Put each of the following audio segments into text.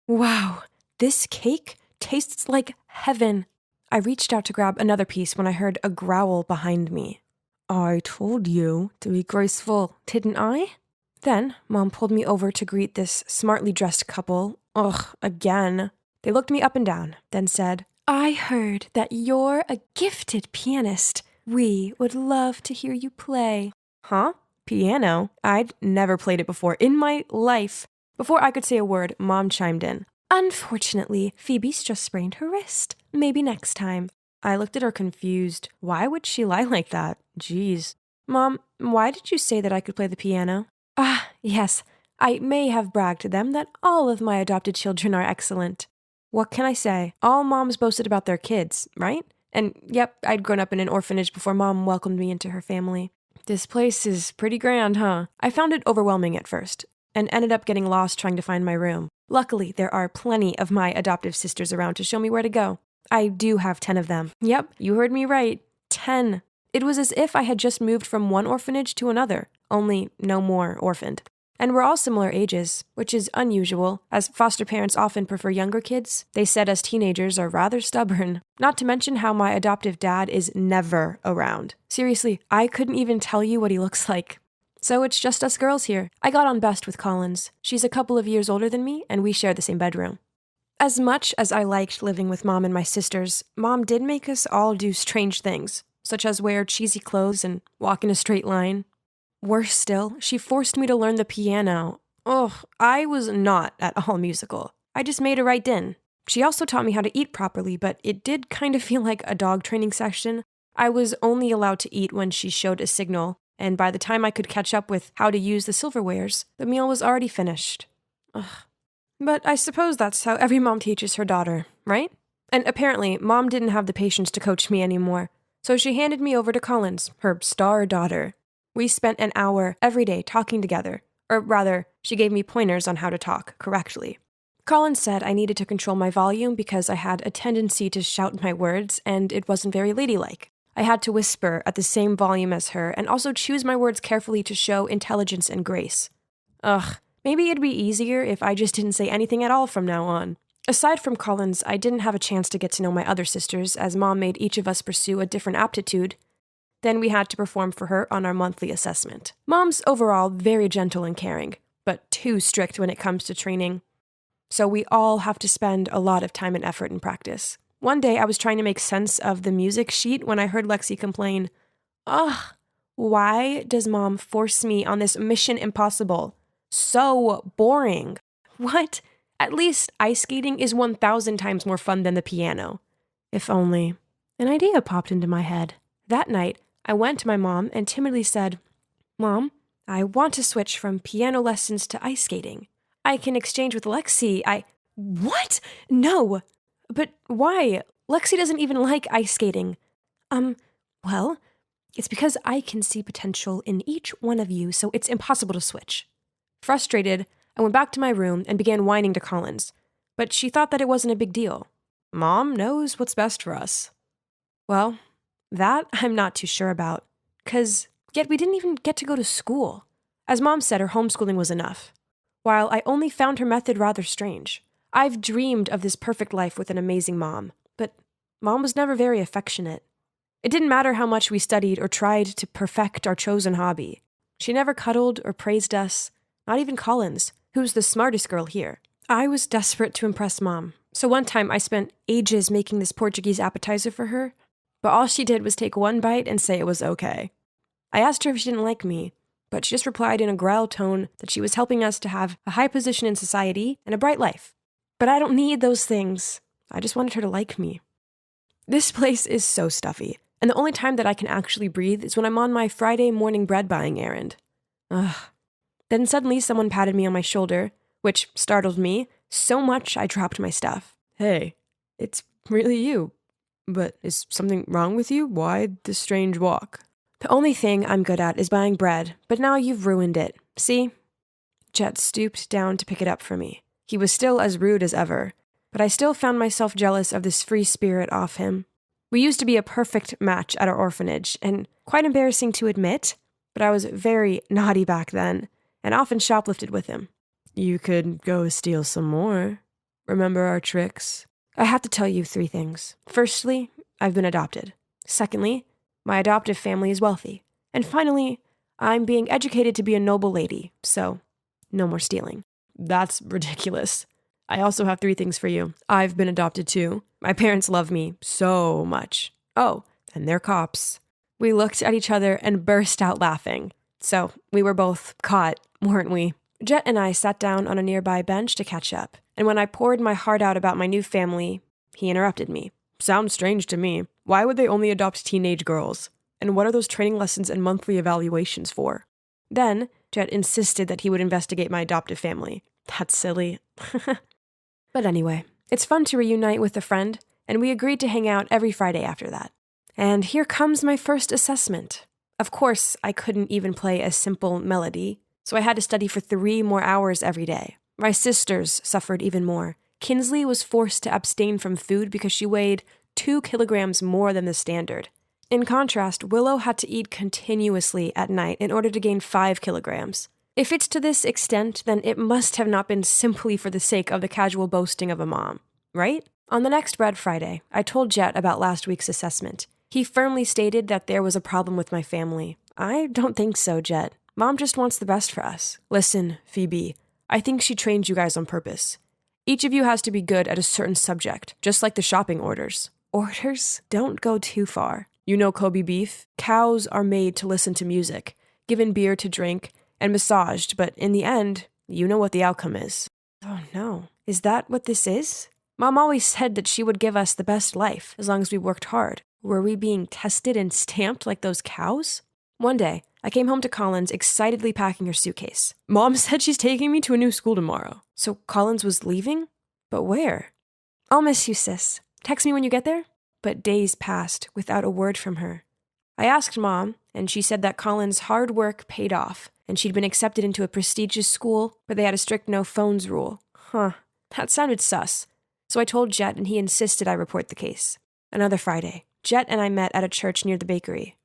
Wow, this cake tastes like heaven. I reached out to grab another piece when I heard a growl behind me. I told you to be graceful, didn't I? Then, Mom pulled me over to greet this smartly dressed couple. Ugh, again. They looked me up and down, then said, I heard that you're a gifted pianist. We would love to hear you play. Huh? Piano? I'd never played it before in my life. Before I could say a word, Mom chimed in. Unfortunately, Phoebe's just sprained her wrist. Maybe next time. I looked at her confused. Why would she lie like that? Jeez. Mom, why did you say that I could play the piano? Ah, yes. I may have bragged to them that all of my adopted children are excellent. What can I say? All moms boasted about their kids, right? And yep, I'd grown up in an orphanage before Mom welcomed me into her family. This place is pretty grand, huh? I found it overwhelming at first, and ended up getting lost trying to find my room. Luckily, there are plenty of my adoptive sisters around to show me where to go. I do have 10 of them. Yep, you heard me right. 10. It was as if I had just moved from one orphanage to another, only no more orphaned. And we're all similar ages, which is unusual, as foster parents often prefer younger kids. They said us teenagers are rather stubborn. Not to mention how my adoptive dad is never around. Seriously, I couldn't even tell you what he looks like. So it's just us girls here. I got on best with Collins. She's a couple of years older than me, and we share the same bedroom. As much as I liked living with Mom and my sisters, Mom did make us all do strange things, such as wear cheesy clothes and walk in a straight line. Worse still, she forced me to learn the piano. Ugh, I was not at all musical. I just made it right in. She also taught me how to eat properly, but it did kind of feel like a dog training session. I was only allowed to eat when she showed a signal, and by the time I could catch up with how to use the silverwares, the meal was already finished. Ugh. But I suppose that's how every mom teaches her daughter, right? And apparently, Mom didn't have the patience to coach me anymore, so she handed me over to Collins, her star daughter. We spent an hour every day talking together, or rather, she gave me pointers on how to talk correctly. Collins said I needed to control my volume because I had a tendency to shout my words, and it wasn't very ladylike. I had to whisper at the same volume as her, and also choose my words carefully to show intelligence and grace. Ugh, maybe it'd be easier if I just didn't say anything at all from now on. Aside from Collins, I didn't have a chance to get to know my other sisters, as Mom made each of us pursue a different aptitude. Then we had to perform for her on our monthly assessment. Mom's overall very gentle and caring, but too strict when it comes to training. So we all have to spend a lot of time and effort in practice. One day I was trying to make sense of the music sheet when I heard Lexi complain, Ugh, why does Mom force me on this mission impossible? So boring. What? At least ice skating is 1,000 times more fun than the piano. If only. An idea popped into my head. That night, I went to my mom and timidly said, Mom, I want to switch from piano lessons to ice skating. I can exchange with Lexi. What? No. But why? Lexi doesn't even like ice skating. Well, it's because I can see potential in each one of you, so it's impossible to switch. Frustrated, I went back to my room and began whining to Collins, but she thought that it wasn't a big deal. Mom knows what's best for us. Well, that I'm not too sure about, yet we didn't even get to go to school. As Mom said, her homeschooling was enough. While I only found her method rather strange. I've dreamed of this perfect life with an amazing mom, but Mom was never very affectionate. It didn't matter how much we studied or tried to perfect our chosen hobby. She never cuddled or praised us, not even Collins, who's the smartest girl here. I was desperate to impress Mom, so one time I spent ages making this Portuguese appetizer for her, but all she did was take one bite and say it was okay. I asked her if she didn't like me, but she just replied in a growl tone that she was helping us to have a high position in society and a bright life. But I don't need those things. I just wanted her to like me. This place is so stuffy, and the only time that I can actually breathe is when I'm on my Friday morning bread buying errand. Ugh. Then suddenly someone patted me on my shoulder, which startled me so much I dropped my stuff. Hey, it's really you. But is something wrong with you? Why the strange walk? The only thing I'm good at is buying bread, but now you've ruined it. See? Jet stooped down to pick it up for me. He was still as rude as ever, but I still found myself jealous of this free spirit off him. We used to be a perfect match at our orphanage, and quite embarrassing to admit, but I was very naughty back then, and often shoplifted with him. You could go steal some more. Remember our tricks? I have to tell you 3 things. Firstly, I've been adopted. Secondly, my adoptive family is wealthy. And finally, I'm being educated to be a noble lady, so no more stealing. That's ridiculous. I also have 3 things for you. I've been adopted too. My parents love me so much. Oh, and they're cops. We looked at each other and burst out laughing. So we were both caught, weren't we? Jet and I sat down on a nearby bench to catch up, and when I poured my heart out about my new family, he interrupted me. Sounds strange to me. Why would they only adopt teenage girls? And what are those training lessons and monthly evaluations for? Then, Jet insisted that he would investigate my adoptive family. That's silly. But anyway, it's fun to reunite with a friend, and we agreed to hang out every Friday after that. And here comes my first assessment. Of course, I couldn't even play a simple melody, so I had to study for 3 more hours every day. My sisters suffered even more. Kinsley was forced to abstain from food because she weighed 2 kilograms more than the standard. In contrast, Willow had to eat continuously at night in order to gain 5 kilograms. If it's to this extent, then it must have not been simply for the sake of the casual boasting of a mom, right? On the next Red Friday, I told Jet about last week's assessment. He firmly stated that there was a problem with my family. I don't think so, Jet. Mom just wants the best for us. Listen, Phoebe, I think she trained you guys on purpose. Each of you has to be good at a certain subject, just like the shopping orders. Orders? Don't go too far. You know Kobe beef? Cows are made to listen to music, given beer to drink, and massaged, but in the end, you know what the outcome is. Oh no. Is that what this is? Mom always said that she would give us the best life, as long as we worked hard. Were we being tested and stamped like those cows? One day, I came home to Collins excitedly packing her suitcase. Mom said she's taking me to a new school tomorrow. So Collins was leaving? But where? I'll miss you, sis. Text me when you get there? But days passed without a word from her. I asked Mom, and she said that Collins' hard work paid off, and she'd been accepted into a prestigious school, but they had a strict no phones rule. Huh, that sounded sus. So I told Jet, and he insisted I report the case. Another Friday, Jet and I met at a church near the bakery.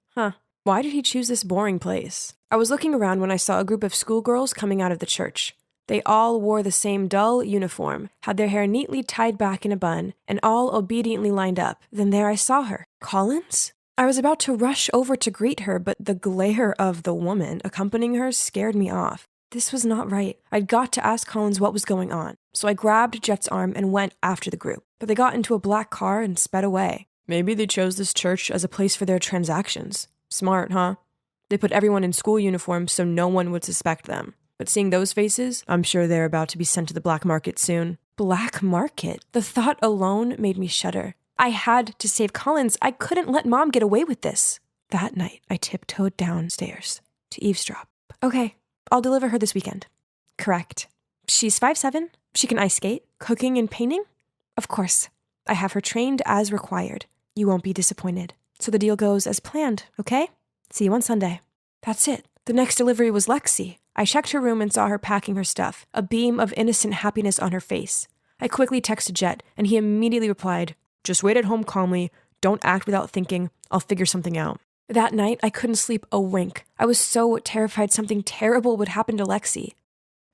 Why did he choose this boring place? I was looking around when I saw a group of schoolgirls coming out of the church. They all wore the same dull uniform, had their hair neatly tied back in a bun, and all obediently lined up. Then there I saw her. Collins? I was about to rush over to greet her, but the glare of the woman accompanying her scared me off. This was not right. I'd got to ask Collins what was going on. So I grabbed Jet's arm and went after the group. But they got into a black car and sped away. Maybe they chose this church as a place for their transactions. Smart, huh? They put everyone in school uniforms so no one would suspect them. But seeing those faces, I'm sure they're about to be sent to the black market soon. Black market? The thought alone made me shudder. I had to save Collins. I couldn't let Mom get away with this. That night, I tiptoed downstairs to eavesdrop. Okay, I'll deliver her this weekend. Correct. She's 5'7". She can ice skate, cooking and painting. Of course, I have her trained as required. You won't be disappointed. So the deal goes as planned, okay? See you on Sunday. That's it. The next delivery was Lexi. I checked her room and saw her packing her stuff, a beam of innocent happiness on her face. I quickly texted Jet, and he immediately replied, "Just wait at home calmly. Don't act without thinking. I'll figure something out." That night, I couldn't sleep a wink. I was so terrified something terrible would happen to Lexi.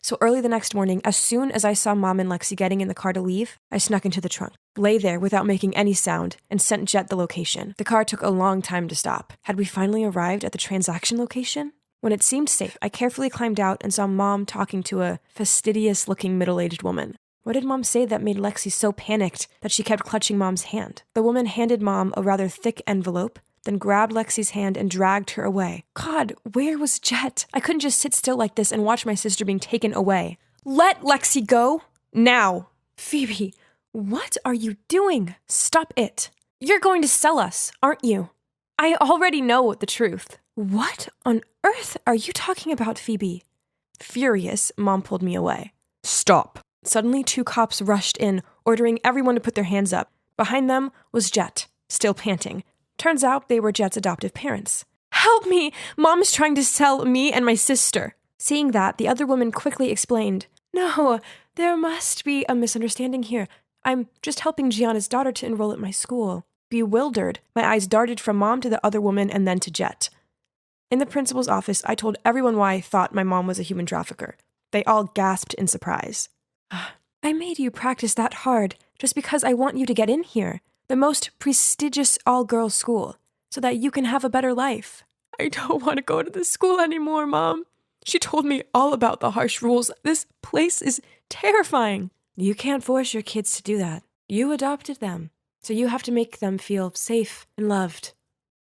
So early the next morning, as soon as I saw Mom and Lexi getting in the car to leave, I snuck into the trunk, lay there without making any sound, and sent Jet the location. The car took a long time to stop. Had we finally arrived at the transaction location? When it seemed safe, I carefully climbed out and saw Mom talking to a fastidious-looking middle-aged woman. What did Mom say that made Lexi so panicked that she kept clutching Mom's hand? The woman handed Mom a rather thick envelope, then grabbed Lexi's hand and dragged her away. God, where was Jet? I couldn't just sit still like this and watch my sister being taken away. Let Lexi go! Now! Phoebe, what are you doing? Stop it. You're going to sell us, aren't you? I already know the truth. What on earth are you talking about, Phoebe? Furious, Mom pulled me away. Stop. Suddenly, 2 cops rushed in, ordering everyone to put their hands up. Behind them was Jet, still panting. Turns out they were Jet's adoptive parents. Help me! Mom is trying to sell me and my sister. Seeing that, the other woman quickly explained, No, there must be a misunderstanding here. I'm just helping Gianna's daughter to enroll at my school. Bewildered, my eyes darted from Mom to the other woman and then to Jet. In the principal's office, I told everyone why I thought my mom was a human trafficker. They all gasped in surprise. I made you practice that hard just because I want you to get in here, the most prestigious all-girls school, so that you can have a better life. I don't want to go to this school anymore, Mom. She told me all about the harsh rules. This place is terrifying. You can't force your kids to do that. You adopted them, so you have to make them feel safe and loved.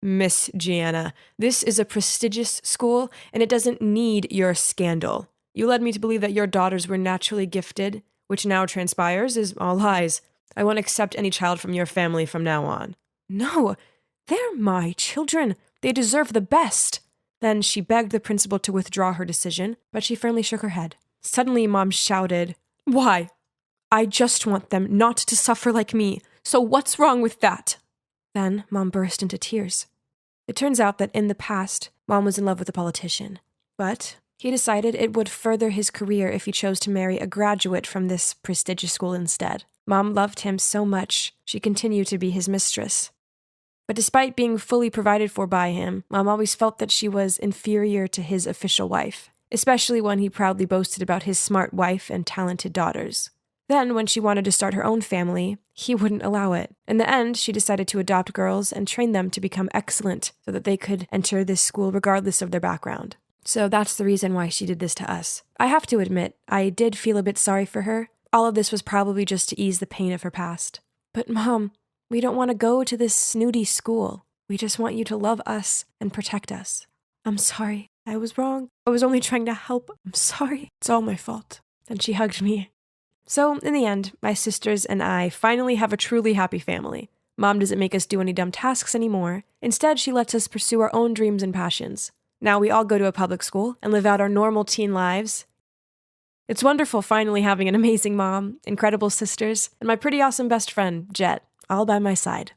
Miss Gianna, this is a prestigious school, and it doesn't need your scandal. You led me to believe that your daughters were naturally gifted, which now transpires is all lies. I won't accept any child from your family from now on. No, they're my children. They deserve the best. Then she begged the principal to withdraw her decision, but she firmly shook her head. Suddenly, Mom shouted, "Why? I just want them not to suffer like me, so what's wrong with that?" Then Mom burst into tears. It turns out that in the past, Mom was in love with a politician, but he decided it would further his career if he chose to marry a graduate from this prestigious school instead. Mom loved him so much, she continued to be his mistress. But despite being fully provided for by him, Mom always felt that she was inferior to his official wife, especially when he proudly boasted about his smart wife and talented daughters. Then, when she wanted to start her own family, he wouldn't allow it. In the end, she decided to adopt girls and train them to become excellent so that they could enter this school regardless of their background. So that's the reason why she did this to us. I have to admit, I did feel a bit sorry for her. All of this was probably just to ease the pain of her past. But Mom, we don't want to go to this snooty school. We just want you to love us and protect us. I'm sorry. I was wrong. I was only trying to help. I'm sorry. It's all my fault. And she hugged me. So, in the end, my sisters and I finally have a truly happy family. Mom doesn't make us do any dumb tasks anymore. Instead, she lets us pursue our own dreams and passions. Now we all go to a public school and live out our normal teen lives. It's wonderful finally having an amazing mom, incredible sisters, and my pretty awesome best friend, Jet, all by my side.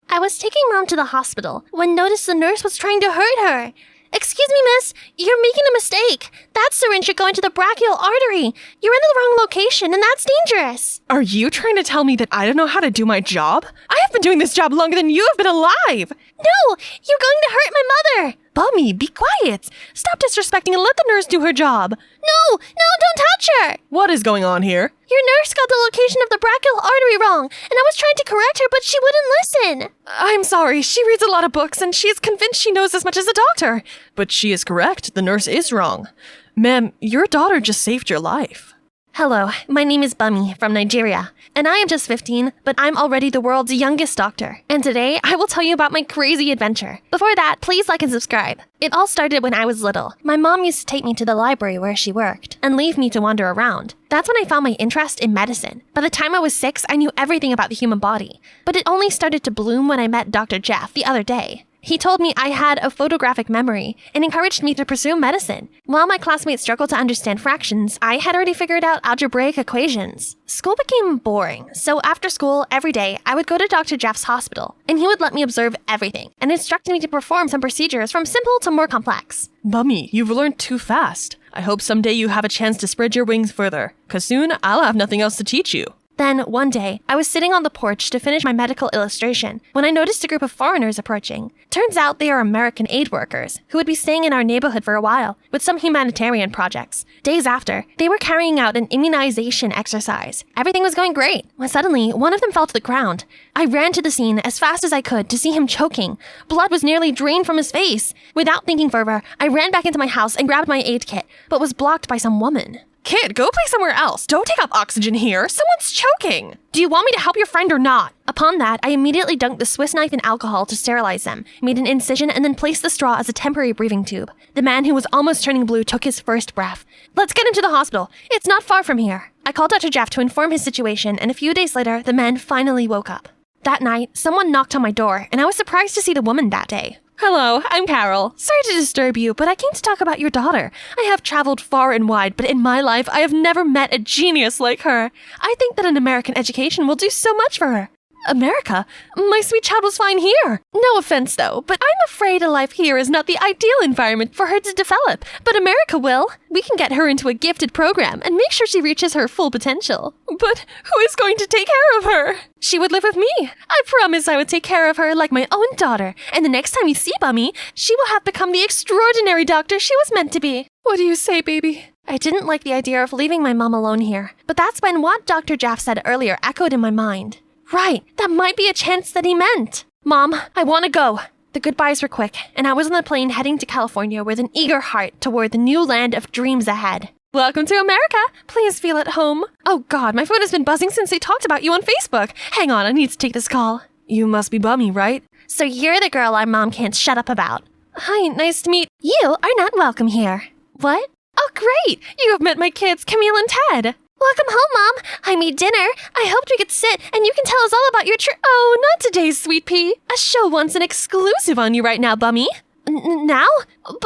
I was taking Mom to the hospital when noticed the nurse was trying to hurt her. "Excuse me, miss, you're making a mistake. That syringe should go into the brachial artery. You're in the wrong location, and that's dangerous." Are you trying to tell me that I don't know how to do my job? I have been doing this job longer than you have been alive. "No, you're going to hurt my mother." Bummy, be quiet. Stop disrespecting and let the nurse do her job. No, don't touch her. What is going on here? Your nurse got the location of the brachial artery wrong, and I was trying to correct her, but she wouldn't listen. I'm sorry, she reads a lot of books and she is convinced she knows as much as a doctor. But she is correct, the nurse is wrong. Ma'am, your daughter just saved your life. Hello, my name is Bummy from Nigeria, and I am just 15, but I'm already the world's youngest doctor. And today, I will tell you about my crazy adventure. Before that, please like and subscribe. It all started when I was little. My mom used to take me to the library where she worked and leave me to wander around. That's when I found my interest in medicine. By the time I was 6, I knew everything about the human body. But it only started to bloom when I met Dr. Jeff the other day. He told me I had a photographic memory and encouraged me to pursue medicine. While my classmates struggled to understand fractions, I had already figured out algebraic equations. School became boring, so after school, every day, I would go to Dr. Jeff's hospital, and he would let me observe everything and instruct me to perform some procedures from simple to more complex. Bummy, you've learned too fast. I hope someday you have a chance to spread your wings further, 'cause soon I'll have nothing else to teach you. Then, one day, I was sitting on the porch to finish my medical illustration when I noticed a group of foreigners approaching. Turns out they are American aid workers who would be staying in our neighborhood for a while with some humanitarian projects. Days after, they were carrying out an immunization exercise. Everything was going great when suddenly one of them fell to the ground. I ran to the scene as fast as I could to see him choking. Blood was nearly drained from his face. Without thinking further, I ran back into my house and grabbed my aid kit, but was blocked by some woman. Kid, go play somewhere else. Don't take up oxygen here. Someone's choking. Do you want me to help your friend or not? Upon that, I immediately dunked the Swiss knife in alcohol to sterilize them, made an incision, and then placed the straw as a temporary breathing tube. The man who was almost turning blue took his first breath. "Let's get him to the hospital. It's not far from here." I called Dr. Jeff to inform his situation, and a few days later, the man finally woke up. That night, someone knocked on my door, and I was surprised to see the woman that day. Hello, I'm Carol. Sorry to disturb you, but I came to talk about your daughter. I have traveled far and wide, but in my life, I have never met a genius like her. I think that an American education will do so much for her. America? My sweet child was fine here. No offense, though, but I'm afraid a life here is not the ideal environment for her to develop. But America will. We can get her into a gifted program and make sure she reaches her full potential. But who is going to take care of her? She would live with me. I promise I would take care of her like my own daughter. And the next time you see Bummy, she will have become the extraordinary doctor she was meant to be. What do you say, baby? I didn't like the idea of leaving my mom alone here, but that's when what Dr. Jaff said earlier echoed in my mind. Right, that might be a chance that he meant. Mom, I want to go. The goodbyes were quick, and I was on the plane heading to California with an eager heart toward the new land of dreams ahead. Welcome to America. Please feel at home. Oh God, my phone has been buzzing since they talked about you on Facebook. Hang on, I need to take this call. You must be Bummy, right? So you're the girl our mom can't shut up about. Hi, nice to meet you. Are not welcome here. What? Oh, great! You have met my kids, Camille and Ted. Welcome home, Mom. I made dinner. I hoped we could sit, and you can tell us all about your Oh, not today, sweet pea. A show wants an exclusive on you right now, Bummy. Now? But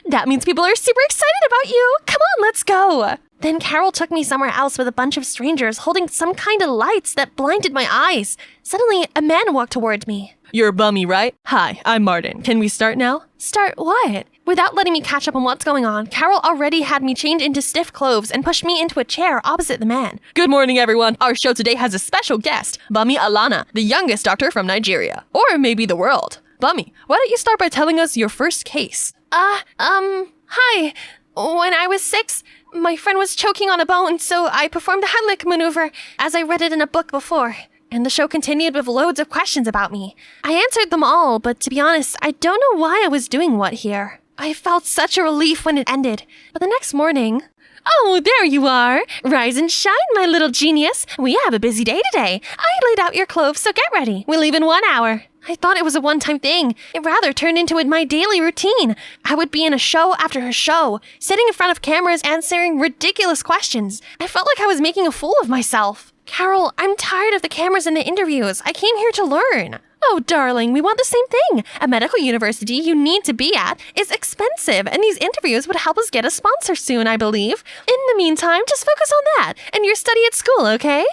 that means people are super excited about you. Come on, let's go. Then Carol took me somewhere else with a bunch of strangers holding some kind of lights that blinded my eyes. Suddenly, a man walked toward me. You're Bummy, right? Hi, I'm Martin. Can we start now? Start what? Without letting me catch up on what's going on, Carol already had me change into stiff clothes and pushed me into a chair opposite the man. Good morning, everyone. Our show today has a special guest, Bummy Alana, the youngest doctor from Nigeria. Or maybe the world. Bummy, why don't you start by telling us your first case? Hi. When I was 6, my friend was choking on a bone, so I performed the Heimlich maneuver, as I read it in a book before. And the show continued with loads of questions about me. I answered them all, but to be honest, I don't know why I was doing what here. I felt such a relief when it ended. But the next morning... Oh, there you are. Rise and shine, my little genius. We have a busy day today. I laid out your clothes, so get ready. We leave in 1 hour. I thought it was a one-time thing. It rather turned into my daily routine. I would be in a show after a show, sitting in front of cameras answering ridiculous questions. I felt like I was making a fool of myself. Carol, I'm tired of the cameras and the interviews. I came here to learn. Oh, darling, we want the same thing. A medical university you need to be at is expensive, and these interviews would help us get a sponsor soon, I believe. In the meantime, just focus on that and your study at school, okay?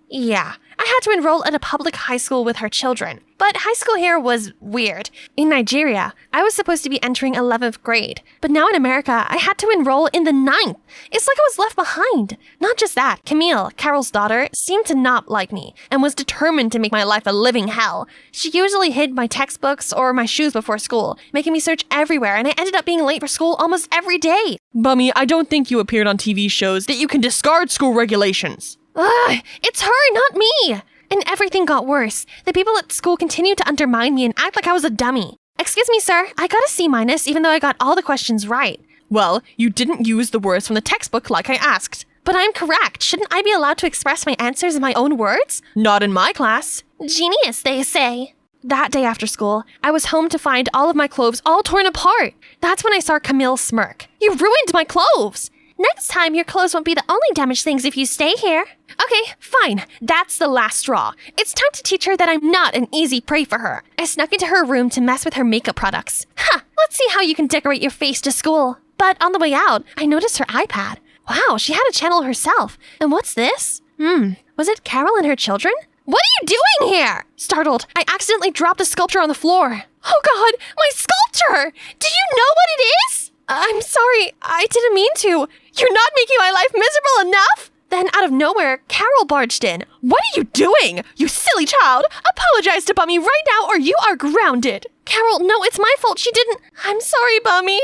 Yeah, I had to enroll at a public high school with her children. But high school here was weird. In Nigeria, I was supposed to be entering 11th grade. But now in America, I had to enroll in the 9th. It's like I was left behind. Not just that, Camille, Carol's daughter, seemed to not like me and was determined to make my life a living hell. She usually hid my textbooks or my shoes before school, making me search everywhere, and I ended up being late for school almost every day. Bummy, I don't think you appeared on TV shows that you can discard school regulations. Ugh, it's her, not me! And everything got worse. The people at school continued to undermine me and act like I was a dummy. Excuse me, sir, I got a C- even though I got all the questions right. Well, you didn't use the words from the textbook like I asked. But I'm correct. Shouldn't I be allowed to express my answers in my own words? Not in my class. Genius, they say. That day after school, I was home to find all of my clothes all torn apart. That's when I saw Camille smirk. You ruined my clothes! Next time, your clothes won't be the only damaged things if you stay here. Okay, fine. That's the last straw. It's time to teach her that I'm not an easy prey for her. I snuck into her room to mess with her makeup products. Let's see how you can decorate your face to school. But on the way out, I noticed her iPad. Wow, she had a channel herself. And what's this? Was it Carol and her children? What are you doing here? Startled, I accidentally dropped a sculpture on the floor. Oh God, my sculpture! Do you know what it is? I'm sorry, I didn't mean to. You're not making my life miserable enough? Then out of nowhere, Carol barged in. What are you doing? You silly child! Apologize to Bummy right now or you are grounded. Carol, no, it's my fault. She didn't. I'm sorry, Bummy.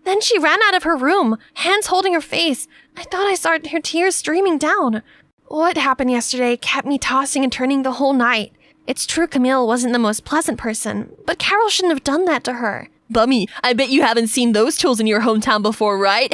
Then she ran out of her room, hands holding her face. I thought I saw her tears streaming down. What happened yesterday kept me tossing and turning the whole night. It's true Camille wasn't the most pleasant person, but Carol shouldn't have done that to her. Bummy, I bet you haven't seen those tools in your hometown before, right?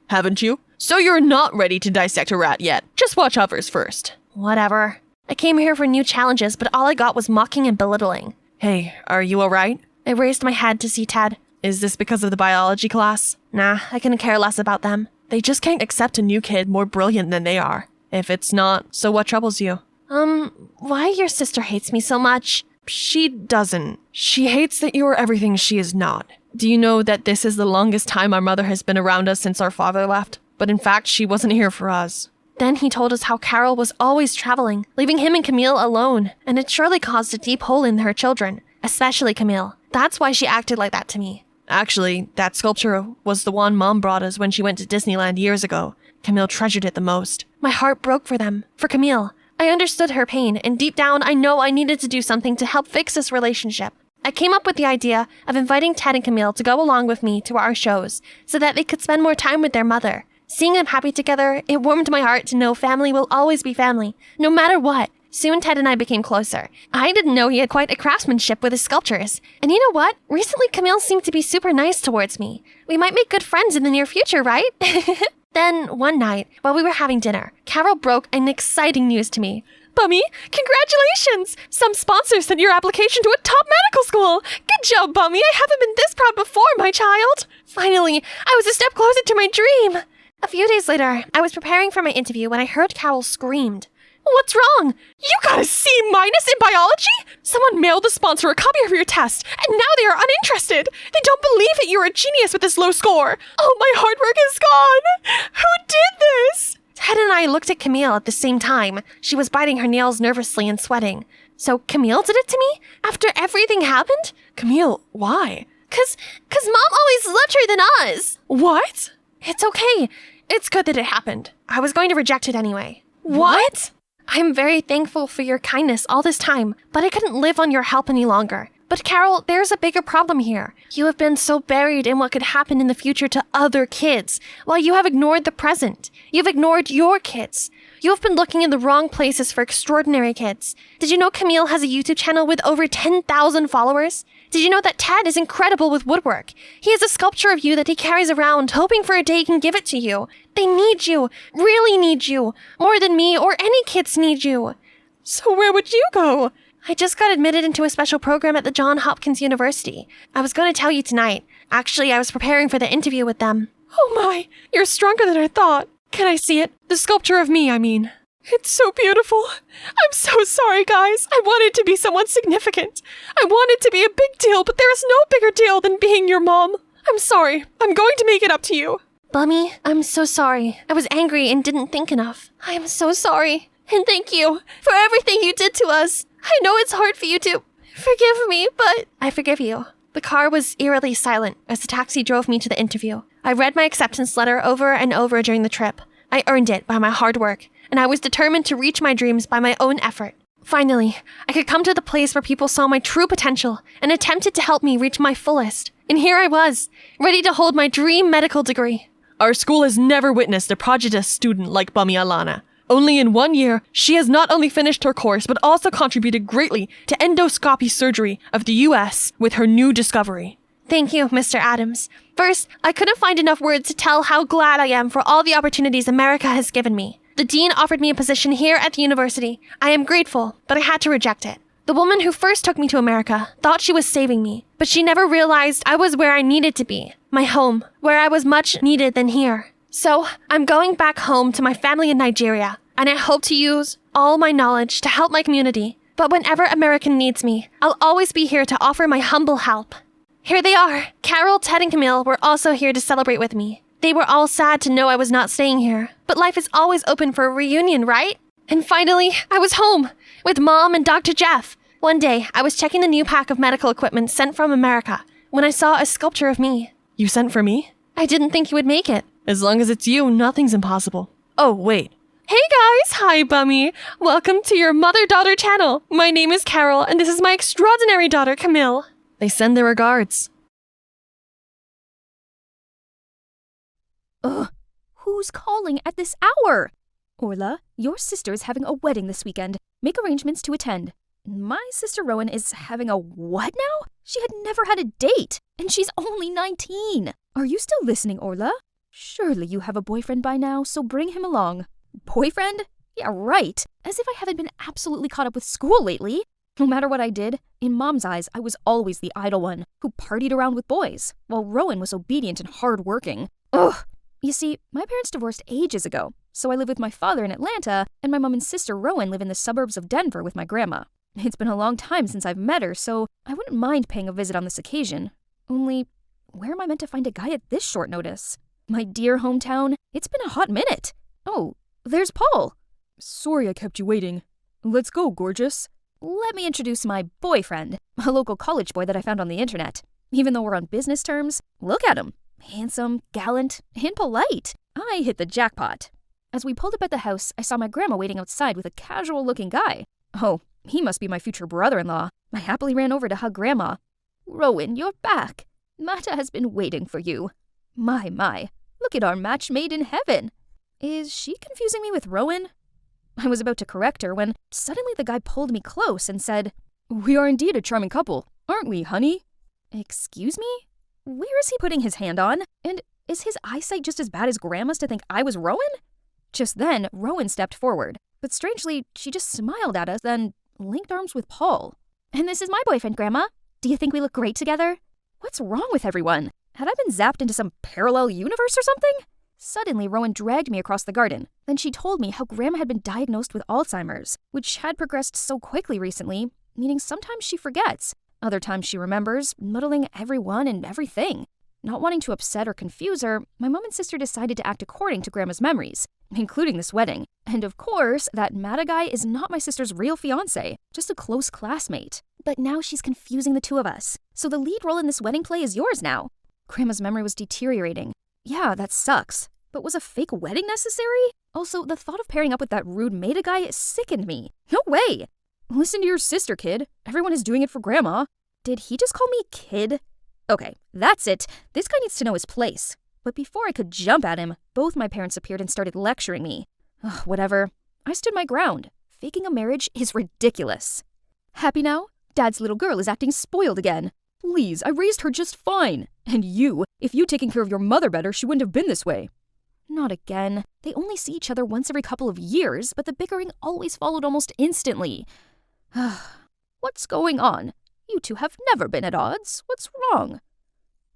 Haven't you? So you're not ready to dissect a rat yet. Just watch others first. Whatever. I came here for new challenges, but all I got was mocking and belittling. Hey, are you alright? I raised my head to see Ted. Is this because of the biology class? Nah, I couldn't care less about them. They just can't accept a new kid more brilliant than they are. If it's not, so what troubles you? Why your sister hates me so much? She doesn't. She hates that you are everything she is not. Do you know that this is the longest time our mother has been around us since our father left? But in fact, she wasn't here for us. Then he told us how Carol was always traveling, leaving him and Camille alone, and it surely caused a deep hole in her children, especially Camille. That's why she acted like that to me. Actually, that sculpture was the one Mom brought us when she went to Disneyland years ago. Camille treasured it the most. My heart broke for them, for Camille. I understood her pain, and deep down I know I needed to do something to help fix this relationship. I came up with the idea of inviting Ted and Camille to go along with me to our shows so that they could spend more time with their mother. Seeing them happy together, it warmed my heart to know family will always be family, no matter what. Soon Ted and I became closer. I didn't know he had quite a craftsmanship with his sculptures. And you know what? Recently Camille seemed to be super nice towards me. We might make good friends in the near future, right? Then, one night, while we were having dinner, Carol broke an exciting news to me. Bummy, congratulations! Some sponsor sent your application to a top medical school! Good job, Bummy! I haven't been this proud before, my child! Finally, I was a step closer to my dream! A few days later, I was preparing for my interview when I heard Carol screamed. What's wrong? You got a C- in biology? Someone mailed the sponsor a copy of your test, and now they are uninterested. They don't believe that you're a genius with this low score. Oh, my hard work is gone. Who did this? Ted and I looked at Camille at the same time. She was biting her nails nervously and sweating. So Camille did it to me? After everything happened? Camille, why? Cause Mom always loved her than us. What? It's okay. It's good that it happened. I was going to reject it anyway. What? I'm very thankful for your kindness all this time, but I couldn't live on your help any longer. But Carol, there's a bigger problem here. You have been so buried in what could happen in the future to other kids, while you have ignored the present. You've ignored your kids. You have been looking in the wrong places for extraordinary kids. Did you know Camille has a YouTube channel with over 10,000 followers? Did you know that Ted is incredible with woodwork? He has a sculpture of you that he carries around, hoping for a day he can give it to you. They need you, really need you, more than me or any kids need you. So where would you go? I just got admitted into a special program at the Johns Hopkins University. I was going to tell you tonight. Actually, I was preparing for the interview with them. Oh my, you're stronger than I thought. Can I see it? The sculpture of me, I mean. It's so beautiful. I'm so sorry, guys. I wanted to be someone significant. I wanted to be a big deal, but there is no bigger deal than being your mom. I'm sorry. I'm going to make it up to you. Bummy, I'm so sorry. I was angry and didn't think enough. I am so sorry. And thank you for everything you did to us. I know it's hard for you to forgive me, but I forgive you. The car was eerily silent as the taxi drove me to the interview. I read my acceptance letter over and over during the trip. I earned it by my hard work, and I was determined to reach my dreams by my own effort. Finally, I could come to the place where people saw my true potential and attempted to help me reach my fullest. And here I was, ready to hold my dream medical degree. Our school has never witnessed a prodigious student like Bummy Alana. Only in 1 year, she has not only finished her course, but also contributed greatly to endoscopy surgery of the U.S. with her new discovery. Thank you, Mr. Adams. First, I couldn't find enough words to tell how glad I am for all the opportunities America has given me. The dean offered me a position here at the university. I am grateful, but I had to reject it. The woman who first took me to America thought she was saving me, but she never realized I was where I needed to be. My home, where I was much needed than here. So, I'm going back home to my family in Nigeria, and I hope to use all my knowledge to help my community. But whenever America needs me, I'll always be here to offer my humble help. Here they are. Carol, Ted, and Camille were also here to celebrate with me. They were all sad to know I was not staying here, but life is always open for a reunion, right? And finally, I was home, with Mom and Dr. Jeff. One day, I was checking the new pack of medical equipment sent from America, when I saw a sculpture of me. You sent for me? I didn't think you would make it. As long as it's you, nothing's impossible. Oh, wait. Hey guys! Hi, Bummy! Welcome to your mother-daughter channel. My name is Carol, and this is my extraordinary daughter, Camille. They send their regards. Ugh, who's calling at this hour? Orla, your sister is having a wedding this weekend. Make arrangements to attend. My sister Rowan is having a what now? She had never had a date, and she's only 19. Are you still listening, Orla? Surely you have a boyfriend by now, so bring him along. Boyfriend? Yeah, right. As if I haven't been absolutely caught up with school lately. No matter what I did, in Mom's eyes, I was always the idle one, who partied around with boys, while Rowan was obedient and hard-working. Ugh! You see, my parents divorced ages ago, so I live with my father in Atlanta, and my mom and sister Rowan live in the suburbs of Denver with my grandma. It's been a long time since I've met her, so I wouldn't mind paying a visit on this occasion. Only, where am I meant to find a guy at this short notice? My dear hometown, it's been a hot minute. Oh, there's Paul. Sorry I kept you waiting. Let's go, gorgeous. Let me introduce my boyfriend, a local college boy that I found on the internet. Even though we're on business terms, look at him. Handsome, gallant, and polite. I hit the jackpot. As we pulled up at the house, I saw my grandma waiting outside with a casual-looking guy. Oh, he must be my future brother-in-law. I happily ran over to hug Grandma. Rowan, you're back. Mata has been waiting for you. My, look at our match made in heaven. Is she confusing me with Rowan? I was about to correct her when suddenly the guy pulled me close and said, We are indeed a charming couple, aren't we, honey? Excuse me? Where is he putting his hand on? And is his eyesight just as bad as Grandma's to think I was Rowan? Just then, Rowan stepped forward, but strangely, she just smiled at us, then linked arms with Paul. And this is my boyfriend, Grandma. Do you think we look great together? What's wrong with everyone? Had I been zapped into some parallel universe or something? Suddenly, Rowan dragged me across the garden. Then she told me how Grandma had been diagnosed with Alzheimer's, which had progressed so quickly recently, meaning sometimes she forgets. Other times she remembers, muddling everyone and everything. Not wanting to upset or confuse her, my mom and sister decided to act according to Grandma's memories, including this wedding. And of course, that Mata guy is not my sister's real fiancé, just a close classmate. But now she's confusing the two of us. So the lead role in this wedding play is yours now. Grandma's memory was deteriorating. Yeah, that sucks. But was a fake wedding necessary? Also, the thought of pairing up with that rude Mata guy sickened me. No way! Listen to your sister, kid. Everyone is doing it for Grandma. Did he just call me kid? Okay, that's it. This guy needs to know his place. But before I could jump at him, both my parents appeared and started lecturing me. Ugh, whatever. I stood my ground. Faking a marriage is ridiculous. Happy now? Dad's little girl is acting spoiled again. Please, I raised her just fine. And you, if you'd taken care of your mother better, she wouldn't have been this way. Not again. They only see each other once every couple of years, but the bickering always followed almost instantly. What's going on? You two have never been at odds. What's wrong?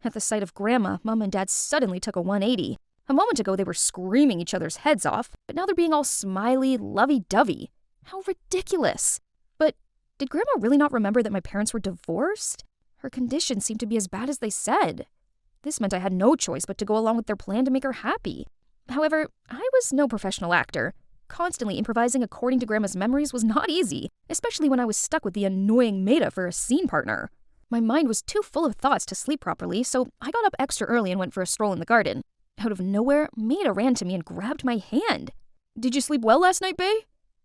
At the sight of Grandma, Mom and Dad suddenly took a 180. A moment ago they were screaming each other's heads off, but now they're being all smiley, lovey-dovey. How ridiculous. But did Grandma really not remember that my parents were divorced? Her condition seemed to be as bad as they said. This meant I had no choice but to go along with their plan to make her happy. However, I was no professional actor. Constantly improvising according to Grandma's memories was not easy, especially when I was stuck with the annoying Maida for a scene partner. My mind was too full of thoughts to sleep properly, so I got up extra early and went for a stroll in the garden. Out of nowhere, Maida ran to me and grabbed my hand. Did you sleep well last night, bae?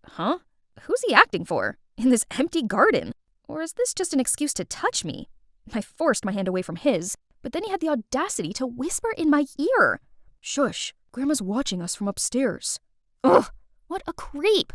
Huh? Who's he acting for? In this empty garden? Or is this just an excuse to touch me? I forced my hand away from his, but then he had the audacity to whisper in my ear. Shush, Grandma's watching us from upstairs. Ugh, what a creep.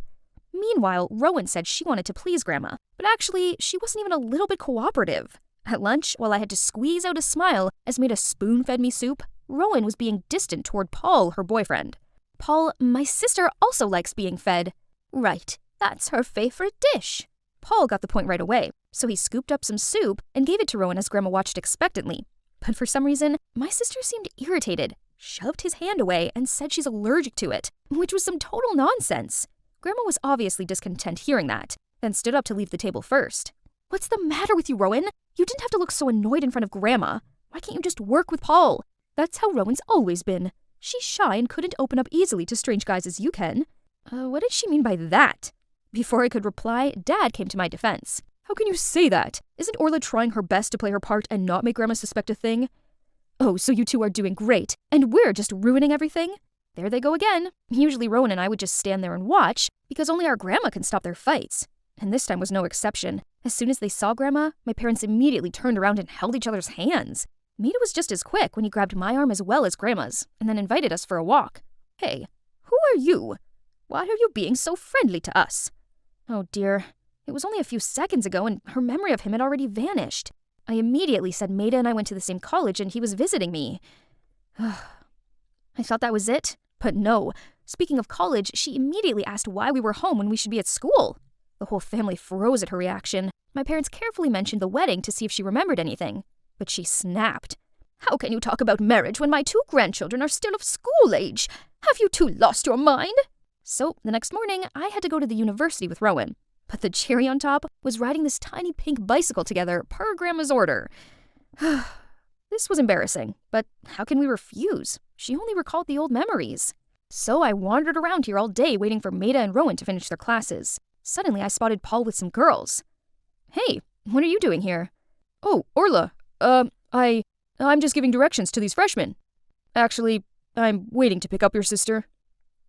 Meanwhile, Rowan said she wanted to please Grandma, but actually, she wasn't even a little bit cooperative. At lunch, while I had to squeeze out a smile as Maida spoon-fed me soup, Rowan was being distant toward Paul, her boyfriend. Paul, my sister, also likes being fed. Right, that's her favorite dish. Paul got the point right away, so he scooped up some soup and gave it to Rowan as Grandma watched expectantly. But for some reason, my sister seemed irritated, shoved his hand away, and said she's allergic to it, which was some total nonsense. Grandma was obviously discontent hearing that, then stood up to leave the table first. What's the matter with you, Rowan? You didn't have to look so annoyed in front of Grandma. Why can't you just work with Paul? That's how Rowan's always been. She's shy and couldn't open up easily to strange guys as you can. What did she mean by that? Before I could reply, Dad came to my defense. How can you say that? Isn't Orla trying her best to play her part and not make Grandma suspect a thing? Oh, so you two are doing great, and we're just ruining everything? There they go again. Usually Rowan and I would just stand there and watch, because only our Grandma can stop their fights. And this time was no exception. As soon as they saw Grandma, my parents immediately turned around and held each other's hands. Maida was just as quick when he grabbed my arm as well as Grandma's, and then invited us for a walk. Hey, who are you? Why are you being so friendly to us? Oh dear, it was only a few seconds ago and her memory of him had already vanished. I immediately said Maida and I went to the same college and he was visiting me. I thought that was it, but no. Speaking of college, she immediately asked why we were home when we should be at school. The whole family froze at her reaction. My parents carefully mentioned the wedding to see if she remembered anything, but she snapped. How can you talk about marriage when my 2 grandchildren are still of school age? Have you two lost your mind? So, the next morning, I had to go to the university with Rowan. But the cherry on top was riding this tiny pink bicycle together per Grandma's order. This was embarrassing, but how can we refuse? She only recalled the old memories. So I wandered around here all day waiting for Maida and Rowan to finish their classes. Suddenly, I spotted Paul with some girls. Hey, what are you doing here? Oh, Orla. I'm just giving directions to these freshmen. Actually, I'm waiting to pick up your sister.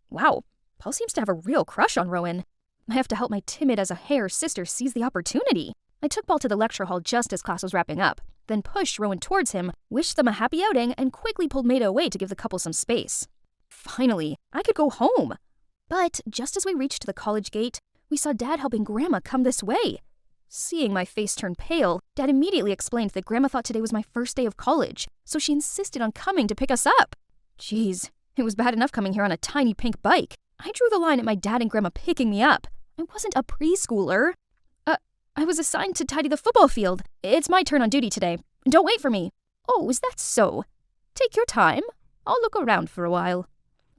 Wow, Paul seems to have a real crush on Rowan. I have to help my timid-as-a-hare sister seize the opportunity. I took Paul to the lecture hall just as class was wrapping up, then pushed Rowan towards him, wished them a happy outing, and quickly pulled Maida away to give the couple some space. Finally, I could go home. But just as we reached the college gate, we saw Dad helping Grandma come this way. Seeing my face turn pale, Dad immediately explained that Grandma thought today was my first day of college, so she insisted on coming to pick us up. Jeez, it was bad enough coming here on a tiny pink bike. I drew the line at my dad and Grandma picking me up. I wasn't a preschooler. I was assigned to tidy the football field. It's my turn on duty today. Don't wait for me. Oh, is that so? Take your time. I'll look around for a while.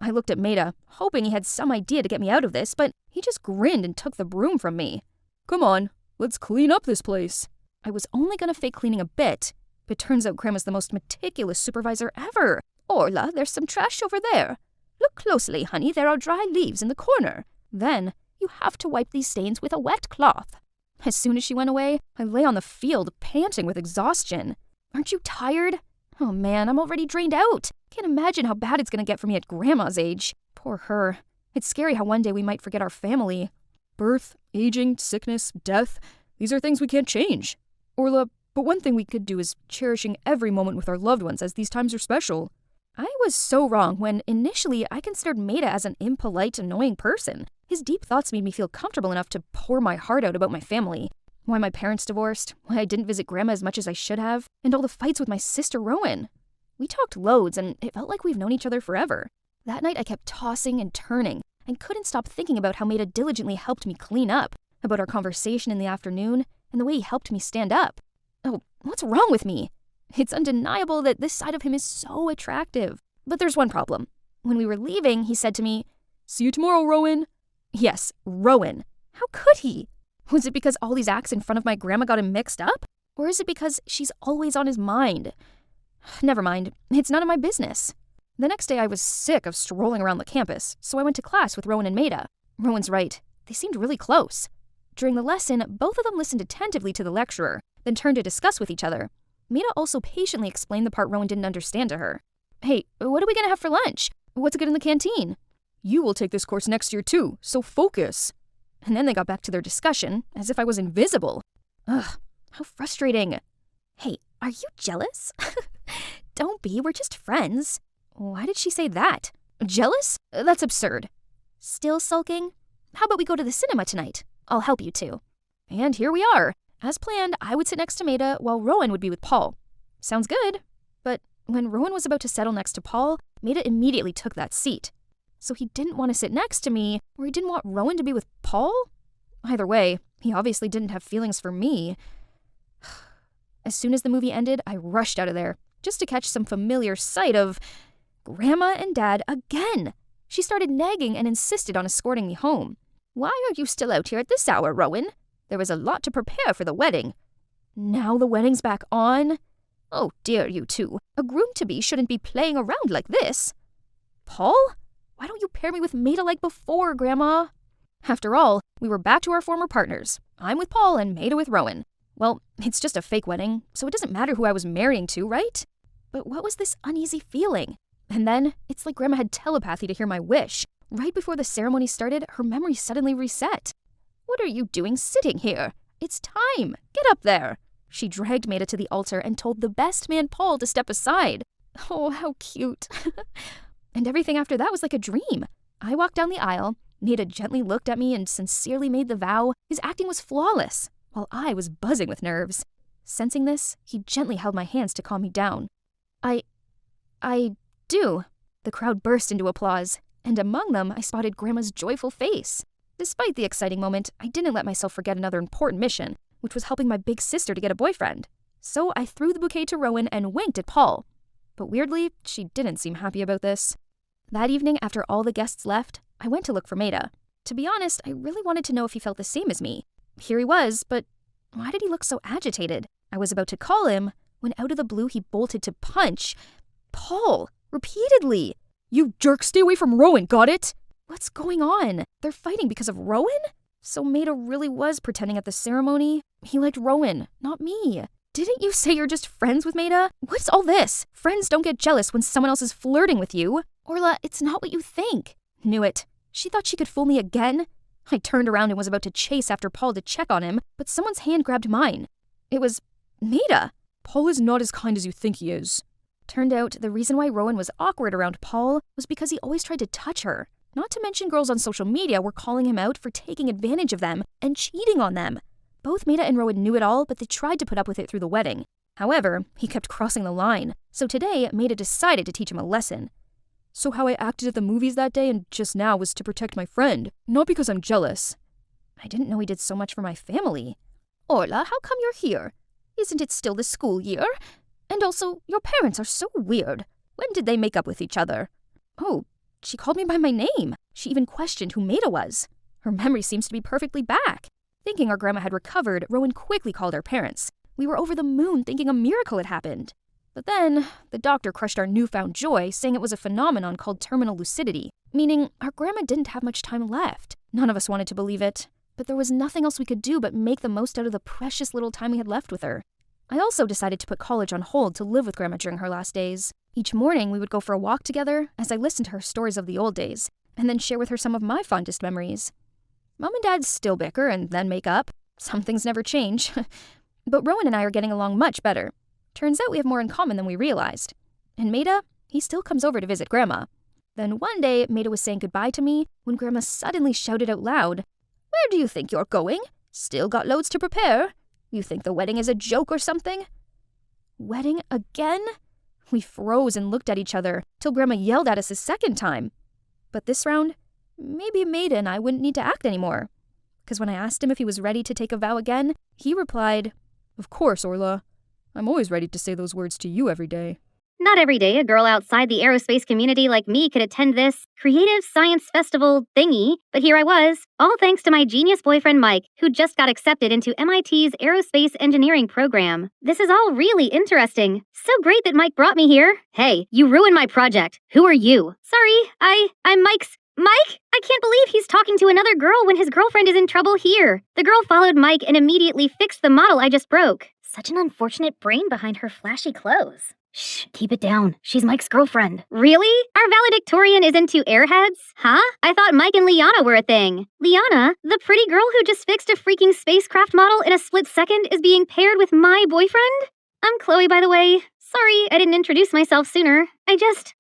I looked at Maida, hoping he had some idea to get me out of this, but he just grinned and took the broom from me. Come on, let's clean up this place. I was only gonna fake cleaning a bit, but turns out Grandma's the most meticulous supervisor ever. Orla, there's some trash over there. Look closely, honey, there are dry leaves in the corner. Then, you have to wipe these stains with a wet cloth. As soon as she went away, I lay on the field, panting with exhaustion. Aren't you tired? Oh man, I'm already drained out. Can't imagine how bad it's gonna get for me at Grandma's age. Poor her. It's scary how one day we might forget our family. Birth, aging, sickness, death, these are things we can't change. Orla, but one thing we could do is cherishing every moment with our loved ones as these times are special. I was so wrong when initially I considered Maida as an impolite, annoying person. His deep thoughts made me feel comfortable enough to pour my heart out about my family. Why my parents divorced, why I didn't visit Grandma as much as I should have, and all the fights with my sister Rowan. We talked loads, and it felt like we've known each other forever. That night I kept tossing and turning, and couldn't stop thinking about how Maida diligently helped me clean up, about our conversation in the afternoon, and the way he helped me stand up. Oh, what's wrong with me? It's undeniable that this side of him is so attractive. But there's one problem. When we were leaving, he said to me, "See you tomorrow, Rowan." Yes, Rowan. How could he? Was it because all these acts in front of my grandma got him mixed up? Or is it because she's always on his mind? Never mind, it's none of my business. The next day I was sick of strolling around the campus, so I went to class with Rowan and Maida. Rowan's right, they seemed really close. During the lesson, both of them listened attentively to the lecturer, then turned to discuss with each other. Maida also patiently explained the part Rowan didn't understand to her. Hey, what are we gonna have for lunch? What's good in the canteen? You will take this course next year too, so focus. And then they got back to their discussion, as if I was invisible. Ugh, how frustrating. Hey, are you jealous? Don't be, we're just friends. Why did she say that? Jealous? That's absurd. Still sulking? How about we go to the cinema tonight? I'll help you too. And here we are. As planned, I would sit next to Maida while Rowan would be with Paul. Sounds good. But when Rowan was about to settle next to Paul, Maida immediately took that seat. So he didn't want to sit next to me, or he didn't want Rowan to be with Paul? Either way, he obviously didn't have feelings for me. As soon as the movie ended, I rushed out of there, just to catch some familiar sight of Grandma and Dad again. She started nagging and insisted on escorting me home. Why are you still out here at this hour, Rowan? There was a lot to prepare for the wedding. Now the wedding's back on? Oh dear, you two. A groom-to-be shouldn't be playing around like this. Paul? Why don't you pair me with Maida like before, Grandma? After all, we were back to our former partners. I'm with Paul and Maida with Rowan. Well, it's just a fake wedding, so it doesn't matter who I was marrying to, right? But what was this uneasy feeling? And then, it's like Grandma had telepathy to hear my wish. Right before the ceremony started, her memory suddenly reset. What are you doing sitting here? It's time. Get up there. She dragged Maida to the altar and told the best man Paul to step aside. Oh, how cute. And everything after that was like a dream. I walked down the aisle. Maida gently looked at me and sincerely made the vow. His acting was flawless, while I was buzzing with nerves. Sensing this, he gently held my hands to calm me down. I do. The crowd burst into applause, and among them I spotted Grandma's joyful face. Despite the exciting moment, I didn't let myself forget another important mission, which was helping my big sister to get a boyfriend. So I threw the bouquet to Rowan and winked at Paul. But weirdly, she didn't seem happy about this. That evening, after all the guests left, I went to look for Maida. To be honest, I really wanted to know if he felt the same as me. Here he was, but why did he look so agitated? I was about to call him, when out of the blue he bolted to punch Paul, repeatedly. You jerk, stay away from Rowan, got it? What's going on? They're fighting because of Rowan? So Maida really was pretending at the ceremony? He liked Rowan, not me. Didn't you say you're just friends with Maida? What's all this? Friends don't get jealous when someone else is flirting with you. Orla, it's not what you think. Knew it. She thought she could fool me again? I turned around and was about to chase after Paul to check on him, but someone's hand grabbed mine. It was Maida. Paul is not as kind as you think he is. Turned out the reason why Rowan was awkward around Paul was because he always tried to touch her. Not to mention girls on social media were calling him out for taking advantage of them and cheating on them. Both Maida and Rowan knew it all, but they tried to put up with it through the wedding. However, he kept crossing the line, so today Maida decided to teach him a lesson. So how I acted at the movies that day and just now was to protect my friend, not because I'm jealous. I didn't know he did so much for my family. Orla, how come you're here? Isn't it still the school year? And also, your parents are so weird. When did they make up with each other? Oh, she called me by my name. She even questioned who Maida was. Her memory seems to be perfectly back. Thinking our grandma had recovered, Rowan quickly called our parents. We were over the moon thinking a miracle had happened. But then, the doctor crushed our newfound joy, saying it was a phenomenon called terminal lucidity, meaning our grandma didn't have much time left. None of us wanted to believe it, but there was nothing else we could do but make the most out of the precious little time we had left with her. I also decided to put college on hold to live with Grandma during her last days. Each morning, we would go for a walk together as I listened to her stories of the old days, and then share with her some of my fondest memories. Mom and Dad still bicker and then make up. Some things never change. But Rowan and I are getting along much better. Turns out we have more in common than we realized. And Maida, he still comes over to visit Grandma. Then one day, Maida was saying goodbye to me when Grandma suddenly shouted out loud, "Where do you think you're going? Still got loads to prepare? You think the wedding is a joke or something?" Wedding again? We froze and looked at each other till Grandma yelled at us a second time. But this round, maybe Maida and I wouldn't need to act anymore. Because when I asked him if he was ready to take a vow again, he replied, "Of course, Orla. I'm always ready to say those words to you every day." Not every day a girl outside the aerospace community like me could attend this creative science festival thingy, but here I was, all thanks to my genius boyfriend Mike, who just got accepted into MIT's aerospace engineering program. This is all really interesting. So great that Mike brought me here. Hey, you ruined my project. Who are you? Sorry, I'm Mike's... Mike? I can't believe he's talking to another girl when his girlfriend is in trouble here. The girl followed Mike and immediately fixed the model I just broke. Such an unfortunate brain behind her flashy clothes. Shh, keep it down. She's Mike's girlfriend. Really? Our valedictorian is into airheads? Huh? I thought Mike and Liana were a thing. Liana, the pretty girl who just fixed a freaking spacecraft model in a split second, is being paired with my boyfriend? I'm Chloe, by the way. Sorry, I didn't introduce myself sooner. I just,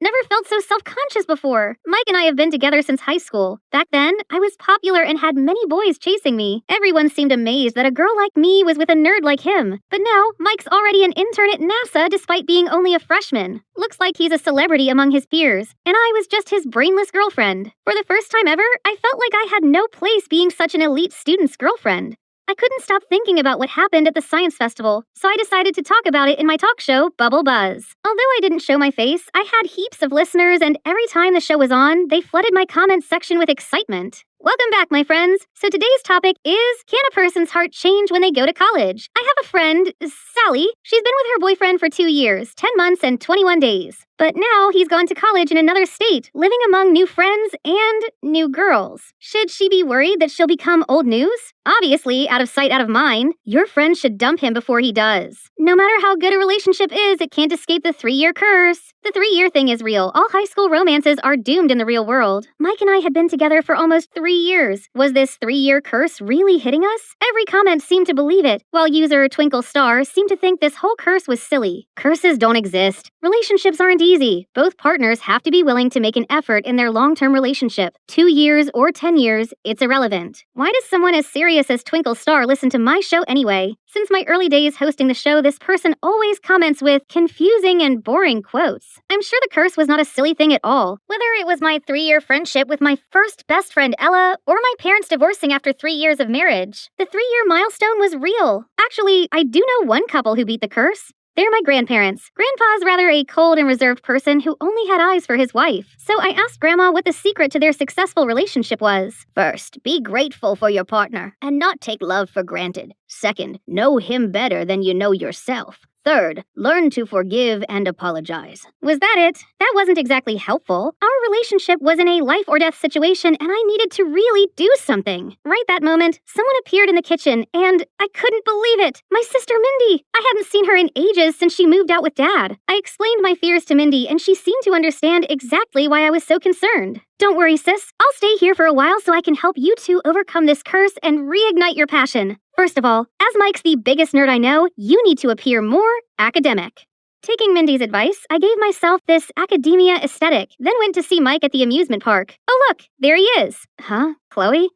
never felt so self-conscious before. Mike and I have been together since high school. Back then, I was popular and had many boys chasing me. Everyone seemed amazed that a girl like me was with a nerd like him. But now, Mike's already an intern at NASA despite being only a freshman. Looks like he's a celebrity among his peers. And I was just his brainless girlfriend. For the first time ever, I felt like I had no place being such an elite student's girlfriend. I couldn't stop thinking about what happened at the science festival, so I decided to talk about it in my talk show, Bubble Buzz. Although I didn't show my face, I had heaps of listeners, and every time the show was on, they flooded my comments section with excitement. Welcome back, my friends. So today's topic is, can a person's heart change when they go to college? I have a friend, Sally. She's been with her boyfriend for 2 years, 10 months, and 21 days. But now he's gone to college in another state, living among new friends and new girls. Should she be worried that she'll become old news? Obviously, out of sight, out of mind. Your friend should dump him before he does. No matter how good a relationship is, it can't escape the 3-year curse. The 3-year thing is real. All high school romances are doomed in the real world. Mike and I had been together for almost 3 years. Was this 3-year curse really hitting us? Every comment seemed to believe it, while user Twinkle Star seemed to think this whole curse was silly. Curses don't exist. Relationships aren't easy. Both partners have to be willing to make an effort in their long-term relationship. 2 years or 10 years, it's irrelevant. Why does someone as serious as Twinkle Star listen to my show anyway? Since my early days hosting the show, this person always comments with confusing and boring quotes. I'm sure the curse was not a silly thing at all. Whether it was my 3-year friendship with my first best friend Ella, or my parents divorcing after 3 years of marriage, the 3-year milestone was real. Actually, I do know one couple who beat the curse. They're my grandparents. Grandpa's rather a cold and reserved person who only had eyes for his wife. So I asked Grandma what the secret to their successful relationship was. First, be grateful for your partner and not take love for granted. Second, know him better than you know yourself. Third, learn to forgive and apologize. Was that it? That wasn't exactly helpful. Our relationship was in a life or death situation, and I needed to really do something. Right that moment, someone appeared in the kitchen, and I couldn't believe it. My sister Mindy. I hadn't seen her in ages since she moved out with Dad. I explained my fears to Mindy, and she seemed to understand exactly why I was so concerned. Don't worry, sis. I'll stay here for a while so I can help you two overcome this curse and reignite your passion. First of all, as Mike's the biggest nerd I know, you need to appear more academic. Taking Mindy's advice, I gave myself this academia aesthetic, then went to see Mike at the amusement park. Oh look, there he is. Huh? Chloe?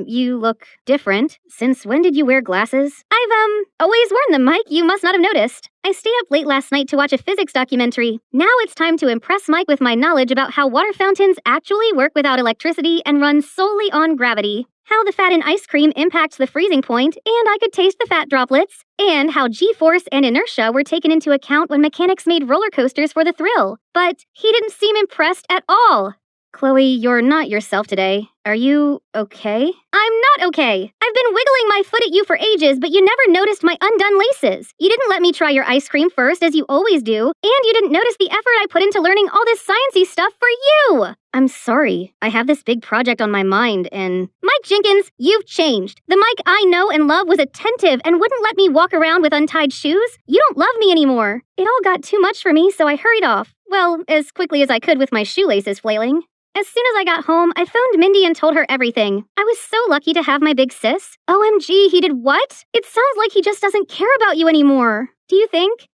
You look different. Since when did you wear glasses? I've, always worn them, Mike. You must not have noticed. I stayed up late last night to watch a physics documentary. Now it's time to impress Mike with my knowledge about how water fountains actually work without electricity and run solely on gravity. How the fat in ice cream impacts the freezing point, and I could taste the fat droplets, and how G-force and inertia were taken into account when mechanics made roller coasters for the thrill. But he didn't seem impressed at all. Chloe, you're not yourself today. Are you okay? I'm not okay. I've been wiggling my foot at you for ages, but you never noticed my undone laces. You didn't let me try your ice cream first, as you always do, and you didn't notice the effort I put into learning all this sciencey stuff for you. I'm sorry. I have this big project on my mind, and... Mike Jenkins, you've changed. The Mike I know and love was attentive and wouldn't let me walk around with untied shoes. You don't love me anymore. It all got too much for me, so I hurried off. Well, as quickly as I could with my shoelaces flailing. As soon as I got home, I phoned Mindy and told her everything. I was so lucky to have my big sis. OMG, he did what? It sounds like he just doesn't care about you anymore. Do you think?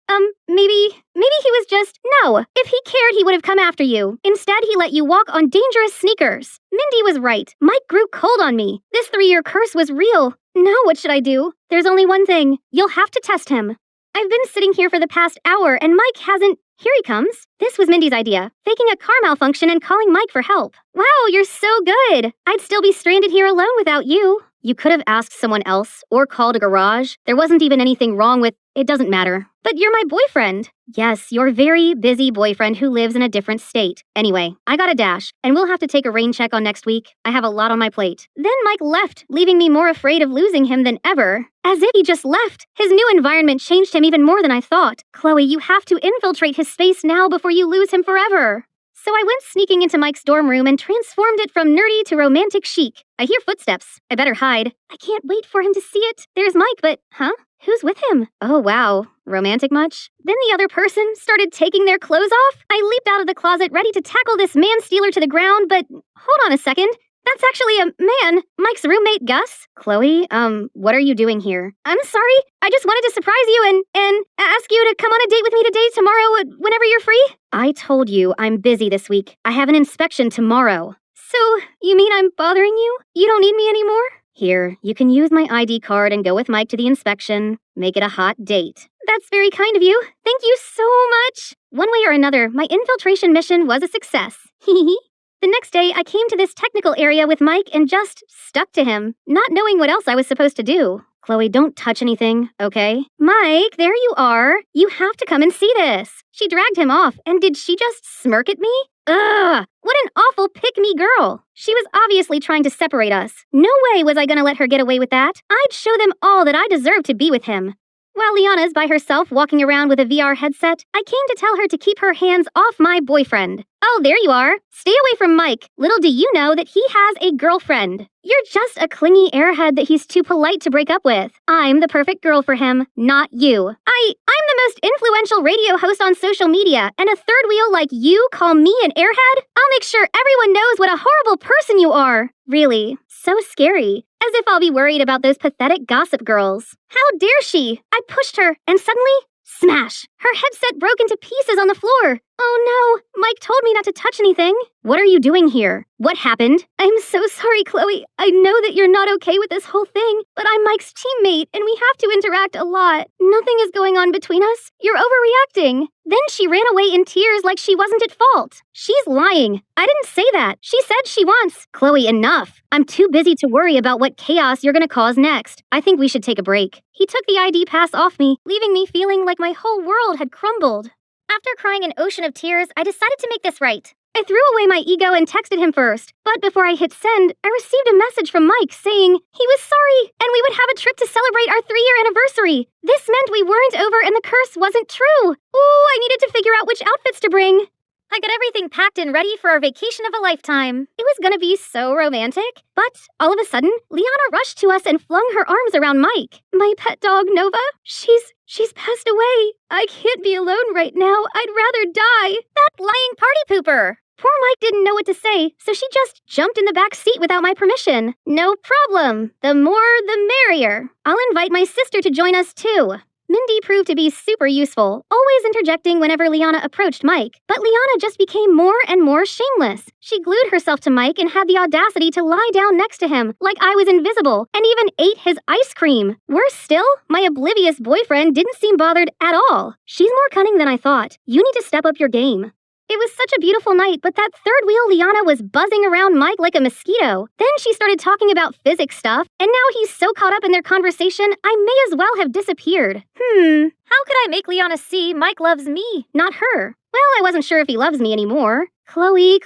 Maybe he was just... No, if he cared, he would have come after you. Instead, he let you walk on dangerous sneakers. Mindy was right. Mike grew cold on me. This 3-year curse was real. Now what should I do? There's only one thing. You'll have to test him. I've been sitting here for the past hour, and Mike hasn't... Here he comes. This was Mindy's idea, faking a car malfunction and calling Mike for help. Wow, you're so good. I'd still be stranded here alone without you. You could have asked someone else, or called a garage. There wasn't even anything wrong with... It doesn't matter. But you're my boyfriend. Yes, your very busy boyfriend who lives in a different state. Anyway, I got a dash, and we'll have to take a rain check on next week. I have a lot on my plate. Then Mike left, leaving me more afraid of losing him than ever. As if he just left. His new environment changed him even more than I thought. Chloe, you have to infiltrate his space now before you lose him forever. So I went sneaking into Mike's dorm room and transformed it from nerdy to romantic chic. I hear footsteps. I better hide. I can't wait for him to see it. There's Mike, but, huh? Who's with him? Oh, wow. Romantic much? Then the other person started taking their clothes off. I leaped out of the closet ready to tackle this man-stealer to the ground, but hold on a second. That's actually a man. Mike's roommate, Gus. Chloe, what are you doing here? I'm sorry. I just wanted to surprise you and ask you to come on a date with me today, tomorrow, whenever you're free. I told you I'm busy this week. I have an inspection tomorrow. So, you mean I'm bothering you? You don't need me anymore? Here, you can use my ID card and go with Mike to the inspection. Make it a hot date. That's very kind of you. Thank you so much. One way or another, my infiltration mission was a success. Hehe. The next day, I came to this technical area with Mike and just stuck to him, not knowing what else I was supposed to do. Chloe, don't touch anything, okay? Mike, there you are. You have to come and see this. She dragged him off, and did she just smirk at me? Ugh! What an awful pick-me girl. She was obviously trying to separate us. No way was I gonna let her get away with that. I'd show them all that I deserved to be with him. While Liana's by herself walking around with a VR headset, I came to tell her to keep her hands off my boyfriend. Oh, there you are. Stay away from Mike. Little do you know that he has a girlfriend. You're just a clingy airhead that he's too polite to break up with. I'm the perfect girl for him, not you. I'm the most influential radio host on social media, and a third wheel like you call me an airhead? I'll make sure everyone knows what a horrible person you are. Really, so scary. As if I'll be worried about those pathetic gossip girls. How dare she? I pushed her, and suddenly, smash! Her headset broke into pieces on the floor. Oh no, Mike told me not to touch anything. What are you doing here? What happened? I'm so sorry, Chloe. I know that you're not okay with this whole thing, but I'm Mike's teammate, and we have to interact a lot. Nothing is going on between us. You're overreacting. Then she ran away in tears like she wasn't at fault. She's lying. I didn't say that. She said she wants. Chloe, enough. I'm too busy to worry about what chaos you're gonna cause next. I think we should take a break. He took the ID pass off me, leaving me feeling like my whole world had crumbled. After crying an ocean of tears, I decided to make this right. I threw away my ego and texted him first, but before I hit send, I received a message from Mike saying he was sorry and we would have a trip to celebrate our 3-year anniversary. This meant we weren't over and the curse wasn't true. Ooh, I needed to figure out which outfits to bring. I got everything packed and ready for our vacation of a lifetime. It was gonna be so romantic. But all of a sudden, Liana rushed to us and flung her arms around Mike. My pet dog, Nova, she's passed away. I can't be alone right now. I'd rather die. That lying party pooper. Poor Mike didn't know what to say, so she just jumped in the back seat without my permission. No problem. The more, the merrier. I'll invite my sister to join us too. Mindy proved to be super useful, always interjecting whenever Liana approached Mike. But Liana just became more and more shameless. She glued herself to Mike and had the audacity to lie down next to him, like I was invisible, and even ate his ice cream. Worse still, my oblivious boyfriend didn't seem bothered at all. She's more cunning than I thought. You need to step up your game. It was such a beautiful night, but that third wheel Liana was buzzing around Mike like a mosquito. Then she started talking about physics stuff, and now he's so caught up in their conversation, I may as well have disappeared. How could I make Liana see Mike loves me, not her? Well, I wasn't sure if he loves me anymore. Chloe,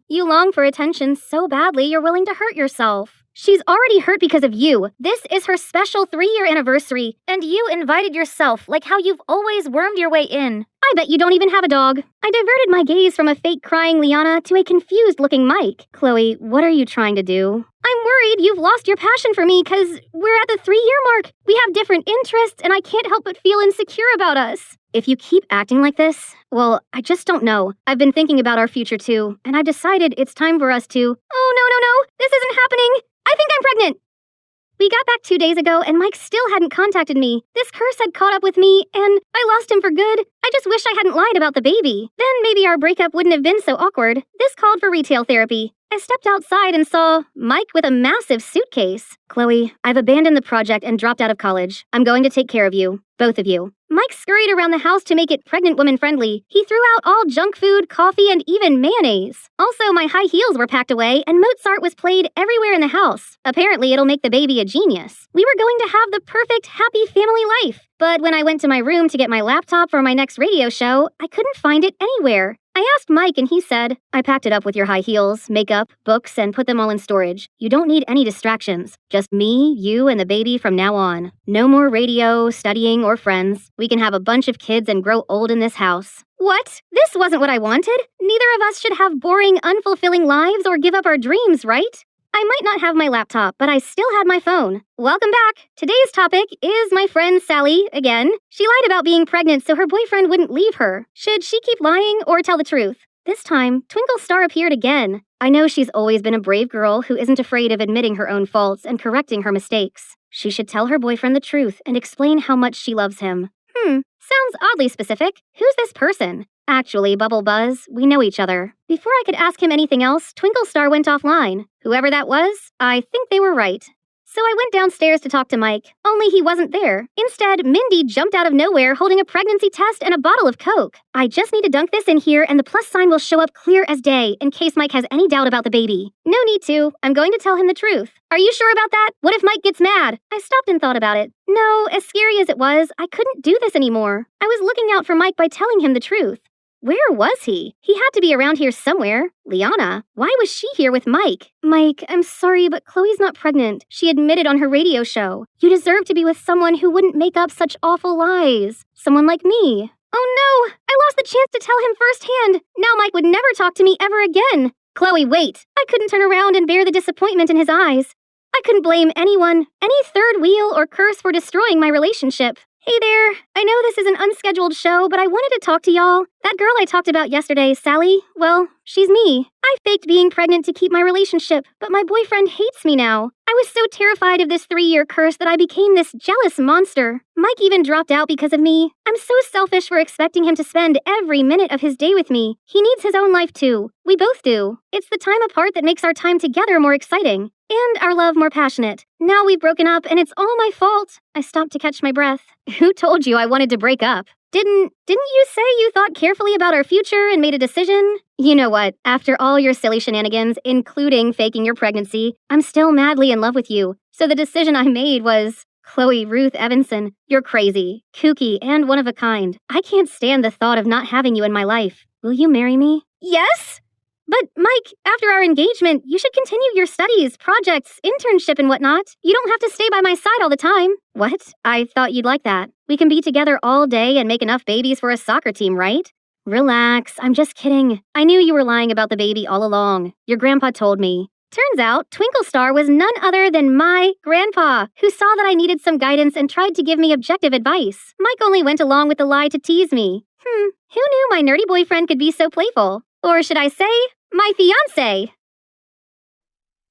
you long for attention so badly you're willing to hurt yourself. She's already hurt because of you. This is her special 3-year anniversary, and you invited yourself like how you've always wormed your way in. I bet you don't even have a dog. I diverted my gaze from a fake crying Liana to a confused-looking Mike. Chloe, what are you trying to do? I'm worried you've lost your passion for me because we're at the 3-year mark. We have different interests, and I can't help but feel insecure about us. If you keep acting like this, well, I just don't know. I've been thinking about our future too, and I've decided it's time for us to— Oh, no, this isn't happening. I think I'm pregnant. We got back 2 days ago, and Mike still hadn't contacted me. This curse had caught up with me, and I lost him for good. I just wish I hadn't lied about the baby. Then maybe our breakup wouldn't have been so awkward. This called for retail therapy. I stepped outside and saw Mike with a massive suitcase. Chloe, I've abandoned the project and dropped out of college. I'm going to take care of you. Both of you. Mike scurried around the house to make it pregnant woman friendly. He threw out all junk food, coffee, and even mayonnaise. Also, my high heels were packed away, and Mozart was played everywhere in the house. Apparently, it'll make the baby a genius. We were going to have the perfect, happy family life. But when I went to my room to get my laptop for my next radio show, I couldn't find it anywhere. I asked Mike and he said, I packed it up with your high heels, makeup, books, and put them all in storage. You don't need any distractions. Just me, you, and the baby from now on. No more radio, studying, or friends. We can have a bunch of kids and grow old in this house. What? This wasn't what I wanted. Neither of us should have boring, unfulfilling lives or give up our dreams, right? I might not have my laptop, but I still had my phone. Welcome back. Today's topic is my friend Sally, again. She lied about being pregnant so her boyfriend wouldn't leave her. Should she keep lying or tell the truth? This time, Twinkle Star appeared again. I know she's always been a brave girl who isn't afraid of admitting her own faults and correcting her mistakes. She should tell her boyfriend the truth and explain how much she loves him. Sounds oddly specific. Who's this person? Actually, Bubble Buzz, we know each other. Before I could ask him anything else, Twinkle Star went offline. Whoever that was, I think they were right. So I went downstairs to talk to Mike, only he wasn't there. Instead, Mindy jumped out of nowhere holding a pregnancy test and a bottle of Coke. I just need to dunk this in here and the plus sign will show up clear as day in case Mike has any doubt about the baby. No need to. I'm going to tell him the truth. Are you sure about that? What if Mike gets mad? I stopped and thought about it. No, as scary as it was, I couldn't do this anymore. I was looking out for Mike by telling him the truth. Where was he? He had to be around here somewhere. Liana, why was she here with Mike? Mike, I'm sorry, but Chloe's not pregnant. She admitted on her radio show. You deserve to be with someone who wouldn't make up such awful lies. Someone like me. Oh no, I lost the chance to tell him firsthand. Now Mike would never talk to me ever again. Chloe, wait. I couldn't turn around and bear the disappointment in his eyes. I couldn't blame anyone, any third wheel or curse for destroying my relationship. Hey there, I know this is an unscheduled show, but I wanted to talk to y'all. That girl I talked about yesterday, Sally, well, she's me. I faked being pregnant to keep my relationship, but my boyfriend hates me now. I was so terrified of this 3-year curse that I became this jealous monster. Mike even dropped out because of me. I'm so selfish for expecting him to spend every minute of his day with me. He needs his own life too. We both do. It's the time apart that makes our time together more exciting. And our love more passionate. Now we've broken up and it's all my fault. I stopped to catch my breath. Who told you I wanted to break up? Didn't you say you thought carefully about our future and made a decision? You know what? After all your silly shenanigans, including faking your pregnancy, I'm still madly in love with you. So the decision I made was, Chloe Ruth Evanson, you're crazy, kooky, and one of a kind. I can't stand the thought of not having you in my life. Will you marry me? Yes? But, Mike, after our engagement, you should continue your studies, projects, internship, and whatnot. You don't have to stay by my side all the time. What? I thought you'd like that. We can be together all day and make enough babies for a soccer team, right? Relax, I'm just kidding. I knew you were lying about the baby all along. Your grandpa told me. Turns out, Twinkle Star was none other than my grandpa, who saw that I needed some guidance and tried to give me objective advice. Mike only went along with the lie to tease me. Who knew my nerdy boyfriend could be so playful? Or should I say, my fiancé?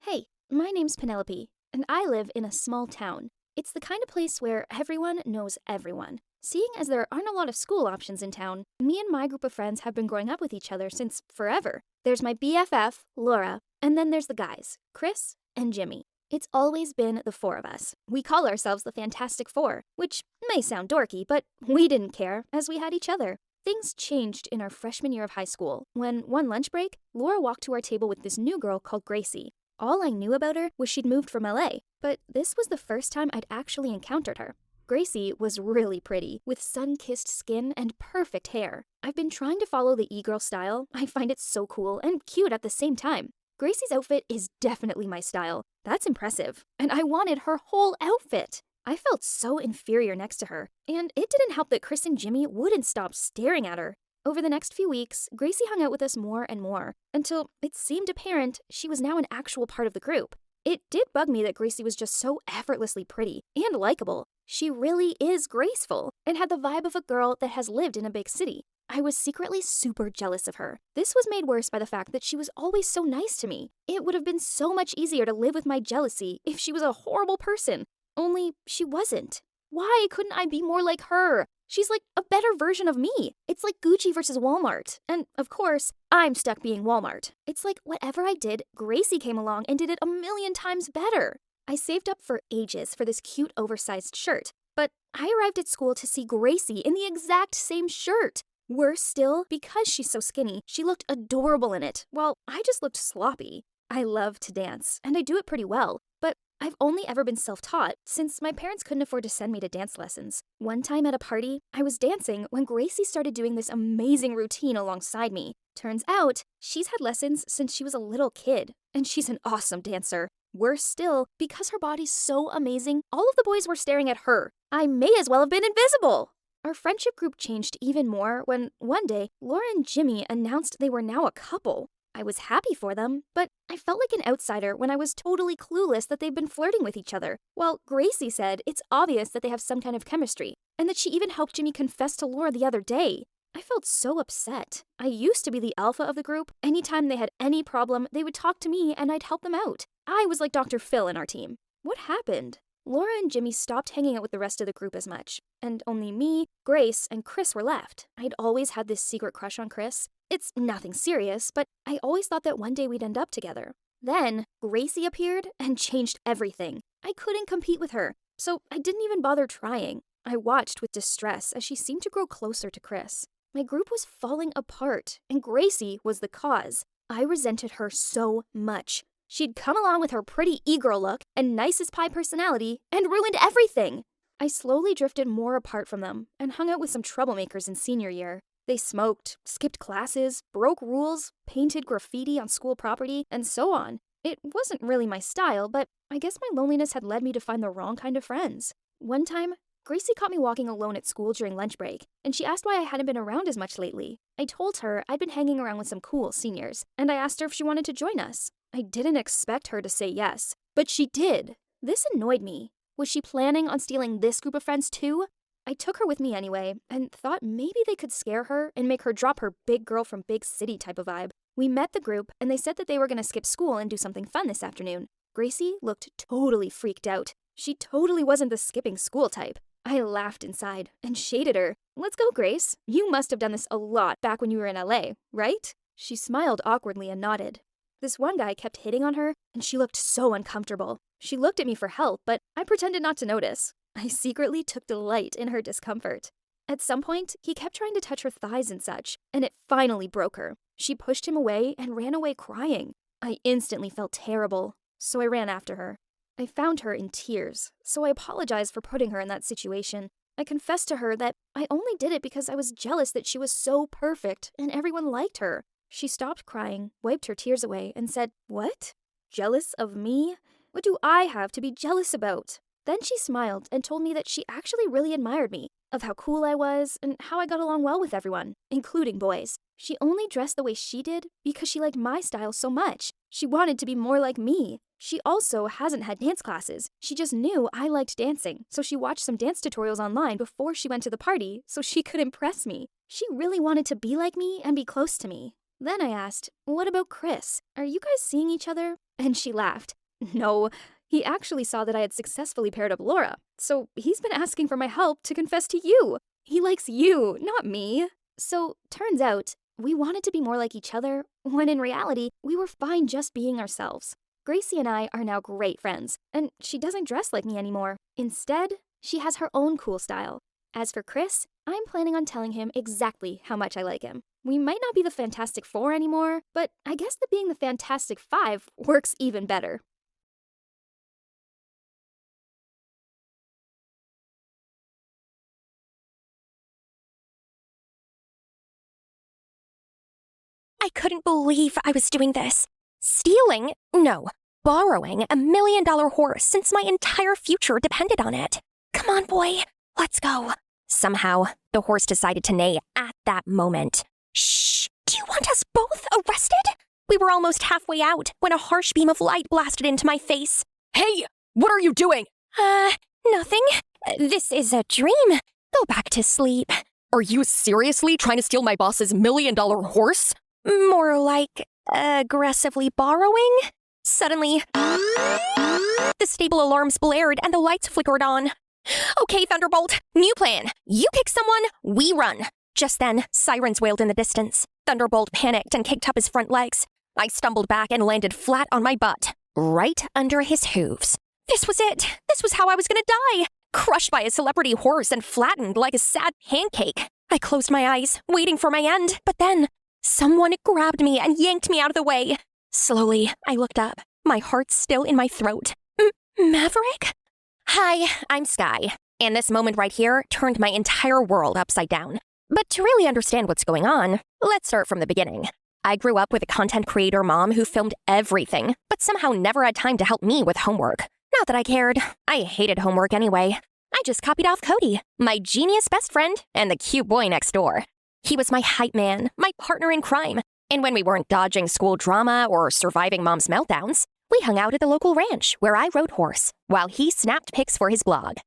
Hey, my name's Penelope, and I live in a small town. It's the kind of place where everyone knows everyone. Seeing as there aren't a lot of school options in town, me and my group of friends have been growing up with each other since forever. There's my BFF, Laura, and then there's the guys, Chris and Jimmy. It's always been the four of us. We call ourselves the Fantastic Four, which may sound dorky, but we didn't care, as we had each other. Things changed in our freshman year of high school, when one lunch break, Laura walked to our table with this new girl called Gracie. All I knew about her was she'd moved from LA, but this was the first time I'd actually encountered her. Gracie was really pretty, with sun-kissed skin and perfect hair. I've been trying to follow the e-girl style. I find it so cool and cute at the same time. Gracie's outfit is definitely my style. That's impressive. And I wanted her whole outfit. I felt so inferior next to her, and it didn't help that Chris and Jimmy wouldn't stop staring at her. Over the next few weeks, Gracie hung out with us more and more, until it seemed apparent she was now an actual part of the group. It did bug me that Gracie was just so effortlessly pretty and likable. She really is graceful, and had the vibe of a girl that has lived in a big city. I was secretly super jealous of her. This was made worse by the fact that she was always so nice to me. It would have been so much easier to live with my jealousy if she was a horrible person. Only she wasn't. Why couldn't I be more like her? She's like a better version of me. It's like Gucci versus Walmart. And of course, I'm stuck being Walmart. It's like whatever I did, Gracie came along and did it a million times better. I saved up for ages for this cute oversized shirt, but I arrived at school to see Gracie in the exact same shirt. Worse still, because she's so skinny, she looked adorable in it, while I just looked sloppy. I love to dance, and I do it pretty well, but I've only ever been self-taught since my parents couldn't afford to send me to dance lessons. One time at a party, I was dancing when Gracie started doing this amazing routine alongside me. Turns out, she's had lessons since she was a little kid, and she's an awesome dancer. Worse still, because her body's so amazing, all of the boys were staring at her. I may as well have been invisible. Our friendship group changed even more when, one day, Laura and Jimmy announced they were now a couple. I was happy for them, but I felt like an outsider when I was totally clueless that they've been flirting with each other. While Gracie said it's obvious that they have some kind of chemistry, and that she even helped Jimmy confess to Laura the other day. I felt so upset. I used to be the alpha of the group. Anytime they had any problem, they would talk to me and I'd help them out. I was like Dr. Phil in our team. What happened? Laura and Jimmy stopped hanging out with the rest of the group as much, and only me, Grace, and Chris were left. I'd always had this secret crush on Chris. It's nothing serious, but I always thought that one day we'd end up together. Then, Gracie appeared and changed everything. I couldn't compete with her, so I didn't even bother trying. I watched with distress as she seemed to grow closer to Chris. My group was falling apart, and Gracie was the cause. I resented her so much. She'd come along with her pretty e-girl look and nice-as-pie personality and ruined everything. I slowly drifted more apart from them and hung out with some troublemakers in senior year. They smoked, skipped classes, broke rules, painted graffiti on school property, and so on. It wasn't really my style, but I guess my loneliness had led me to find the wrong kind of friends. One time, Gracie caught me walking alone at school during lunch break, and she asked why I hadn't been around as much lately. I told her I'd been hanging around with some cool seniors, and I asked her if she wanted to join us. I didn't expect her to say yes, but she did. This annoyed me. Was she planning on stealing this group of friends too? I took her with me anyway, and thought maybe they could scare her and make her drop her big girl from big city type of vibe. We met the group, and they said that they were going to skip school and do something fun this afternoon. Gracie looked totally freaked out. She totally wasn't the skipping school type. I laughed inside and shaded her. Let's go, Grace. You must have done this a lot back when you were in LA, right? She smiled awkwardly and nodded. This one guy kept hitting on her, and she looked so uncomfortable. She looked at me for help, but I pretended not to notice. I secretly took delight in her discomfort. At some point, he kept trying to touch her thighs and such, and it finally broke her. She pushed him away and ran away crying. I instantly felt terrible, so I ran after her. I found her in tears, so I apologized for putting her in that situation. I confessed to her that I only did it because I was jealous that she was so perfect and everyone liked her. She stopped crying, wiped her tears away, and said, "What? Jealous of me? What do I have to be jealous about?" Then she smiled and told me that she actually really admired me, of how cool I was and how I got along well with everyone, including boys. She only dressed the way she did because she liked my style so much. She wanted to be more like me. She also hasn't had dance classes. She just knew I liked dancing, so she watched some dance tutorials online before she went to the party so she could impress me. She really wanted to be like me and be close to me. Then I asked, "What about Chris? Are you guys seeing each other?" And she laughed. "No, he actually saw that I had successfully paired up Laura, so he's been asking for my help to confess to you. He likes you, not me." So, turns out, we wanted to be more like each other, when in reality, we were fine just being ourselves. Gracie and I are now great friends, and she doesn't dress like me anymore. Instead, she has her own cool style. As for Chris, I'm planning on telling him exactly how much I like him. We might not be the Fantastic Four anymore, but I guess that being the Fantastic Five works even better. I couldn't believe I was doing this. Stealing? No. Borrowing $1 million horse since my entire future depended on it. Come on, boy. Let's go. Somehow, the horse decided to neigh at that moment. Shh! Do you want us both arrested? We were almost halfway out when a harsh beam of light blasted into my face. Hey! What are you doing? Nothing. This is a dream. Go back to sleep. Are you seriously trying to steal my boss's $1 million horse? More like aggressively borrowing? Suddenly, the stable alarms blared and the lights flickered on. Okay, Thunderbolt, new plan. You pick someone, we run. Just then, sirens wailed in the distance. Thunderbolt panicked and kicked up his front legs. I stumbled back and landed flat on my butt, right under his hooves. This was it. This was how I was gonna die. Crushed by a celebrity horse and flattened like a sad pancake. I closed my eyes, waiting for my end, but then someone grabbed me and yanked me out of the way. Slowly, I looked up, my heart still in my throat. Maverick? Hi, I'm Sky, and this moment right here turned my entire world upside down. But to really understand what's going on, let's start from the beginning. I grew up with a content creator mom who filmed everything, but somehow never had time to help me with homework. Not that I cared. I hated homework anyway. I just copied off Cody, my genius best friend, and the cute boy next door. He was my hype man, my partner in crime, and when we weren't dodging school drama or surviving mom's meltdowns, we hung out at the local ranch where I rode horse, while he snapped pics for his blog.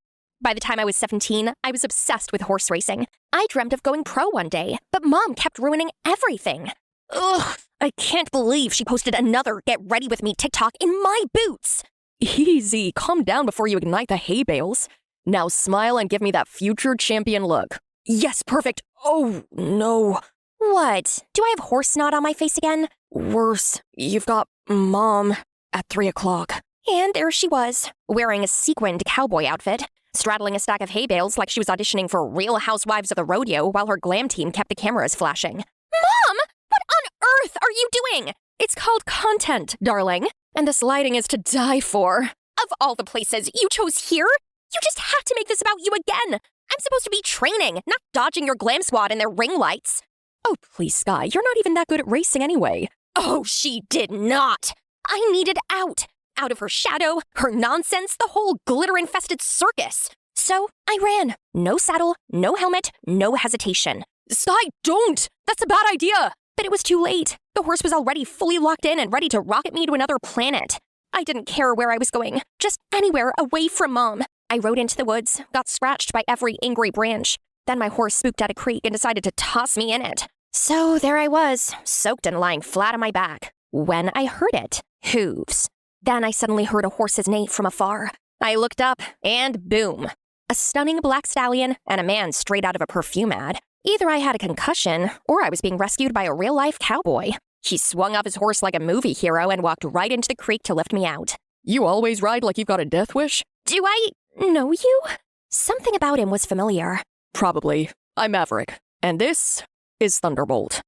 By the time I was 17, I was obsessed with horse racing. I dreamt of going pro one day, but Mom kept ruining everything. Ugh, I can't believe she posted another Get Ready With Me TikTok in my boots. Easy, calm down before you ignite the hay bales. Now smile and give me that future champion look. Yes, perfect. Oh, no. What? Do I have horse snot on my face again? Worse, you've got Mom at 3 o'clock. And there she was, wearing a sequined cowboy outfit, straddling a stack of hay bales like she was auditioning for Real Housewives of the Rodeo while her glam team kept the cameras flashing. Mom! What on earth are you doing? It's called content, darling. And this lighting is to die for. Of all the places you chose here, you just have to make this about you again. I'm supposed to be training, not dodging your glam squad and their ring lights. Oh, please, Sky, you're not even that good at racing anyway. Oh, she did not. I needed out. Out of her shadow, her nonsense, the whole glitter-infested circus. So I ran. No saddle, no helmet, no hesitation. Sky, don't! That's a bad idea! But it was too late. The horse was already fully locked in and ready to rocket me to another planet. I didn't care where I was going, just anywhere away from Mom. I rode into the woods, got scratched by every angry branch. Then my horse spooked at a creek and decided to toss me in it. So there I was, soaked and lying flat on my back. When I heard it, hooves. Then I suddenly heard a horse's neigh from afar. I looked up, and boom. A stunning black stallion and a man straight out of a perfume ad. Either I had a concussion, or I was being rescued by a real-life cowboy. He swung off his horse like a movie hero and walked right into the creek to lift me out. You always ride like you've got a death wish? Do I know you? Something about him was familiar. Probably. I'm Maverick, and this is Thunderbolt.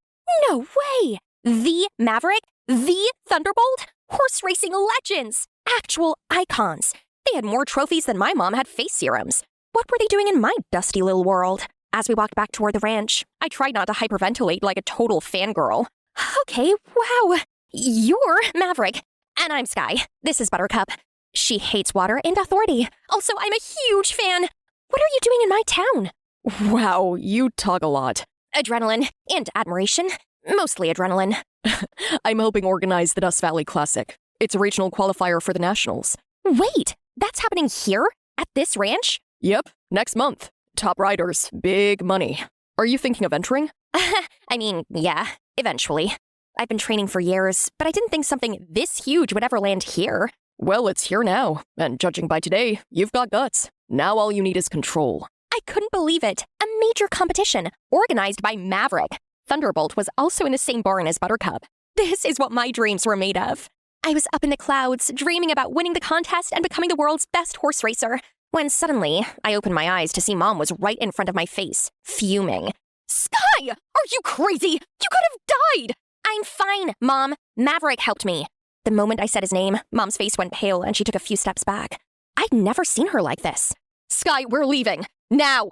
No way! The Maverick? The Thunderbolt? Horse racing legends! Actual icons. They had more trophies than my mom had face serums. What were they doing in my dusty little world? As we walked back toward the ranch, I tried not to hyperventilate like a total fangirl. Okay, wow. You're Maverick. And I'm Sky. This is Buttercup. She hates water and authority. Also, I'm a huge fan. What are you doing in my town? Wow, you talk a lot. Adrenaline and admiration. Mostly adrenaline. I'm helping organize the Dust Valley Classic. It's a regional qualifier for the Nationals. Wait, that's happening here? At this ranch? Yep, next month. Top riders, big money. Are you thinking of entering? I mean, yeah, eventually. I've been training for years, but I didn't think something this huge would ever land here. Well, it's here now, and judging by today, you've got guts. Now all you need is control. I couldn't believe it. A major competition, organized by Maverick. Thunderbolt was also in the same barn as Buttercup. This is what my dreams were made of. I was up in the clouds, dreaming about winning the contest and becoming the world's best horse racer, when suddenly, I opened my eyes to see Mom was right in front of my face, fuming. Sky! Are you crazy? You could have died! I'm fine, Mom. Maverick helped me. The moment I said his name, Mom's face went pale and she took a few steps back. I'd never seen her like this. Sky, we're leaving. Now!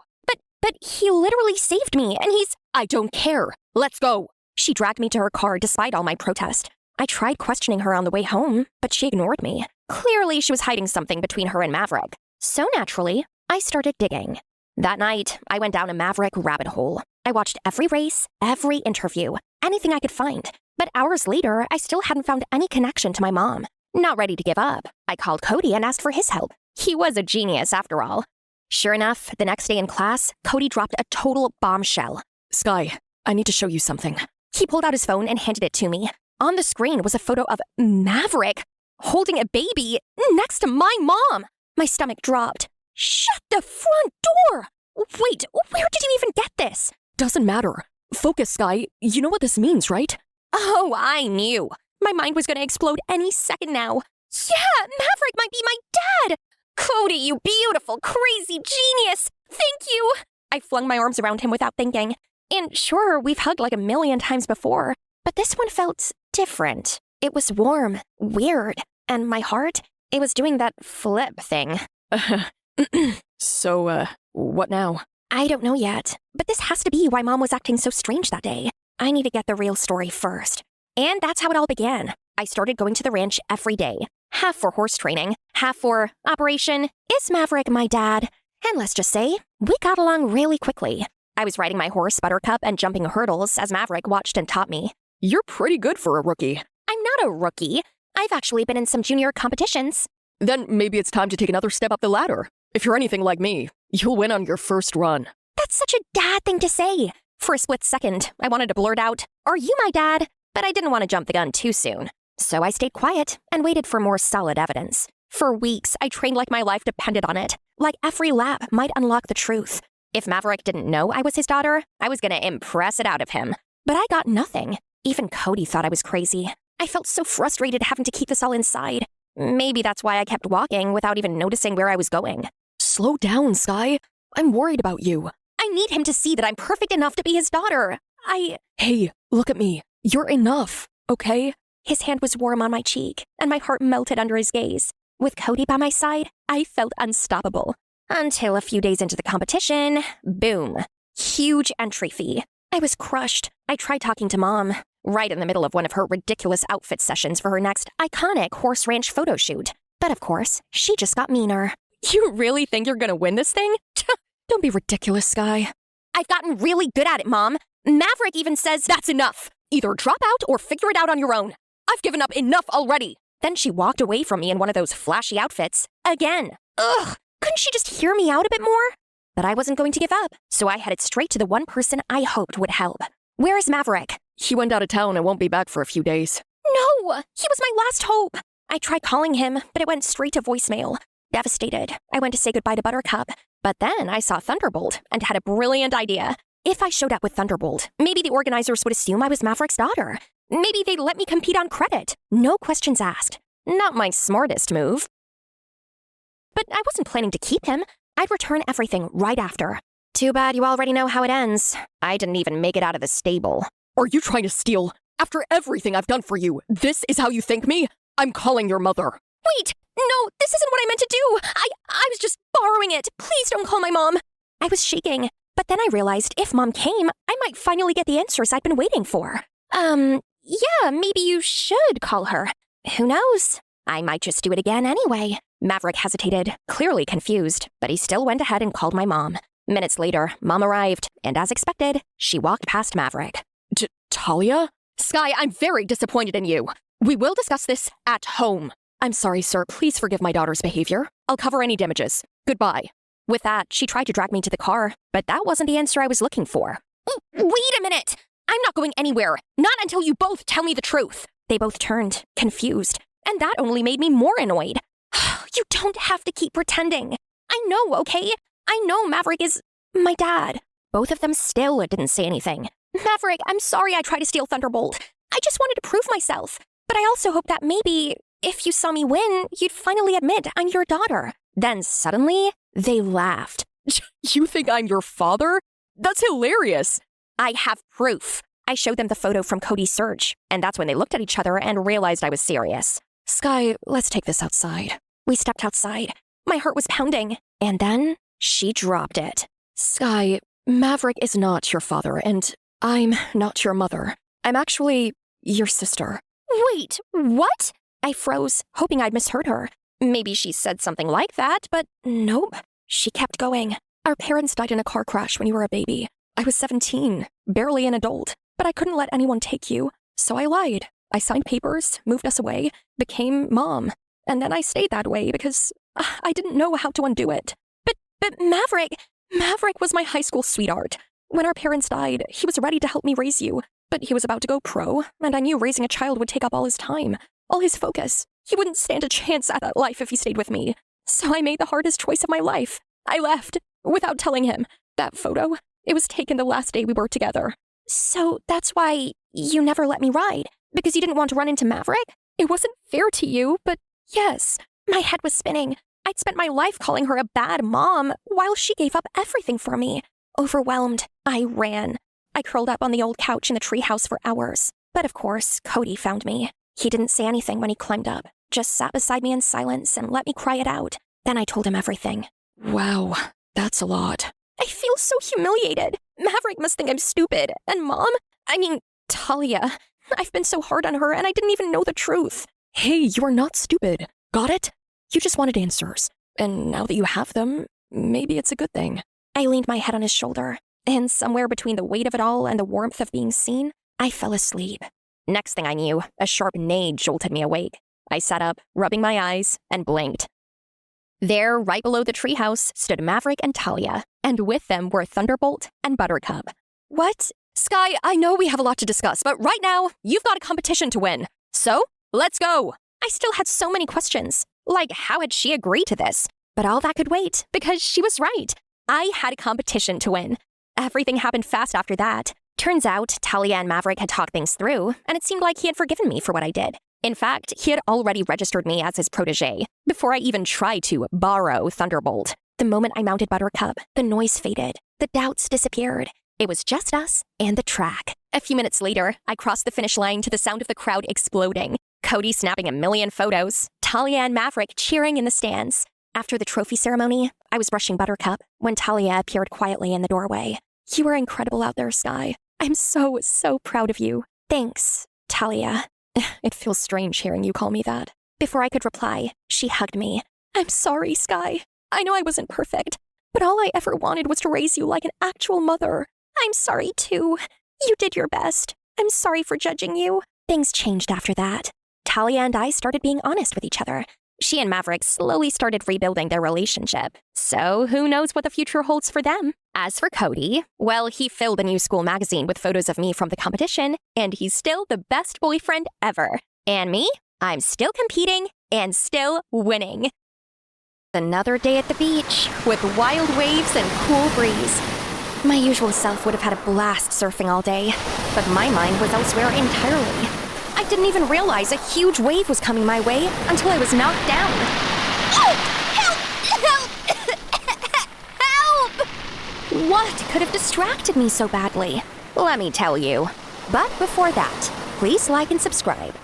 But he literally saved me, and he's— I don't care. Let's go. She dragged me to her car despite all my protest. I tried questioning her on the way home, but she ignored me. Clearly, she was hiding something between her and Maverick. So naturally, I started digging. That night, I went down a Maverick rabbit hole. I watched every race, every interview, anything I could find. But hours later, I still hadn't found any connection to my mom. Not ready to give up, I called Cody and asked for his help. He was a genius, after all. Sure enough, the next day in class, Cody dropped a total bombshell. Sky, I need to show you something. He pulled out his phone and handed it to me. On the screen was a photo of Maverick holding a baby next to my mom. My stomach dropped. Shut the front door! Wait, where did you even get this? Doesn't matter. Focus, Sky. You know what this means, right? Oh, I knew. My mind was going to explode any second now. Yeah, Maverick might be my dad! Cody, you beautiful, crazy genius! Thank you! I flung my arms around him without thinking. And sure, we've hugged like a million times before, but this one felt different. It was warm, weird, and my heart, it was doing that flip thing. So, what now? I don't know yet, but this has to be why Mom was acting so strange that day. I need to get the real story first. And that's how it all began. I started going to the ranch every day. Half for horse training, half for Operation Is Maverick My Dad? And let's just say, we got along really quickly. I was riding my horse, Buttercup, and jumping hurdles as Maverick watched and taught me. You're pretty good for a rookie. I'm not a rookie. I've actually been in some junior competitions. Then maybe it's time to take another step up the ladder. If you're anything like me, you'll win on your first run. That's such a dad thing to say. For a split second, I wanted to blurt out, "Are you my dad?" But I didn't want to jump the gun too soon. So I stayed quiet and waited for more solid evidence. For weeks, I trained like my life depended on it. Like every lap might unlock the truth. If Maverick didn't know I was his daughter, I was gonna impress it out of him. But I got nothing. Even Cody thought I was crazy. I felt so frustrated having to keep this all inside. Maybe that's why I kept walking without even noticing where I was going. Slow down, Sky. I'm worried about you. I need him to see that I'm perfect enough to be his daughter. Hey, look at me. You're enough, okay? His hand was warm on my cheek, and my heart melted under his gaze. With Cody by my side, I felt unstoppable. Until a few days into the competition, boom. Huge entry fee. I was crushed. I tried talking to Mom, right in the middle of one of her ridiculous outfit sessions for her next iconic horse ranch photo shoot. But of course, she just got meaner. You really think you're gonna win this thing? Don't be ridiculous, Sky. I've gotten really good at it, Mom. Maverick even says, "That's enough. Either drop out or figure it out on your own. I've given up enough already." Then she walked away from me in one of those flashy outfits. Again. Ugh. Couldn't she just hear me out a bit more? But I wasn't going to give up, so I headed straight to the one person I hoped would help. Where is Maverick? He went out of town and won't be back for a few days. No! He was my last hope. I tried calling him, but it went straight to voicemail. Devastated, I went to say goodbye to Buttercup. But then I saw Thunderbolt and had a brilliant idea. If I showed up with Thunderbolt, maybe the organizers would assume I was Maverick's daughter. Maybe they'd let me compete on credit. No questions asked. Not my smartest move. But I wasn't planning to keep him. I'd return everything right after. Too bad you already know how it ends. I didn't even make it out of the stable. Are you trying to steal? After everything I've done for you, this is how you think me? I'm calling your mother. Wait! No, this isn't what I meant to do! I was just borrowing it! Please don't call my mom! I was shaking, but then I realized if Mom came, I might finally get the answers I'd been waiting for. yeah, maybe you should call her. Who knows? I might just do it again anyway. Maverick hesitated, clearly confused, but he still went ahead and called my mom. Minutes later, Mom arrived, and as expected, she walked past Maverick. Talia? Sky, I'm very disappointed in you. We will discuss this at home. I'm sorry, sir. Please forgive my daughter's behavior. I'll cover any damages. Goodbye. With that, she tried to drag me to the car, but that wasn't the answer I was looking for. Wait a minute! I'm not going anywhere. Not until you both tell me the truth. They both turned, confused, and that only made me more annoyed. You don't have to keep pretending. I know, okay? I know Maverick is my dad. Both of them still didn't say anything. Maverick, I'm sorry I tried to steal Thunderbolt. I just wanted to prove myself. But I also hope that maybe, if you saw me win, you'd finally admit I'm your daughter. Then suddenly, they laughed. You think I'm your father? That's hilarious. I have proof. I showed them the photo from Cody's search, and that's when they looked at each other and realized I was serious. Sky, let's take this outside. We stepped outside. My heart was pounding. And then, she dropped it. Sky, Maverick is not your father, and I'm not your mother. I'm actually your sister. Wait, what? I froze, hoping I'd misheard her. Maybe she said something like that, but nope. She kept going. Our parents died in a car crash when you were a baby. I was 17, barely an adult, but I couldn't let anyone take you, so I lied. I signed papers, moved us away, became mom, and then I stayed that way because I didn't know how to undo it. But Maverick was my high school sweetheart. When our parents died, he was ready to help me raise you, but he was about to go pro, and I knew raising a child would take up all his time, all his focus. He wouldn't stand a chance at that life if he stayed with me. So I made the hardest choice of my life. I left, without telling him. That photo, it was taken the last day we were together. So that's why you never let me ride? Because you didn't want to run into Maverick? It wasn't fair to you, but yes. My head was spinning. I'd spent my life calling her a bad mom, while she gave up everything for me. Overwhelmed, I ran. I curled up on the old couch in the treehouse for hours. But of course, Cody found me. He didn't say anything when he climbed up, just sat beside me in silence and let me cry it out. Then I told him everything. Wow, that's a lot. I feel so humiliated. Maverick must think I'm stupid. And Talia. I've been so hard on her and I didn't even know the truth. Hey, you're not stupid. Got it? You just wanted answers. And now that you have them, maybe it's a good thing. I leaned my head on his shoulder, and somewhere between the weight of it all and the warmth of being seen, I fell asleep. Next thing I knew, a sharp neigh jolted me awake. I sat up, rubbing my eyes, and blinked. There, right below the treehouse, stood Maverick and Talia, and with them were Thunderbolt and Buttercup. What? Sky, I know we have a lot to discuss, but right now, you've got a competition to win. So, let's go. I still had so many questions. Like, how had she agreed to this? But all that could wait, because she was right. I had a competition to win. Everything happened fast after that. Turns out, Talia and Maverick had talked things through, and it seemed like he had forgiven me for what I did. In fact, he had already registered me as his protege, before I even tried to borrow Thunderbolt. The moment I mounted Buttercup, the noise faded. The doubts disappeared. It was just us and the track. A few minutes later, I crossed the finish line to the sound of the crowd exploding. Cody snapping a million photos, Talia and Maverick cheering in the stands. After the trophy ceremony, I was brushing Buttercup when Talia appeared quietly in the doorway. You were incredible out there, Sky. I'm so proud of you. Thanks, Talia. It feels strange hearing you call me that. Before I could reply, she hugged me. I'm sorry, Sky. I know I wasn't perfect, but all I ever wanted was to raise you like an actual mother. I'm sorry, too. You did your best. I'm sorry for judging you. Things changed after that. Talia and I started being honest with each other. She and Maverick slowly started rebuilding their relationship. So who knows what the future holds for them? As for Cody, well, he filled a new school magazine with photos of me from the competition, and he's still the best boyfriend ever. And me? I'm still competing and still winning. Another day at the beach with wild waves and cool breeze. My usual self would have had a blast surfing all day, but my mind was elsewhere entirely. I didn't even realize a huge wave was coming my way until I was knocked down. Oh! Help! What could have distracted me so badly? Let me tell you. But before that, please like and subscribe.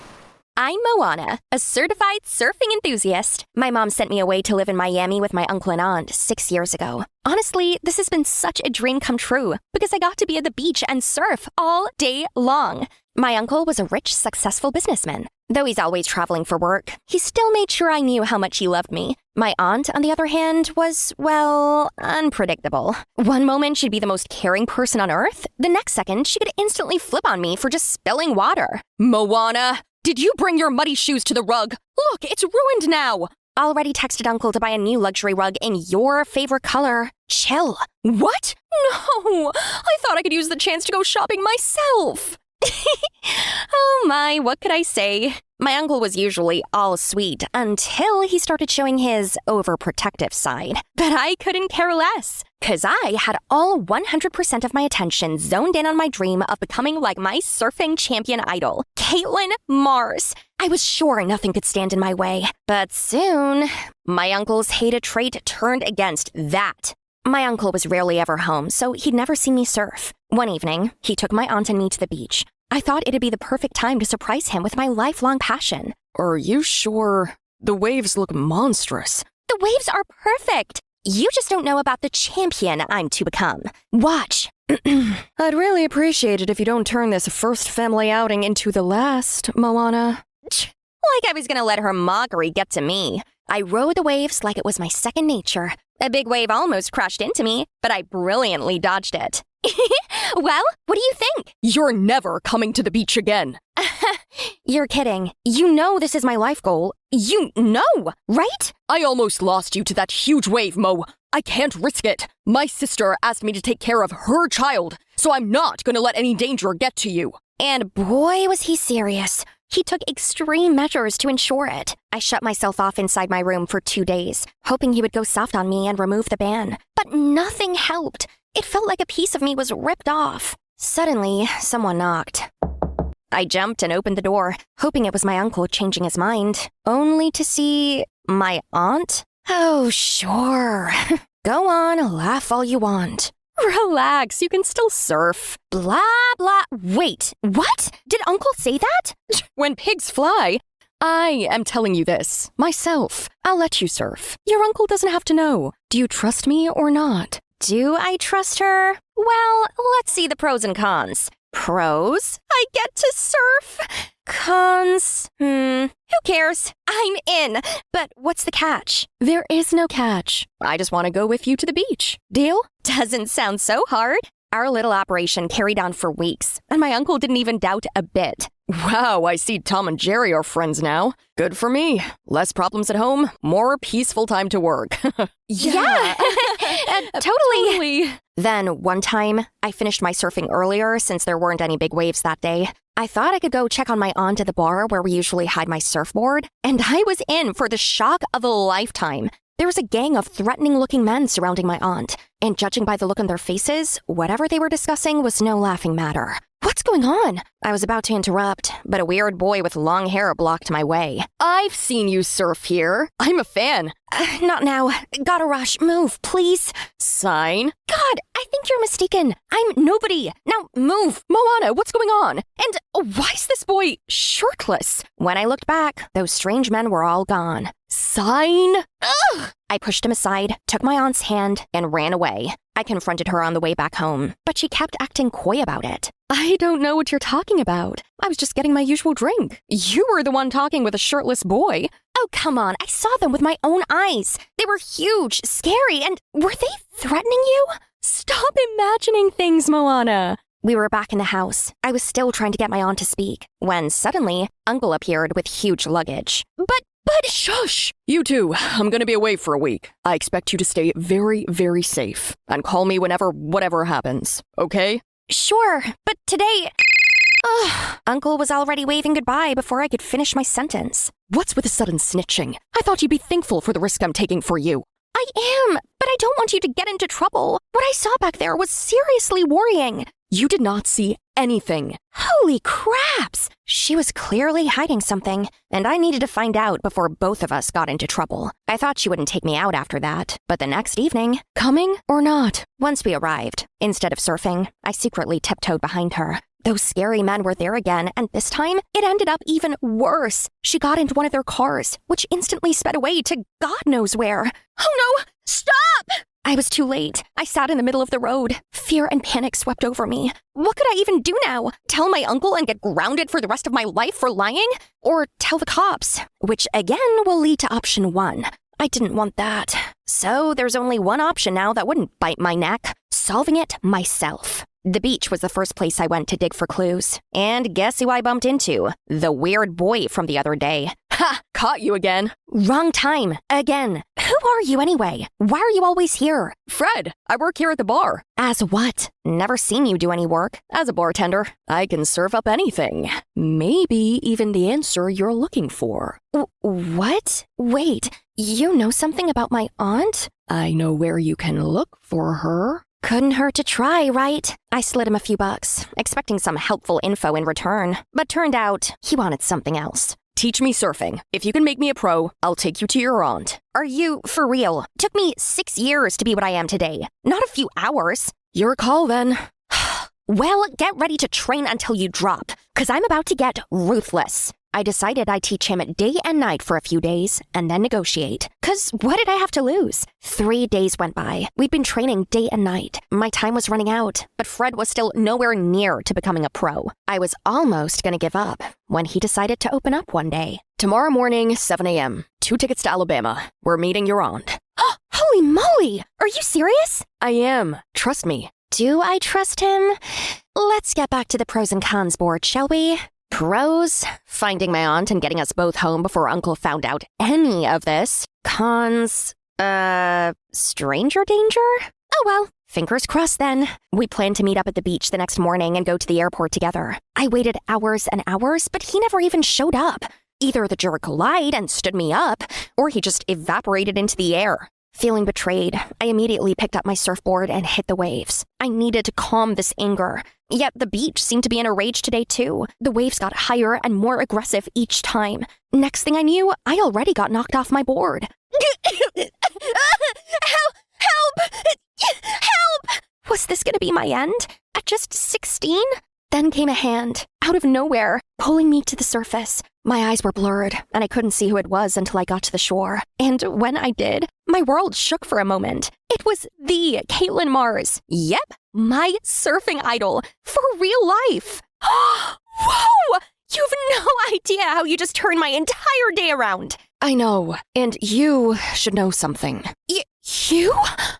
I'm Moana, a certified surfing enthusiast. My mom sent me away to live in Miami with my uncle and aunt 6 years ago. Honestly, this has been such a dream come true because I got to be at the beach and surf all day long. My uncle was a rich, successful businessman. Though he's always traveling for work, he still made sure I knew how much he loved me. My aunt, on the other hand, was, well, unpredictable. One moment she'd be the most caring person on earth. The next second, she could instantly flip on me for just spilling water. Moana, did you bring your muddy shoes to the rug? Look, it's ruined now. Already texted Uncle to buy a new luxury rug in your favorite color. Chill. What? No, I thought I could use the chance to go shopping myself. Oh my, what could I say? My uncle was usually all sweet until he started showing his overprotective side. But I couldn't care less, because I had all 100% of my attention zoned in on my dream of becoming like my surfing champion idol, Caitlin Mars. I was sure nothing could stand in my way. But soon, my uncle's hated trait turned against that. My uncle was rarely ever home, so he'd never seen me surf. One evening, he took my aunt and me to the beach. I thought it'd be the perfect time to surprise him with my lifelong passion. Are you sure? The waves look monstrous. The waves are perfect. You just don't know about the champion I'm to become. Watch. I'd really appreciate it if you don't turn this first family outing into the last, Moana. Like I was gonna let her mockery get to me. I rode the waves like it was my second nature. A big wave almost crashed into me, but I brilliantly dodged it. Well, what do you think? You're never coming to the beach again. You're kidding. You know this is my life goal. You know, right? I almost lost you to that huge wave, Mo. I can't risk it. My sister asked me to take care of her child, so I'm not going to let any danger get to you. And boy, was he serious. He took extreme measures to ensure it. I shut myself off inside my room for 2 days, hoping he would go soft on me and remove the ban. But nothing helped. It felt like a piece of me was ripped off. Suddenly, someone knocked. I jumped and opened the door, hoping it was my uncle changing his mind, only to see my aunt. Oh, sure. Go on, laugh all you want. Relax, you can still surf. Blah, blah. Wait, what? Did Uncle say that? When pigs fly. I am telling you this, myself. I'll let you surf. Your uncle doesn't have to know. Do you trust me or not? Do I trust her? Well, let's see the pros and cons. Pros? I get to surf. Cons? Who cares? I'm in. But what's the catch? There is no catch. I just want to go with you to the beach. Deal? Doesn't sound so hard. Our little operation carried on for weeks, and my uncle didn't even doubt a bit. Wow, I see Tom and Jerry are friends now. Good for me. Less problems at home, more peaceful time to work. Yeah. Totally. Totally. Then, one time, I finished my surfing earlier since there weren't any big waves that day. I thought I could go check on my aunt at the bar where we usually hide my surfboard, and I was in for the shock of a lifetime. There was a gang of threatening-looking men surrounding my aunt, and judging by the look on their faces, whatever they were discussing was no laughing matter. What's going on? I was about to interrupt, but a weird boy with long hair blocked my way. I've seen you surf here. I'm a fan. Not now. Gotta rush. Move, please. Sign? God, I think you're mistaken. I'm nobody. Now move. Moana, what's going on? And why is this boy shirtless? When I looked back, those strange men were all gone. Sign? Ugh! I pushed him aside, took my aunt's hand, and ran away. I confronted her on the way back home, but she kept acting coy about it. I don't know what you're talking about. I was just getting my usual drink. You were the one talking with a shirtless boy. Oh, come on. I saw them with my own eyes. They were huge, scary, and were they threatening you? Stop imagining things, Moana. We were back in the house. I was still trying to get my aunt to speak, when suddenly, Uncle appeared with huge luggage. But shush! You two, I'm gonna be away for a week. I expect you to stay very, very safe. And call me whenever whatever happens, okay? Sure, but today... Uncle was already waving goodbye before I could finish my sentence. What's with the sudden snitching? I thought you'd be thankful for the risk I'm taking for you. I am, but I don't want you to get into trouble. What I saw back there was seriously worrying. You did not see anything. Holy craps! She was clearly hiding something, and I needed to find out before both of us got into trouble. I thought she wouldn't take me out after that, but the next evening, Coming or not? once we arrived, instead of surfing, I secretly tiptoed behind her. Those scary men were there again, and this time, it ended up even worse. She got into one of their cars, which instantly sped away to God knows where. Oh no! Stop! I was too late. I sat in the middle of the road. Fear and panic swept over me. What could I even do now? Tell my uncle and get grounded for the rest of my life for lying? Or tell the cops? Which again will lead to option 1. I didn't want that. So there's only one option now that wouldn't bite my neck. Solving it myself. The beach was the first place I went to dig for clues. And guess who I bumped into? The weird boy from the other day. Ha! Caught you again. Wrong time. Again. Who are you anyway? Why are you always here? Fred, I work here at the bar. As what? Never seen you do any work. As a bartender, I can serve up anything. Maybe even the answer you're looking for. What? Wait, you know something about my aunt? I know where you can look for her. Couldn't hurt to try, right? I slid him a few bucks, expecting some helpful info in return. But turned out, he wanted something else. Teach me surfing. If you can make me a pro, I'll take you to your aunt. Are you for real? Took me 6 years to be what I am today. Not a few hours. Your call then. Well, get ready to train until you drop, because I'm about to get ruthless. I decided I'd teach him day and night for a few days, and then negotiate. Because what did I have to lose? 3 days went by. We'd been training day and night. My time was running out, but Fred was still nowhere near to becoming a pro. I was almost going to give up when he decided to open up one day. Tomorrow morning, 7 a.m. 2 tickets to Alabama. We're meeting your aunt. Holy moly! Are you serious? I am. Trust me. Do I trust him? Let's get back to the pros and cons board, shall we? Pros, finding my aunt and getting us both home before Uncle found out any of this. Cons, stranger danger? Oh well, fingers crossed then. We planned to meet up at the beach the next morning and go to the airport together. I waited hours and hours, but he never even showed up. Either the jerk lied and stood me up, or he just evaporated into the air. Feeling betrayed, I immediately picked up my surfboard and hit the waves. I needed to calm this anger. Yet the beach seemed to be in a rage today too. The waves got higher and more aggressive each time. Next thing I knew, I already got knocked off my board. Help! Was this gonna be my end? At just 16? Then came a hand, out of nowhere, pulling me to the surface. My eyes were blurred, and I couldn't see who it was until I got to the shore. And when I did, my world shook for a moment. It was the Caitlin Mars. Yep, my surfing idol. For real life. Whoa! You've no idea how you just turned my entire day around. I know, and you should know something. You?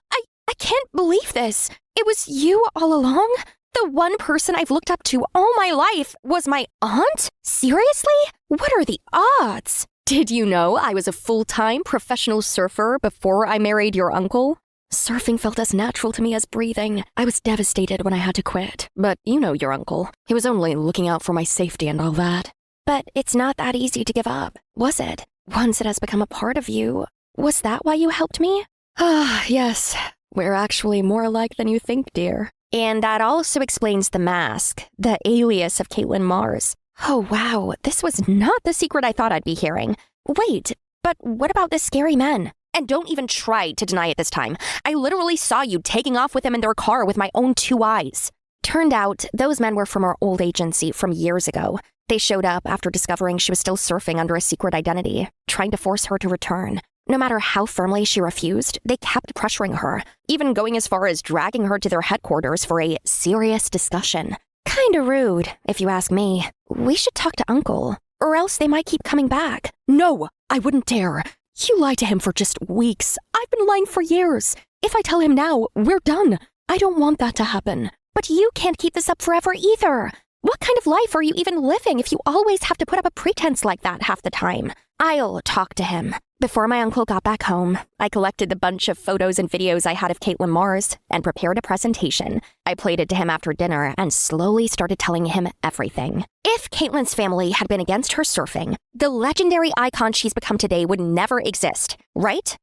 I can't believe this. It was you all along? The one person I've looked up to all my life was my aunt? Seriously? What are the odds? Did you know I was a full-time professional surfer before I married your uncle? Surfing felt as natural to me as breathing. I was devastated when I had to quit. But you know your uncle. He was only looking out for my safety and all that. But it's not that easy to give up, was it? Once it has become a part of you. Was that why you helped me? Ah, yes. We're actually more alike than you think, dear. And that also explains the mask, the alias of Caitlin Mars. Oh wow, this was not the secret I thought I'd be hearing. Wait, but what about the scary men? And don't even try to deny it this time. I literally saw you taking off with them in their car with my own 2 eyes. Turned out, those men were from our old agency from years ago. They showed up after discovering she was still surfing under a secret identity, trying to force her to return. No matter how firmly she refused, they kept pressuring her, even going as far as dragging her to their headquarters for a serious discussion. Kinda rude, if you ask me. We should talk to Uncle, or else they might keep coming back. No, I wouldn't dare. You lied to him for just weeks. I've been lying for years. If I tell him now, we're done. I don't want that to happen. But you can't keep this up forever either. What kind of life are you even living if you always have to put up a pretense like that half the time? I'll talk to him. Before my uncle got back home, I collected the bunch of photos and videos I had of Caitlin Mars and prepared a presentation. I played it to him after dinner and slowly started telling him everything. If Caitlin's family had been against her surfing, the legendary icon she's become today would never exist, right?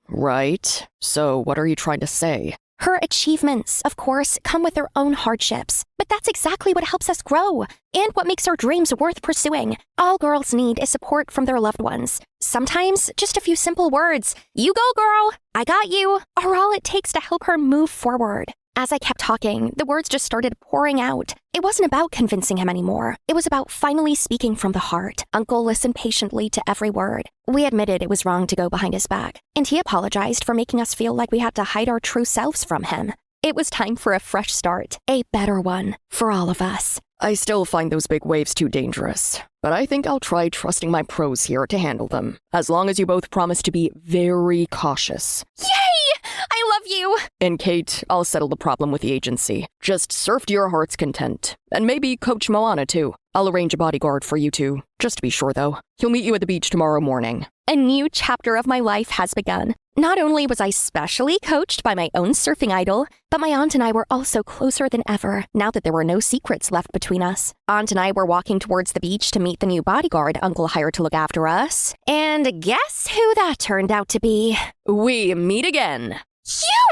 Right. So what are you trying to say? Her achievements, of course, come with their own hardships, but that's exactly what helps us grow and what makes our dreams worth pursuing. All girls need is support from their loved ones. Sometimes just a few simple words, "You go, girl, I got you," are all it takes to help her move forward. As I kept talking, the words just started pouring out. It wasn't about convincing him anymore. It was about finally speaking from the heart. Uncle listened patiently to every word. We admitted it was wrong to go behind his back, and he apologized for making us feel like we had to hide our true selves from him. It was time for a fresh start, a better one, for all of us. I still find those big waves too dangerous, but I think I'll try trusting my pros here to handle them, as long as you both promise to be very cautious. Yay! I love you! And Kate, I'll settle the problem with the agency. Just surf to your heart's content. And maybe coach Moana too. I'll arrange a bodyguard for you two. Just to be sure though. He'll meet you at the beach tomorrow morning. A new chapter of my life has begun. Not only was I specially coached by my own surfing idol, but my aunt and I were also closer than ever now that there were no secrets left between us. Aunt and I were walking towards the beach to meet the new bodyguard Uncle hired to look after us. And guess who that turned out to be? We meet again.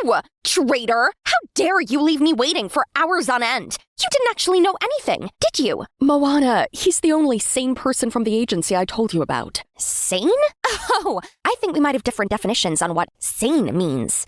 You! Traitor! How dare you leave me waiting for hours on end? You didn't actually know anything, did you? Moana, he's the only sane person from the agency I told you about. Sane? Oh, I think we might have different definitions on what sane means.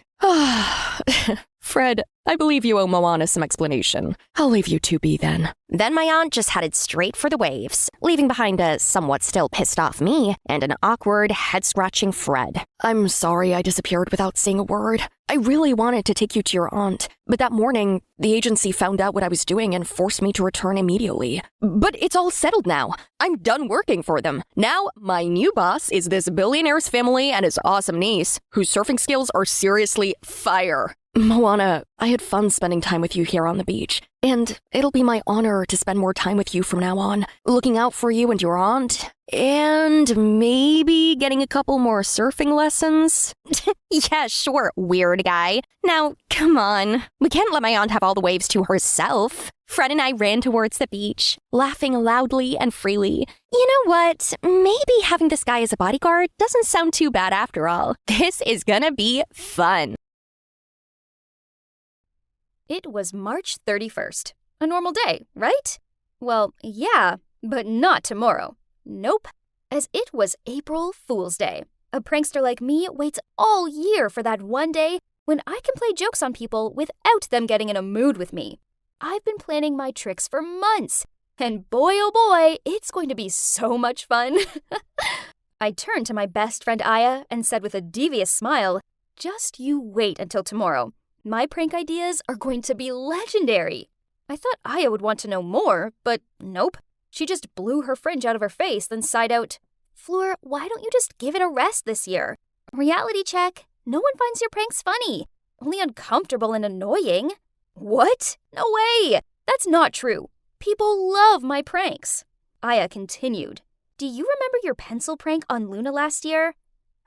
Fred, I believe you owe Moana some explanation. I'll leave you two be then. Then my aunt just headed straight for the waves, leaving behind a somewhat still pissed off me and an awkward, head-scratching Fred. I'm sorry I disappeared without saying a word. I really wanted to take you to your aunt, but that morning, the agency found out what I was doing and forced me to return immediately. But it's all settled now. I'm done working for them. Now, my new boss is this billionaire's family and his awesome niece, whose surfing skills are seriously fire. Moana, I had fun spending time with you here on the beach, and it'll be my honor to spend more time with you from now on, looking out for you and your aunt, and maybe getting a couple more surfing lessons. Yeah, sure, weird guy. Now, come on. We can't let my aunt have all the waves to herself. Fred and I ran towards the beach, laughing loudly and freely. You know what? Maybe having this guy as a bodyguard doesn't sound too bad after all. This is gonna be fun. It was March 31st. A normal day, right? Well, yeah, but not tomorrow. Nope. As it was April Fool's Day. A prankster like me waits all year for that one day when I can play jokes on people without them getting in a mood with me. I've been planning my tricks for months, and boy oh boy, it's going to be so much fun. I turned to my best friend Aya and said with a devious smile, "Just you wait until tomorrow. My prank ideas are going to be legendary." I thought Aya would want to know more, but nope. She just blew her fringe out of her face, then sighed out, "Fleur, why don't you just give it a rest this year? Reality check. No one finds your pranks funny. Only uncomfortable and annoying." What? No way! That's not true. People love my pranks. Aya continued, "Do you remember your pencil prank on Luna last year?"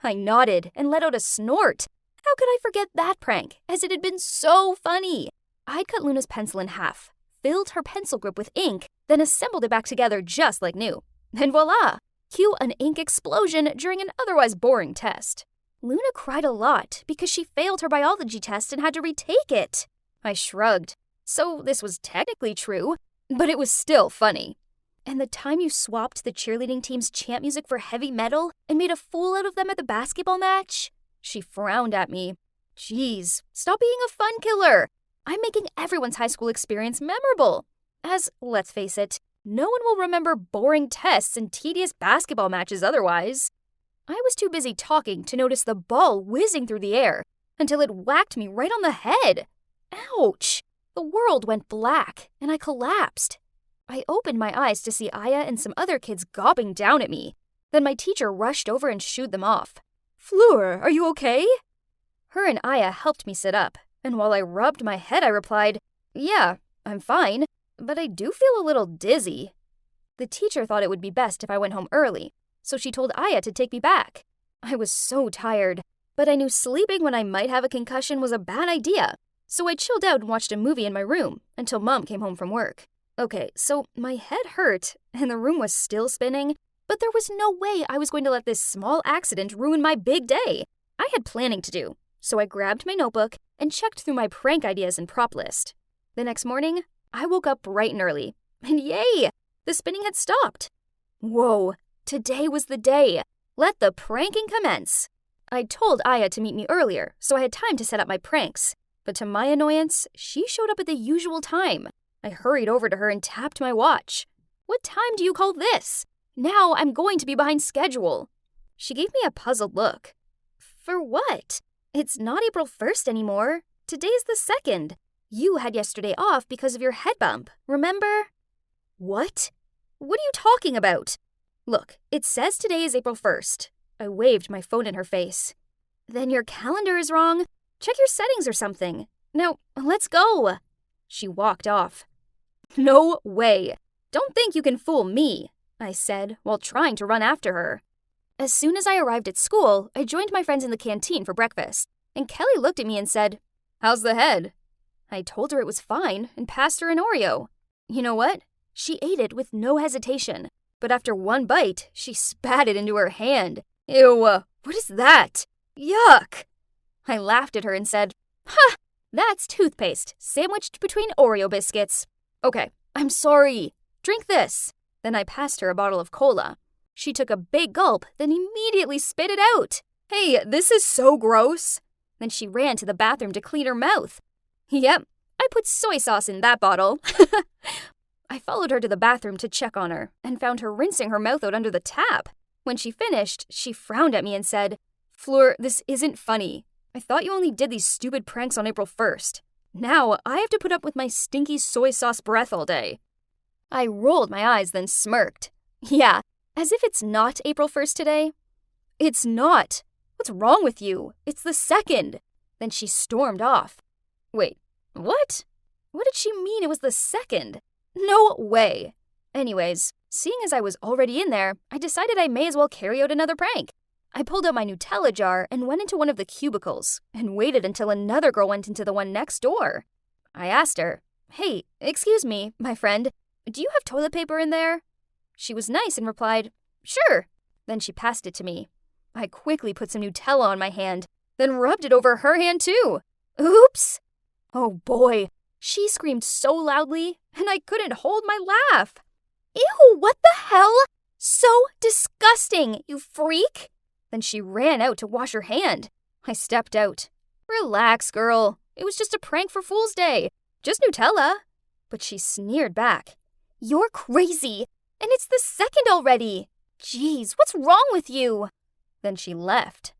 I nodded and let out a snort. How could I forget that prank, as it had been so funny? I'd cut Luna's pencil in half, filled her pencil grip with ink, then assembled it back together just like new. And voila! Cue an ink explosion during an otherwise boring test. Luna cried a lot because she failed her biology test and had to retake it. I shrugged. So this was technically true, but it was still funny. And the time you swapped the cheerleading team's chant music for heavy metal and made a fool out of them at the basketball match? She frowned at me. Geez, stop being a fun killer. I'm making everyone's high school experience memorable. As, let's face it, no one will remember boring tests and tedious basketball matches otherwise. I was too busy talking to notice the ball whizzing through the air until it whacked me right on the head. Ouch! The world went black and I collapsed. I opened my eyes to see Aya and some other kids gawping down at me. Then my teacher rushed over and shooed them off. "Fleur, are you okay?" Her and Aya helped me sit up, and while I rubbed my head, I replied, "Yeah, I'm fine, but I do feel a little dizzy." The teacher thought it would be best if I went home early, so she told Aya to take me back. I was so tired, but I knew sleeping when I might have a concussion was a bad idea, so I chilled out and watched a movie in my room until Mom came home from work. Okay, so my head hurt, and the room was still spinning, but there was no way I was going to let this small accident ruin my big day. I had planning to do, so I grabbed my notebook and checked through my prank ideas and prop list. The next morning, I woke up bright and early, and yay! The spinning had stopped. Whoa, today was the day. Let the pranking commence. I told Aya to meet me earlier, so I had time to set up my pranks. But to my annoyance, she showed up at the usual time. I hurried over to her and tapped my watch. What time do you call this? Now I'm going to be behind schedule. She gave me a puzzled look. For what? It's not April 1st anymore. Today's the 2nd. You had yesterday off because of your head bump, remember? What? What are you talking about? Look, it says today is April 1st. I waved my phone in her face. Then your calendar is wrong. Check your settings or something. Now, let's go. She walked off. No way. Don't think you can fool me, I said while trying to run after her. As soon as I arrived at school, I joined my friends in the canteen for breakfast, and Kelly looked at me and said, "How's the head?" I told her it was fine and passed her an Oreo. You know what? She ate it with no hesitation, but after one bite, she spat it into her hand. Ew, what is that? Yuck! I laughed at her and said, "Ha! That's toothpaste sandwiched between Oreo biscuits. Okay, I'm sorry. Drink this." Then I passed her a bottle of cola. She took a big gulp, then immediately spit it out. Hey, this is so gross. Then she ran to the bathroom to clean her mouth. Yep, I put soy sauce in that bottle. I followed her to the bathroom to check on her and found her rinsing her mouth out under the tap. When she finished, she frowned at me and said, "Fleur, this isn't funny. I thought you only did these stupid pranks on April 1st. Now I have to put up with my stinky soy sauce breath all day." I rolled my eyes, then smirked. Yeah, as if it's not April 1st today. It's not. What's wrong with you? It's the 2nd. Then she stormed off. Wait, what? What did she mean it was the 2nd? No way. Anyways, seeing as I was already in there, I decided I may as well carry out another prank. I pulled out my Nutella jar and went into one of the cubicles and waited until another girl went into the one next door. I asked her, "Hey, excuse me, my friend, do you have toilet paper in there?" She was nice and replied, "Sure." Then she passed it to me. I quickly put some Nutella on my hand, then rubbed it over her hand too. Oops! Oh boy, she screamed so loudly, and I couldn't hold my laugh. Ew, what the hell? So disgusting, you freak! Then she ran out to wash her hand. I stepped out. Relax, girl. It was just a prank for Fool's Day. Just Nutella. But she sneered back. You're crazy, and it's the 2nd already. Jeez, what's wrong with you? Then she left.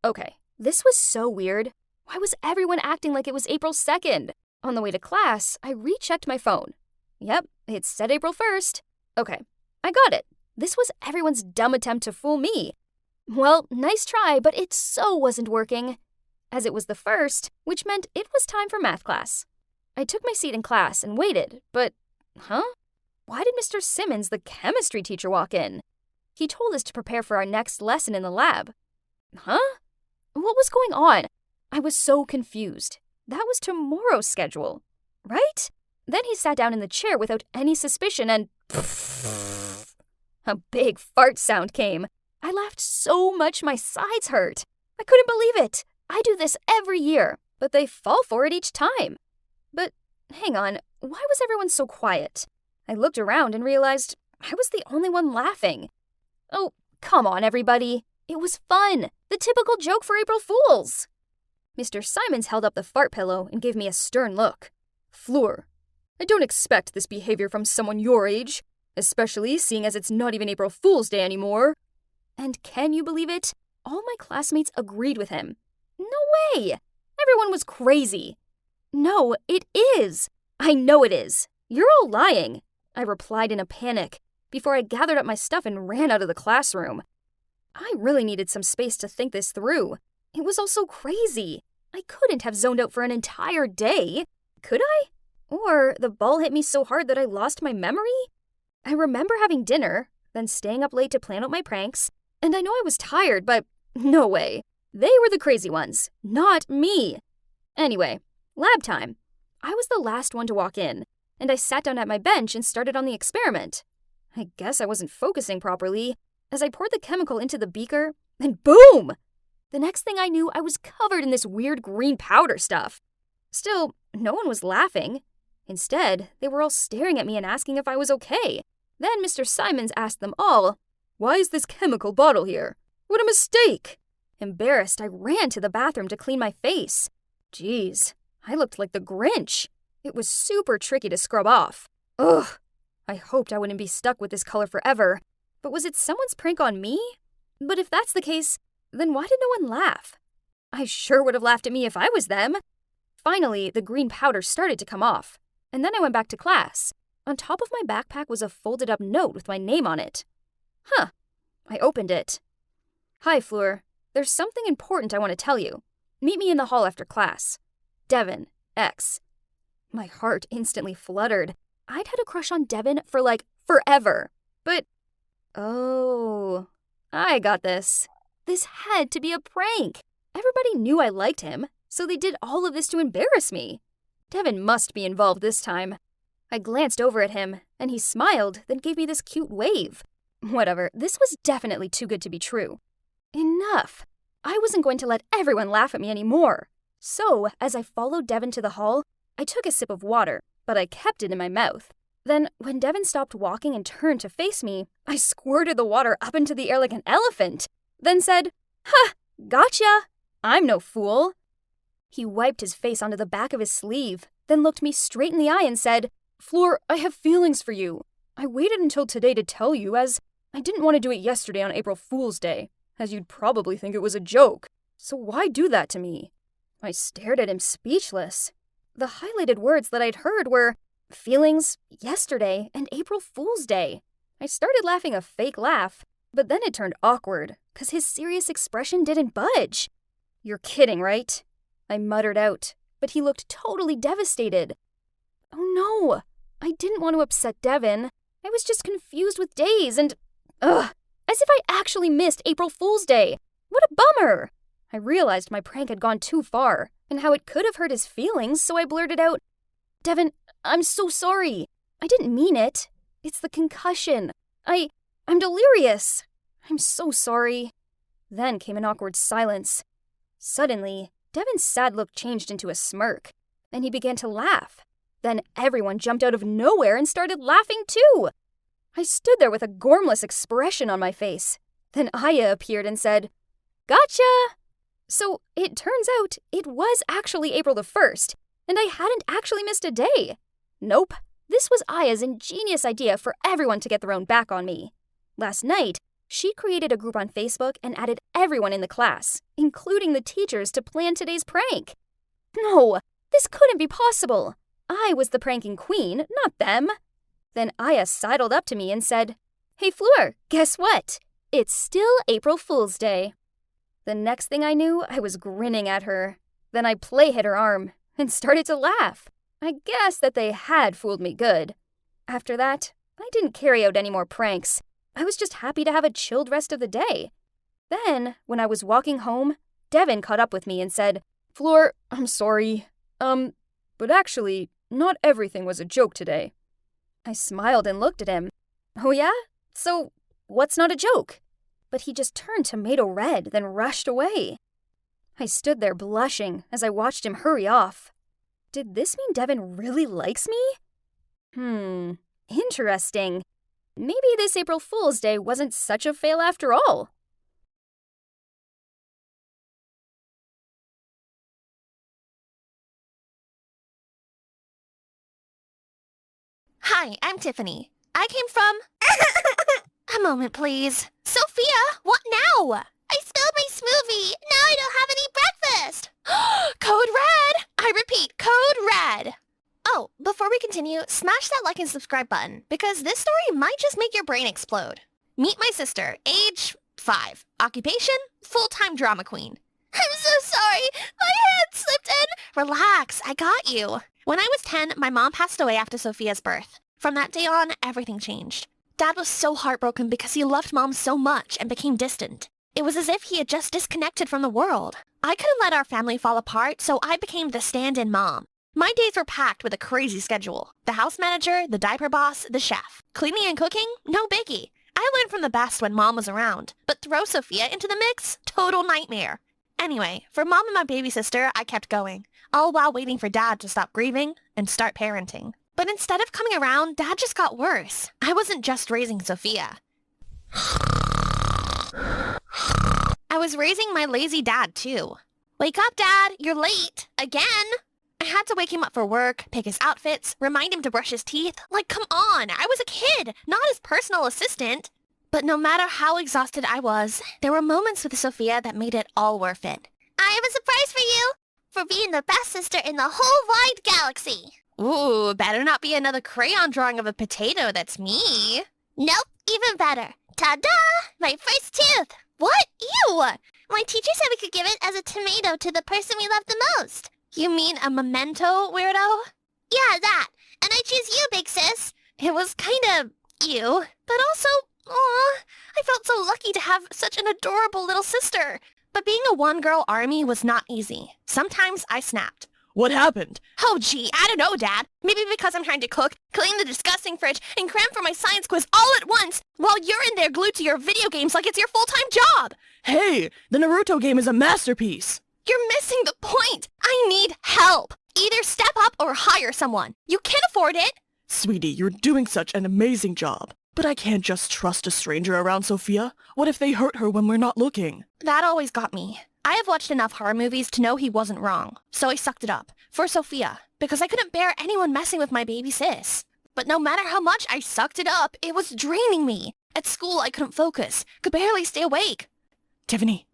Okay, this was so weird. Why was everyone acting like it was April 2nd? On the way to class, I rechecked my phone. Yep, it said April 1st. Okay, I got it. This was everyone's dumb attempt to fool me. Well, nice try, but it so wasn't working. As it was the 1st, which meant it was time for math class. I took my seat in class and waited, but, why did Mr. Simmons, the chemistry teacher, walk in? He told us to prepare for our next lesson in the lab. What was going on? I was so confused. That was tomorrow's schedule, right? Then he sat down in the chair without any suspicion and a big fart sound came. I laughed so much my sides hurt. I couldn't believe it. I do this every year, but they fall for it each time. But hang on, why was everyone so quiet? I looked around and realized I was the only one laughing. Oh, come on, everybody. It was fun. The typical joke for April Fools. Mr. Simons held up the fart pillow and gave me a stern look. Fleur, I don't expect this behavior from someone your age, especially seeing as it's not even April Fool's Day anymore. And can you believe it? All my classmates agreed with him. No way! Everyone was crazy. No, it is. I know it is. You're all lying, I replied in a panic before I gathered up my stuff and ran out of the classroom. I really needed some space to think this through. It was all so crazy. I couldn't have zoned out for an entire day. Could I? Or the ball hit me so hard that I lost my memory? I remember having dinner, then staying up late to plan out my pranks, and I know I was tired, but no way. They were the crazy ones, not me. Anyway, lab time. I was the last one to walk in, and I sat down at my bench and started on the experiment. I guess I wasn't focusing properly, as I poured the chemical into the beaker, and boom! The next thing I knew, I was covered in this weird green powder stuff. Still, no one was laughing. Instead, they were all staring at me and asking if I was okay. Then Mr. Simons asked them all, "Why is this chemical bottle here? What a mistake!" Embarrassed, I ran to the bathroom to clean my face. Geez, I looked like the Grinch. It was super tricky to scrub off. Ugh, I hoped I wouldn't be stuck with this color forever. But was it someone's prank on me? But if that's the case, then why did no one laugh? I sure would have laughed at me if I was them. Finally, the green powder started to come off, and then I went back to class. On top of my backpack was a folded up note with my name on it. Huh. I opened it. "Hi, Fleur. There's something important I want to tell you. Meet me in the hall after class. Devin, X." My heart instantly fluttered. I'd had a crush on Devin for forever. But, oh, I got this. This had to be a prank. Everybody knew I liked him, so they did all of this to embarrass me. Devin must be involved this time. I glanced over at him, and he smiled, then gave me this cute wave. Whatever, this was definitely too good to be true. Enough. I wasn't going to let everyone laugh at me anymore. So, as I followed Devin to the hall, I took a sip of water, but I kept it in my mouth. Then, when Devin stopped walking and turned to face me, I squirted the water up into the air like an elephant, then said, "Ha! Gotcha! I'm no fool." He wiped his face onto the back of his sleeve, then looked me straight in the eye and said, "Fleur, I have feelings for you. I waited until today to tell you, as I didn't want to do it yesterday on April Fool's Day, as you'd probably think it was a joke. So why do that to me?" I stared at him speechless. The highlighted words that I'd heard were feelings, yesterday, and April Fool's Day. I started laughing a fake laugh, but then it turned awkward, 'cause his serious expression didn't budge. "You're kidding, right?" I muttered out, but he looked totally devastated. Oh no, I didn't want to upset Devin. I was just confused with days and, as if I actually missed April Fool's Day. What a bummer! I realized my prank had gone too far, and how it could have hurt his feelings, so I blurted out, "Devin, I'm so sorry. I didn't mean it. It's the concussion. I'm delirious. I'm so sorry." Then came an awkward silence. Suddenly, Devin's sad look changed into a smirk, and he began to laugh. Then everyone jumped out of nowhere and started laughing too. I stood there with a gormless expression on my face. Then Aya appeared and said, "Gotcha!" So it turns out it was actually April the 1st, and I hadn't actually missed a day. Nope, this was Aya's ingenious idea for everyone to get their own back on me. Last night, she created a group on Facebook and added everyone in the class, including the teachers, to plan today's prank. No, this couldn't be possible. I was the pranking queen, not them. Then Aya sidled up to me and said, "Hey Fleur, guess what? It's still April Fool's Day." The next thing I knew, I was grinning at her. Then I play hit her arm and started to laugh. I guess that they had fooled me good. After that, I didn't carry out any more pranks. I was just happy to have a chilled rest of the day. Then, when I was walking home, Devin caught up with me and said, "Fleur, I'm sorry. But actually, not everything was a joke today." I smiled and looked at him. "Oh yeah? So, what's not a joke?" But he just turned tomato red, then rushed away. I stood there blushing as I watched him hurry off. Did this mean Devin really likes me? Interesting. Maybe this April Fool's Day wasn't such a fail after all. Hi, I'm Tiffany. I came from... A moment, please. Sophia, what now? I spilled my smoothie. Now I don't have any breakfast. Code red. I repeat, code red. Oh, before we continue, smash that like and subscribe button, because this story might just make your brain explode. Meet my sister, age 5. Occupation, full-time drama queen. I'm so sorry. My hand slipped in. Relax, I got you. When I was 10, my mom passed away after Sophia's birth. From that day on, everything changed. Dad was so heartbroken because he loved Mom so much and became distant. It was as if he had just disconnected from the world. I couldn't let our family fall apart, so I became the stand-in mom. My days were packed with a crazy schedule. The house manager, the diaper boss, the chef. Cleaning and cooking? No biggie. I learned from the best when Mom was around. But throw Sophia into the mix? Total nightmare. Anyway, for Mom and my baby sister, I kept going, all while waiting for Dad to stop grieving and start parenting. But instead of coming around, Dad just got worse. I wasn't just raising Sophia. I was raising my lazy dad, too. Wake up, Dad! You're late! Again! I had to wake him up for work, pick his outfits, remind him to brush his teeth. Like, come on! I was a kid, not his personal assistant. But no matter how exhausted I was, there were moments with Sophia that made it all worth it. I have a surprise for you! For being the best sister in the whole wide galaxy! Ooh, better not be another crayon drawing of a potato that's me. Nope, even better. Ta-da! My first tooth! What? Ew! My teacher said we could give it as a tomato to the person we love the most. You mean a memento, weirdo? Yeah, that. And I choose you, big sis. It was kinda ew, but also, aw, I felt so lucky to have such an adorable little sister. But being a one-girl army was not easy. Sometimes I snapped. What happened? Oh, gee, I don't know, Dad. Maybe because I'm trying to cook, clean the disgusting fridge, and cram for my science quiz all at once, while you're in there glued to your video games like it's your full-time job. Hey, the Naruto game is a masterpiece. You're missing the point. I need help. Either step up or hire someone. You can't afford it. Sweetie, you're doing such an amazing job. But I can't just trust a stranger around Sophia. What if they hurt her when we're not looking? That always got me. I have watched enough horror movies to know he wasn't wrong, so I sucked it up. For Sophia, because I couldn't bear anyone messing with my baby sis. But no matter how much I sucked it up, it was draining me. At school, I couldn't focus, could barely stay awake. Tiffany,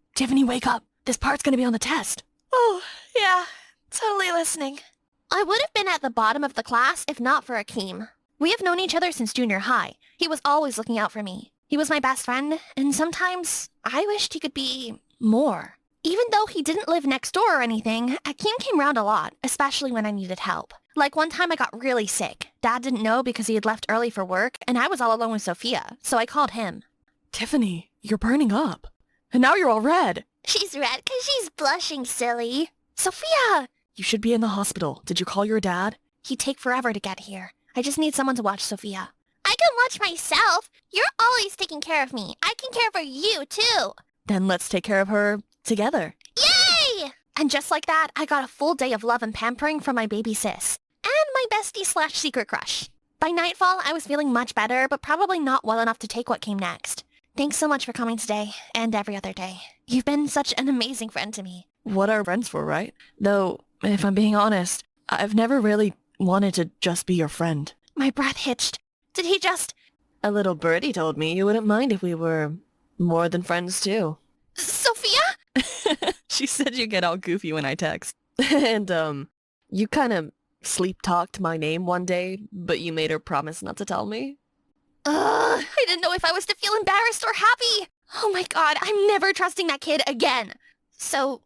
wake up. This part's gonna be on the test. Oh, yeah, totally listening. I would have been at the bottom of the class if not for Akeem. We have known each other since junior high. He was always looking out for me. He was my best friend, and sometimes I wished he could be more. Even though he didn't live next door or anything, Akeem came round a lot, especially when I needed help. Like one time I got really sick. Dad didn't know because he had left early for work, and I was all alone with Sophia, so I called him. Tiffany, you're burning up. And now you're all red. She's red because she's blushing, silly. Sophia! You should be in the hospital. Did you call your dad? He'd take forever to get here. I just need someone to watch Sophia. I can watch myself. You're always taking care of me. I can care for you, too. Then let's take care of her together. Yay! And just like that, I got a full day of love and pampering from my baby sis. And my bestie/secret crush. By nightfall, I was feeling much better, but probably not well enough to take what came next. Thanks so much for coming today, and every other day. You've been such an amazing friend to me. What are friends for, right? Though, if I'm being honest, I've never really wanted to just be your friend. My breath hitched. Did he just... A little birdie told me you wouldn't mind if we were more than friends, too. Sophia? She said you get all goofy when I text. And, you kind of sleep-talked my name one day, but you made her promise not to tell me. I didn't know if I was to feel embarrassed or happy. Oh my god, I'm never trusting that kid again. So,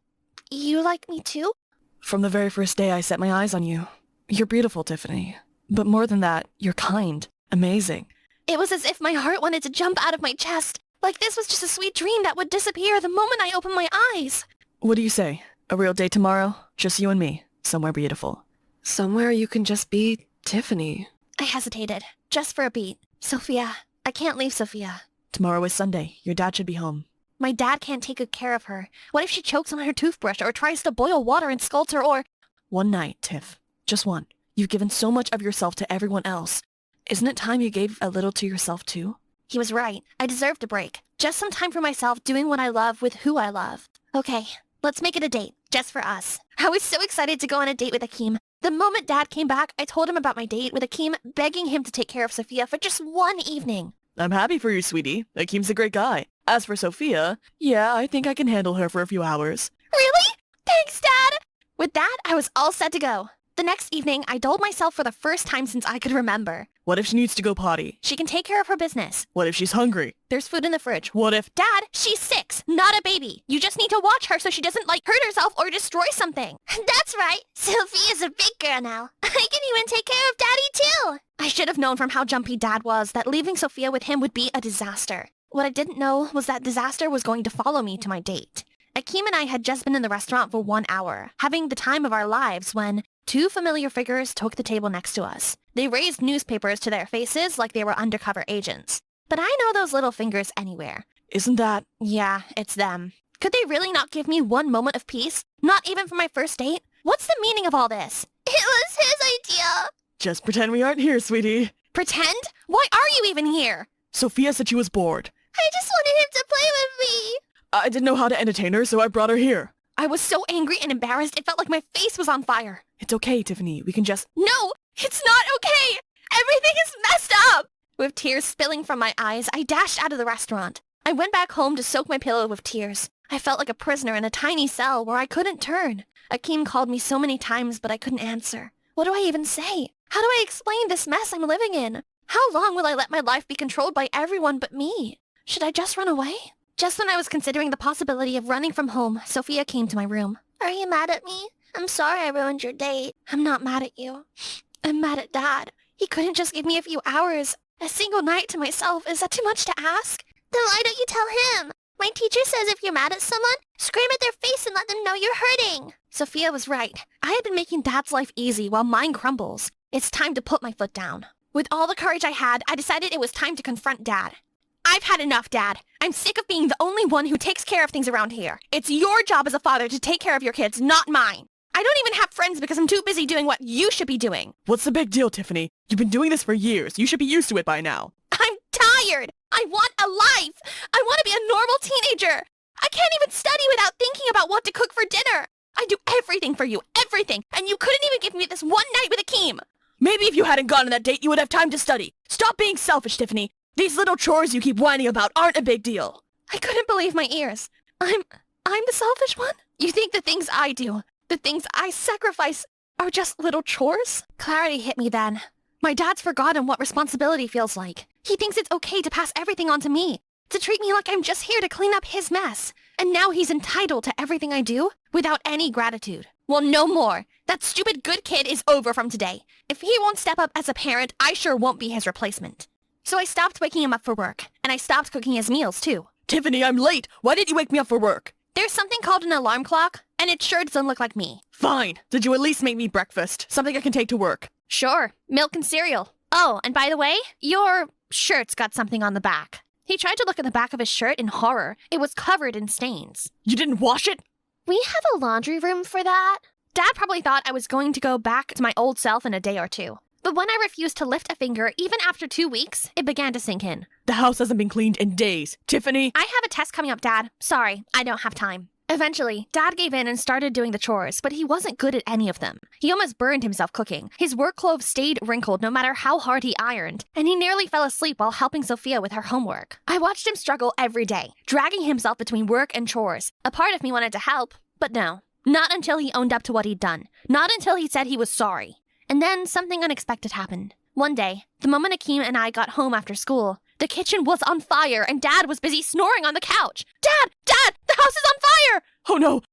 you like me too? From the very first day I set my eyes on you. You're beautiful, Tiffany. But more than that, you're kind. Amazing. It was as if my heart wanted to jump out of my chest. Like this was just a sweet dream that would disappear the moment I opened my eyes. What do you say? A real date tomorrow? Just you and me. Somewhere beautiful. Somewhere you can just be Tiffany. I hesitated, just for a beat. Sophia. I can't leave Sophia. Tomorrow is Sunday. Your dad should be home. My dad can't take good care of her. What if she chokes on her toothbrush or tries to boil water and scolds her or... One night, Tiff. Just one. You've given so much of yourself to everyone else. Isn't it time you gave a little to yourself too? He was right. I deserved a break. Just some time for myself doing what I love with who I love. Okay, let's make it a date. Just for us. I was so excited to go on a date with Akeem. The moment Dad came back, I told him about my date with Akeem, begging him to take care of Sophia for just one evening. I'm happy for you, sweetie. Akeem's a great guy. As for Sophia, yeah, I think I can handle her for a few hours. Really? Thanks, Dad! With that, I was all set to go. The next evening, I doled myself for the first time since I could remember. What if she needs to go potty? She can take care of her business. What if she's hungry? There's food in the fridge. What if... Dad, she's 6, not a baby. You just need to watch her so she doesn't, hurt herself or destroy something. That's right. Sophia's a big girl now. I can even take care of Daddy, too. I should have known from how jumpy Dad was that leaving Sophia with him would be a disaster. What I didn't know was that disaster was going to follow me to my date. Akeem and I had just been in the restaurant for 1 hour, having the time of our lives when 2 familiar figures took the table next to us. They raised newspapers to their faces like they were undercover agents. But I know those little fingers anywhere. Isn't that... Yeah, it's them. Could they really not give me one moment of peace? Not even for my first date? What's the meaning of all this? It was his idea. Just pretend we aren't here, sweetie. Pretend? Why are you even here? Sophia said she was bored. I just wanted him to play with me. I didn't know how to entertain her, so I brought her here. I was so angry and embarrassed, it felt like my face was on fire. It's okay, Tiffany. We can just... No, it's not okay. Everything is messed up. With tears spilling from my eyes, I dashed out of the restaurant. I went back home to soak my pillow with tears. I felt like a prisoner in a tiny cell where I couldn't turn. Akeem called me so many times, but I couldn't answer. What do I even say? How do I explain this mess I'm living in? How long will I let my life be controlled by everyone but me? Should I just run away? Just when I was considering the possibility of running from home, Sophia came to my room. Are you mad at me? I'm sorry I ruined your date. I'm not mad at you. I'm mad at Dad. He couldn't just give me a few hours. A single night to myself, is that too much to ask? Then why don't you tell him? My teacher says if you're mad at someone, scream at their face and let them know you're hurting. Sophia was right. I had been making Dad's life easy while mine crumbles. It's time to put my foot down. With all the courage I had, I decided it was time to confront Dad. I've had enough, Dad. I'm sick of being the only one who takes care of things around here. It's your job as a father to take care of your kids, not mine. I don't even have friends because I'm too busy doing what you should be doing. What's the big deal, Tiffany? You've been doing this for years. You should be used to it by now. I'm tired. I want a life. I want to be a normal teenager. I can't even study without thinking about what to cook for dinner. I do everything for you, everything, and you couldn't even give me this one night with Akeem. Maybe if you hadn't gone on that date, you would have time to study. Stop being selfish, Tiffany. These little chores you keep whining about aren't a big deal. I couldn't believe my ears. I'm the selfish one? You think the things I do, the things I sacrifice, are just little chores? Clarity hit me then. My dad's forgotten what responsibility feels like. He thinks it's okay to pass everything on to me, to treat me like I'm just here to clean up his mess. And now he's entitled to everything I do without any gratitude. Well, no more. That stupid good kid is over from today. If he won't step up as a parent, I sure won't be his replacement. So I stopped waking him up for work, and I stopped cooking his meals too. Tiffany, I'm late. Why didn't you wake me up for work? There's something called an alarm clock, and it sure doesn't look like me. Fine. Did you at least make me breakfast? Something I can take to work. Sure. Milk and cereal. Oh, and by the way, your shirt's got something on the back. He tried to look at the back of his shirt in horror. It was covered in stains. You didn't wash it? We have a laundry room for that. Dad probably thought I was going to go back to my old self in a day or two. But when I refused to lift a finger, even after 2 weeks, it began to sink in. The house hasn't been cleaned in days. Tiffany! I have a test coming up, Dad. Sorry, I don't have time. Eventually, Dad gave in and started doing the chores, but he wasn't good at any of them. He almost burned himself cooking. His work clothes stayed wrinkled no matter how hard he ironed, and he nearly fell asleep while helping Sophia with her homework. I watched him struggle every day, dragging himself between work and chores. A part of me wanted to help, but no. Not until he owned up to what he'd done. Not until he said he was sorry. And then something unexpected happened. One day, the moment Akeem and I got home after school, the kitchen was on fire and Dad was busy snoring on the couch. Dad! Dad! The house is on fire! Oh no!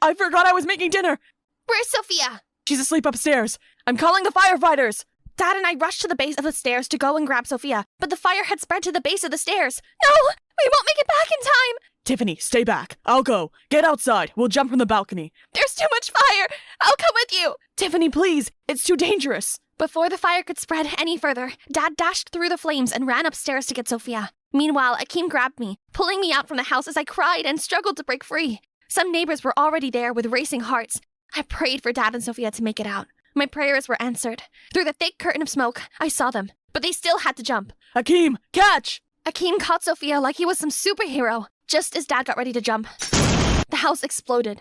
I forgot I was making dinner! Where's Sophia? She's asleep upstairs. I'm calling the firefighters! Dad and I rushed to the base of the stairs to go and grab Sophia, but the fire had spread to the base of the stairs. No! We won't make it back in time! Tiffany, stay back. I'll go. Get outside. We'll jump from the balcony. There's too much fire! I'll come with you! Tiffany, please. It's too dangerous. Before the fire could spread any further, Dad dashed through the flames and ran upstairs to get Sophia. Meanwhile, Akeem grabbed me, pulling me out from the house as I cried and struggled to break free. Some neighbors were already there with racing hearts. I prayed for Dad and Sophia to make it out. My prayers were answered. Through the thick curtain of smoke, I saw them, but they still had to jump. Akeem, catch! Akeem caught Sophia like he was some superhero. Just as Dad got ready to jump, the house exploded.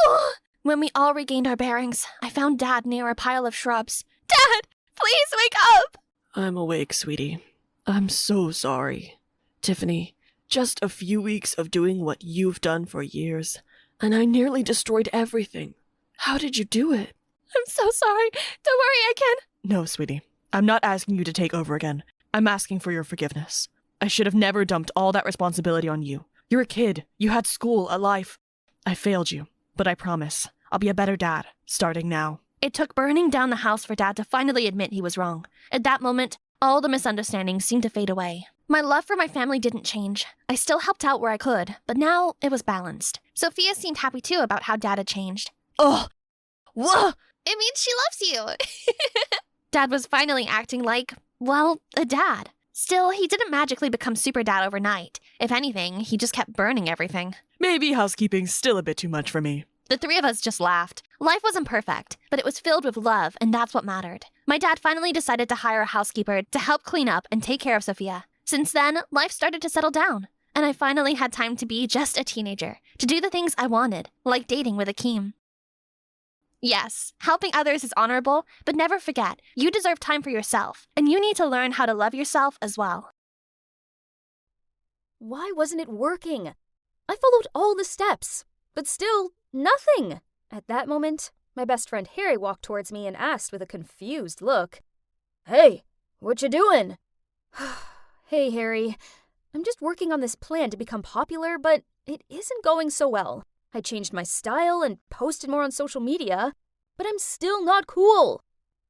No! When we all regained our bearings, I found Dad near a pile of shrubs. Dad, please wake up! I'm awake, sweetie. I'm so sorry. Tiffany, just a few weeks of doing what you've done for years, and I nearly destroyed everything. How did you do it? I'm so sorry. Don't worry, I can. No, sweetie. I'm not asking you to take over again. I'm asking for your forgiveness. I should have never dumped all that responsibility on you. You're a kid. You had school, a life. I failed you, but I promise I'll be a better dad, starting now. It took burning down the house for Dad to finally admit he was wrong. At that moment, all the misunderstandings seemed to fade away. My love for my family didn't change. I still helped out where I could, but now it was balanced. Sophia seemed happy too about how Dad had changed. Oh! Whoa! It means she loves you. Dad was finally acting like, well, a dad. Still, he didn't magically become super dad overnight. If anything, he just kept burning everything. Maybe housekeeping's still a bit too much for me. The three of us just laughed. Life wasn't perfect, but it was filled with love, and that's what mattered. My dad finally decided to hire a housekeeper to help clean up and take care of Sophia. Since then, life started to settle down, and I finally had time to be just a teenager, to do the things I wanted, like dating with Akeem. Yes, helping others is honorable, but never forget, you deserve time for yourself, and you need to learn how to love yourself as well. Why wasn't it working? I followed all the steps, but still, nothing. At that moment, my best friend Harry walked towards me and asked with a confused look, "Hey, what you doing?" "Hey, Harry. I'm just working on this plan to become popular, but it isn't going so well. I changed my style and posted more on social media, but I'm still not cool."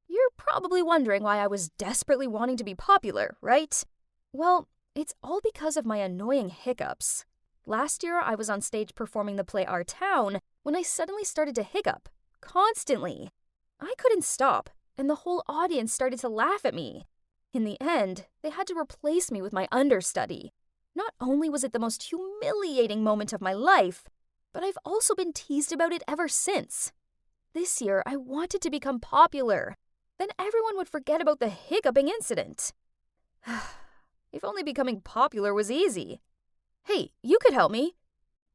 You're probably wondering why I was desperately wanting to be popular, right? Well, it's all because of my annoying hiccups. Last year, I was on stage performing the play Our Town when I suddenly started to hiccup, constantly. I couldn't stop, and the whole audience started to laugh at me. In the end, they had to replace me with my understudy. Not only was it the most humiliating moment of my life, but I've also been teased about it ever since. This year, I wanted to become popular. Then everyone would forget about the hiccuping incident. If only becoming popular was easy. "Hey, you could help me."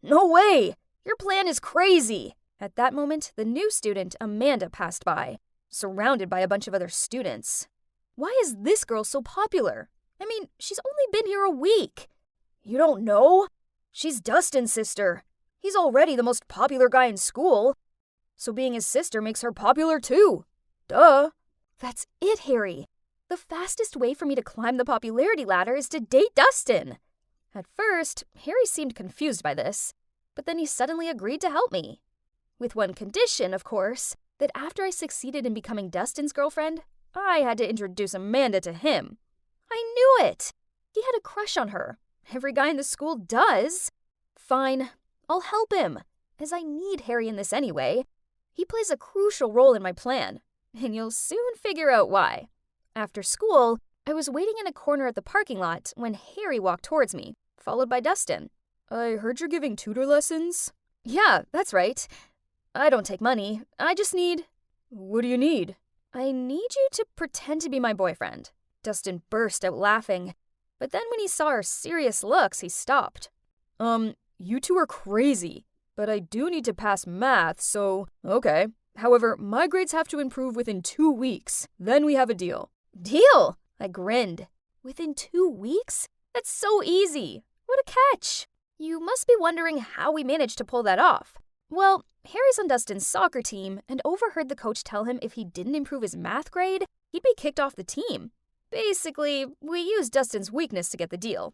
"No way! Your plan is crazy!" At that moment, the new student, Amanda, passed by, surrounded by a bunch of other students. "Why is this girl so popular? I mean, she's only been here a week." "You don't know? She's Dustin's sister. He's already the most popular guy in school. So being his sister makes her popular too. Duh." "That's it, Harry. The fastest way for me to climb the popularity ladder is to date Dustin." At first, Harry seemed confused by this, but then he suddenly agreed to help me. With one condition, of course, that after I succeeded in becoming Dustin's girlfriend, I had to introduce Amanda to him. I knew it! He had a crush on her. Every guy in the school does. Fine, I'll help him, as I need Harry in this anyway. He plays a crucial role in my plan, and you'll soon figure out why. After school, I was waiting in a corner at the parking lot when Harry walked towards me, followed by Dustin. "I heard you're giving tutor lessons." "Yeah, that's right. I don't take money. I just need..." "What do you need?" "I need you to pretend to be my boyfriend." Dustin burst out laughing, but then when he saw our serious looks, he stopped. You two are crazy, but I do need to pass math, so... Okay. However, my grades have to improve within 2 weeks. Then we have a deal." "Deal?" I grinned. "Within 2 weeks? That's so easy. What a catch." You must be wondering how we managed to pull that off. Well, Harry's on Dustin's soccer team and overheard the coach tell him if he didn't improve his math grade, he'd be kicked off the team. Basically, we used Dustin's weakness to get the deal.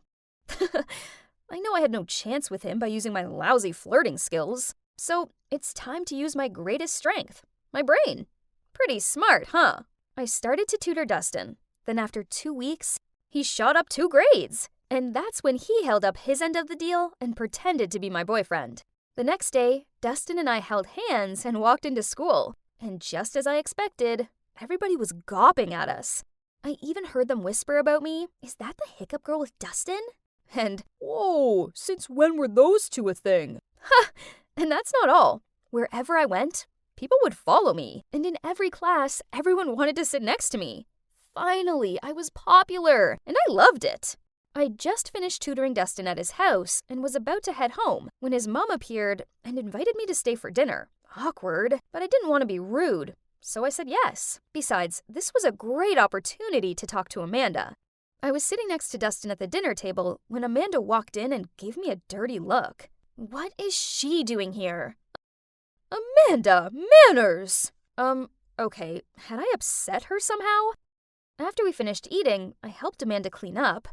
I know I had no chance with him by using my lousy flirting skills, so it's time to use my greatest strength, my brain. Pretty smart, huh? I started to tutor Dustin. Then after 2 weeks, he shot up 2 grades. And that's when he held up his end of the deal and pretended to be my boyfriend. The next day, Dustin and I held hands and walked into school. And just as I expected, everybody was gawping at us. I even heard them whisper about me, "Is that the hiccup girl with Dustin?" And, "Whoa, since when were those two a thing?" Ha! And that's not all. Wherever I went, people would follow me. And in every class, everyone wanted to sit next to me. Finally, I was popular, and I loved it. I just finished tutoring Dustin at his house and was about to head home when his mom appeared and invited me to stay for dinner. Awkward, but I didn't want to be rude, so I said yes. Besides, this was a great opportunity to talk to Amanda. I was sitting next to Dustin at the dinner table when Amanda walked in and gave me a dirty look. What is she doing here? Amanda, manners! Okay, had I upset her somehow? After we finished eating, I helped Amanda clean up.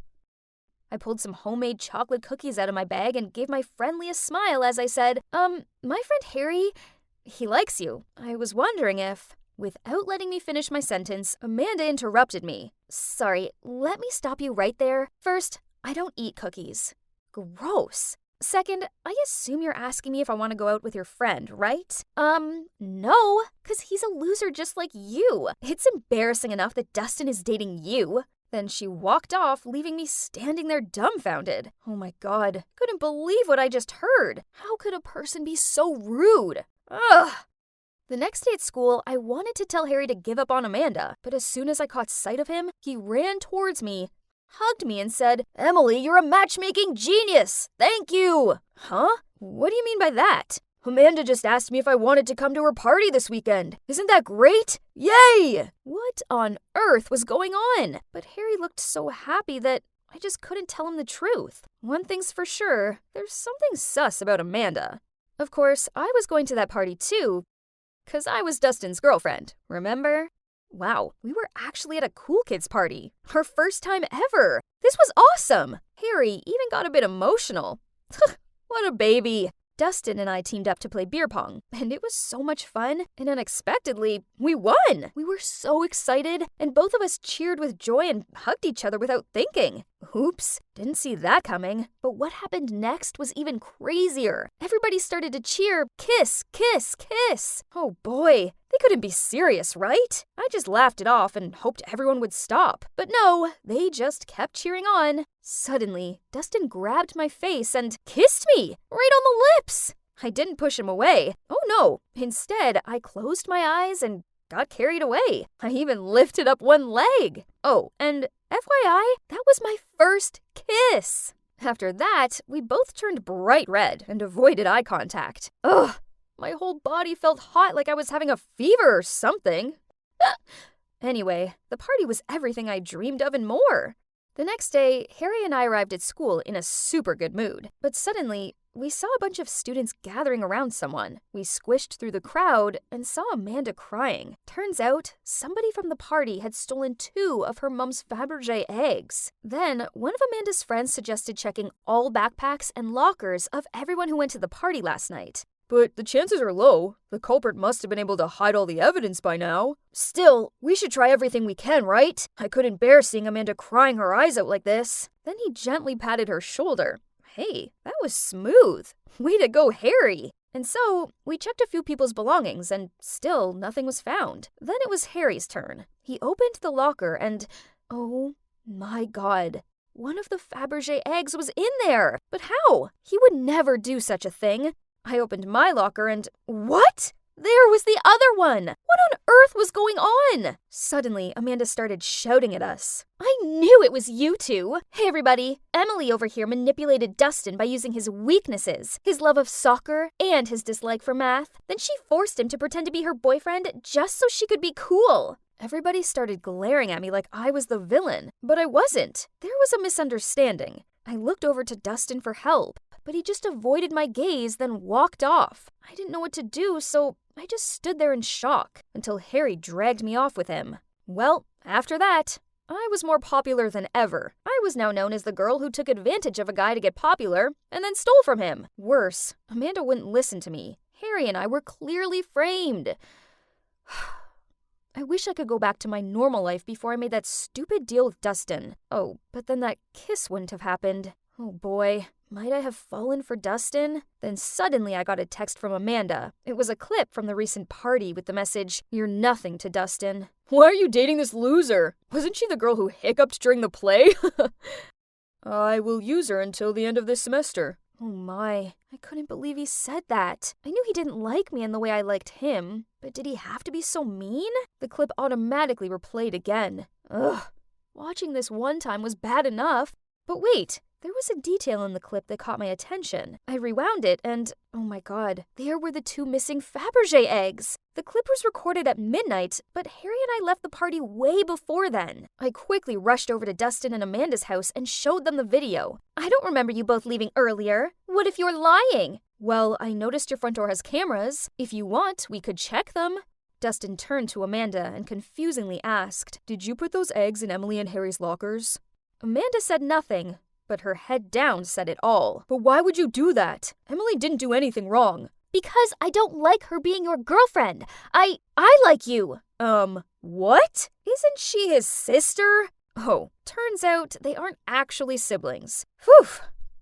I pulled some homemade chocolate cookies out of my bag and gave my friendliest smile as I said, my friend Harry, he likes you. I was wondering if..." Without letting me finish my sentence, Amanda interrupted me. "Sorry, let me stop you right there. First, I don't eat cookies. Gross. Second, I assume you're asking me if I want to go out with your friend, right? No, because he's a loser just like you. It's embarrassing enough that Dustin is dating you. Then she walked off, leaving me standing there dumbfounded. Oh my god, couldn't believe what I just heard. How could a person be so rude? Ugh! The next day at school, I wanted to tell Harry to give up on Amanda, but as soon as I caught sight of him, he ran towards me, hugged me, and said, "Emily, you're a matchmaking genius! Thank you!" Huh? What do you mean by that? Amanda just asked me if I wanted to come to her party this weekend. Isn't that great? Yay! What on earth was going on? But Harry looked so happy that I just couldn't tell him the truth. One thing's for sure, there's something sus about Amanda. Of course, I was going to that party too, 'cause I was Dustin's girlfriend, remember? Wow, we were actually at a cool kids party. Our first time ever. This was awesome. Harry even got a bit emotional. What a baby. Dustin and I teamed up to play beer pong, and it was so much fun, and unexpectedly, we won! We were so excited, and both of us cheered with joy and hugged each other without thinking. Oops, didn't see that coming. But what happened next was even crazier. Everybody started to cheer, kiss, kiss, kiss. Oh boy, they couldn't be serious, right? I just laughed it off and hoped everyone would stop. But no, they just kept cheering on. Suddenly, Dustin grabbed my face and kissed me right on the lips. I didn't push him away. Oh no, instead, I closed my eyes and got carried away. I even lifted up one leg. Oh, and FYI, that was my first kiss. After that, we both turned bright red and avoided eye contact. Ugh, my whole body felt hot like I was having a fever or something. Anyway, the party was everything I dreamed of and more. The next day, Harry and I arrived at school in a super good mood. But suddenly, we saw a bunch of students gathering around someone. We squished through the crowd and saw Amanda crying. Turns out, somebody from the party had stolen 2 of her mom's Fabergé eggs. Then, one of Amanda's friends suggested checking all backpacks and lockers of everyone who went to the party last night. But the chances are low. The culprit must have been able to hide all the evidence by now. Still, we should try everything we can, right? I couldn't bear seeing Amanda crying her eyes out like this. Then he gently patted her shoulder. Hey, that was smooth. Way to go, Harry. And so, we checked a few people's belongings, and still nothing was found. Then it was Harry's turn. He opened the locker and, oh my god, one of the Fabergé eggs was in there. But how? He would never do such a thing. I opened my locker and, what? There was the other one! What on earth was going on? Suddenly, Amanda started shouting at us. I knew it was you two! Hey everybody, Emily over here manipulated Dustin by using his weaknesses, his love of soccer and his dislike for math. Then she forced him to pretend to be her boyfriend just so she could be cool. Everybody started glaring at me like I was the villain, but I wasn't. There was a misunderstanding. I looked over to Dustin for help, but he just avoided my gaze, then walked off. I didn't know what to do, so I just stood there in shock until Harry dragged me off with him. Well, after that, I was more popular than ever. I was now known as the girl who took advantage of a guy to get popular and then stole from him. Worse, Amanda wouldn't listen to me. Harry and I were clearly framed. I wish I could go back to my normal life before I made that stupid deal with Dustin. Oh, but then that kiss wouldn't have happened. Oh boy, might I have fallen for Dustin? Then suddenly I got a text from Amanda. It was a clip from the recent party with the message, "You're nothing to Dustin." Why are you dating this loser? Wasn't she the girl who hiccuped during the play? I will use her until the end of this semester. Oh my, I couldn't believe he said that. I knew he didn't like me in the way I liked him, but did he have to be so mean? The clip automatically replayed again. Ugh, watching this one time was bad enough. But wait, there was a detail in the clip that caught my attention. I rewound it and, oh my god, there were the 2 missing Fabergé eggs. The clip was recorded at midnight, but Harry and I left the party way before then. I quickly rushed over to Dustin and Amanda's house and showed them the video. I don't remember you both leaving earlier. What if you're lying? Well, I noticed your front door has cameras. If you want, we could check them. Dustin turned to Amanda and confusingly asked, Did you put those eggs in Emily and Harry's lockers? Amanda said nothing, but her head down said it all. But why would you do that? Emily didn't do anything wrong. Because I don't like her being your girlfriend. I like you. What? Isn't she his sister? Oh, turns out they aren't actually siblings. Whew,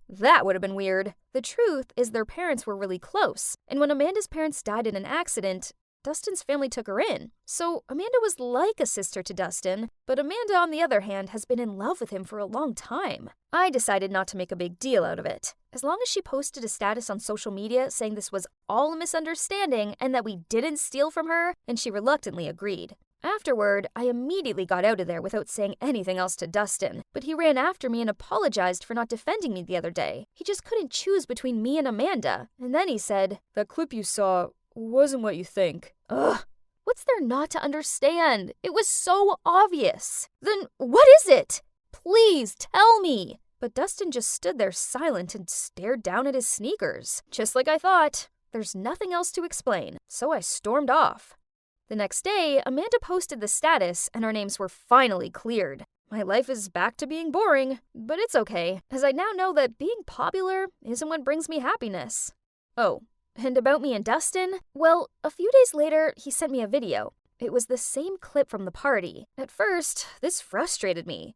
that would have been weird. The truth is their parents were really close, and when Amanda's parents died in an accident, Dustin's family took her in. So Amanda was like a sister to Dustin, but Amanda, on the other hand, has been in love with him for a long time. I decided not to make a big deal out of it. As long as she posted a status on social media saying this was all a misunderstanding and that we didn't steal from her, and she reluctantly agreed. Afterward, I immediately got out of there without saying anything else to Dustin, but he ran after me and apologized for not defending me the other day. He just couldn't choose between me and Amanda. And then he said, "That clip you saw wasn't what you think." Ugh. What's there not to understand? It was so obvious. Then what is it? Please tell me. But Dustin just stood there silent and stared down at his sneakers. Just like I thought. There's nothing else to explain, so I stormed off. The next day, Amanda posted the status and our names were finally cleared. My life is back to being boring, but it's okay, as I now know that being popular isn't what brings me happiness. Oh, and about me and Dustin? Well, a few days later, he sent me a video. It was the same clip from the party. At first, this frustrated me.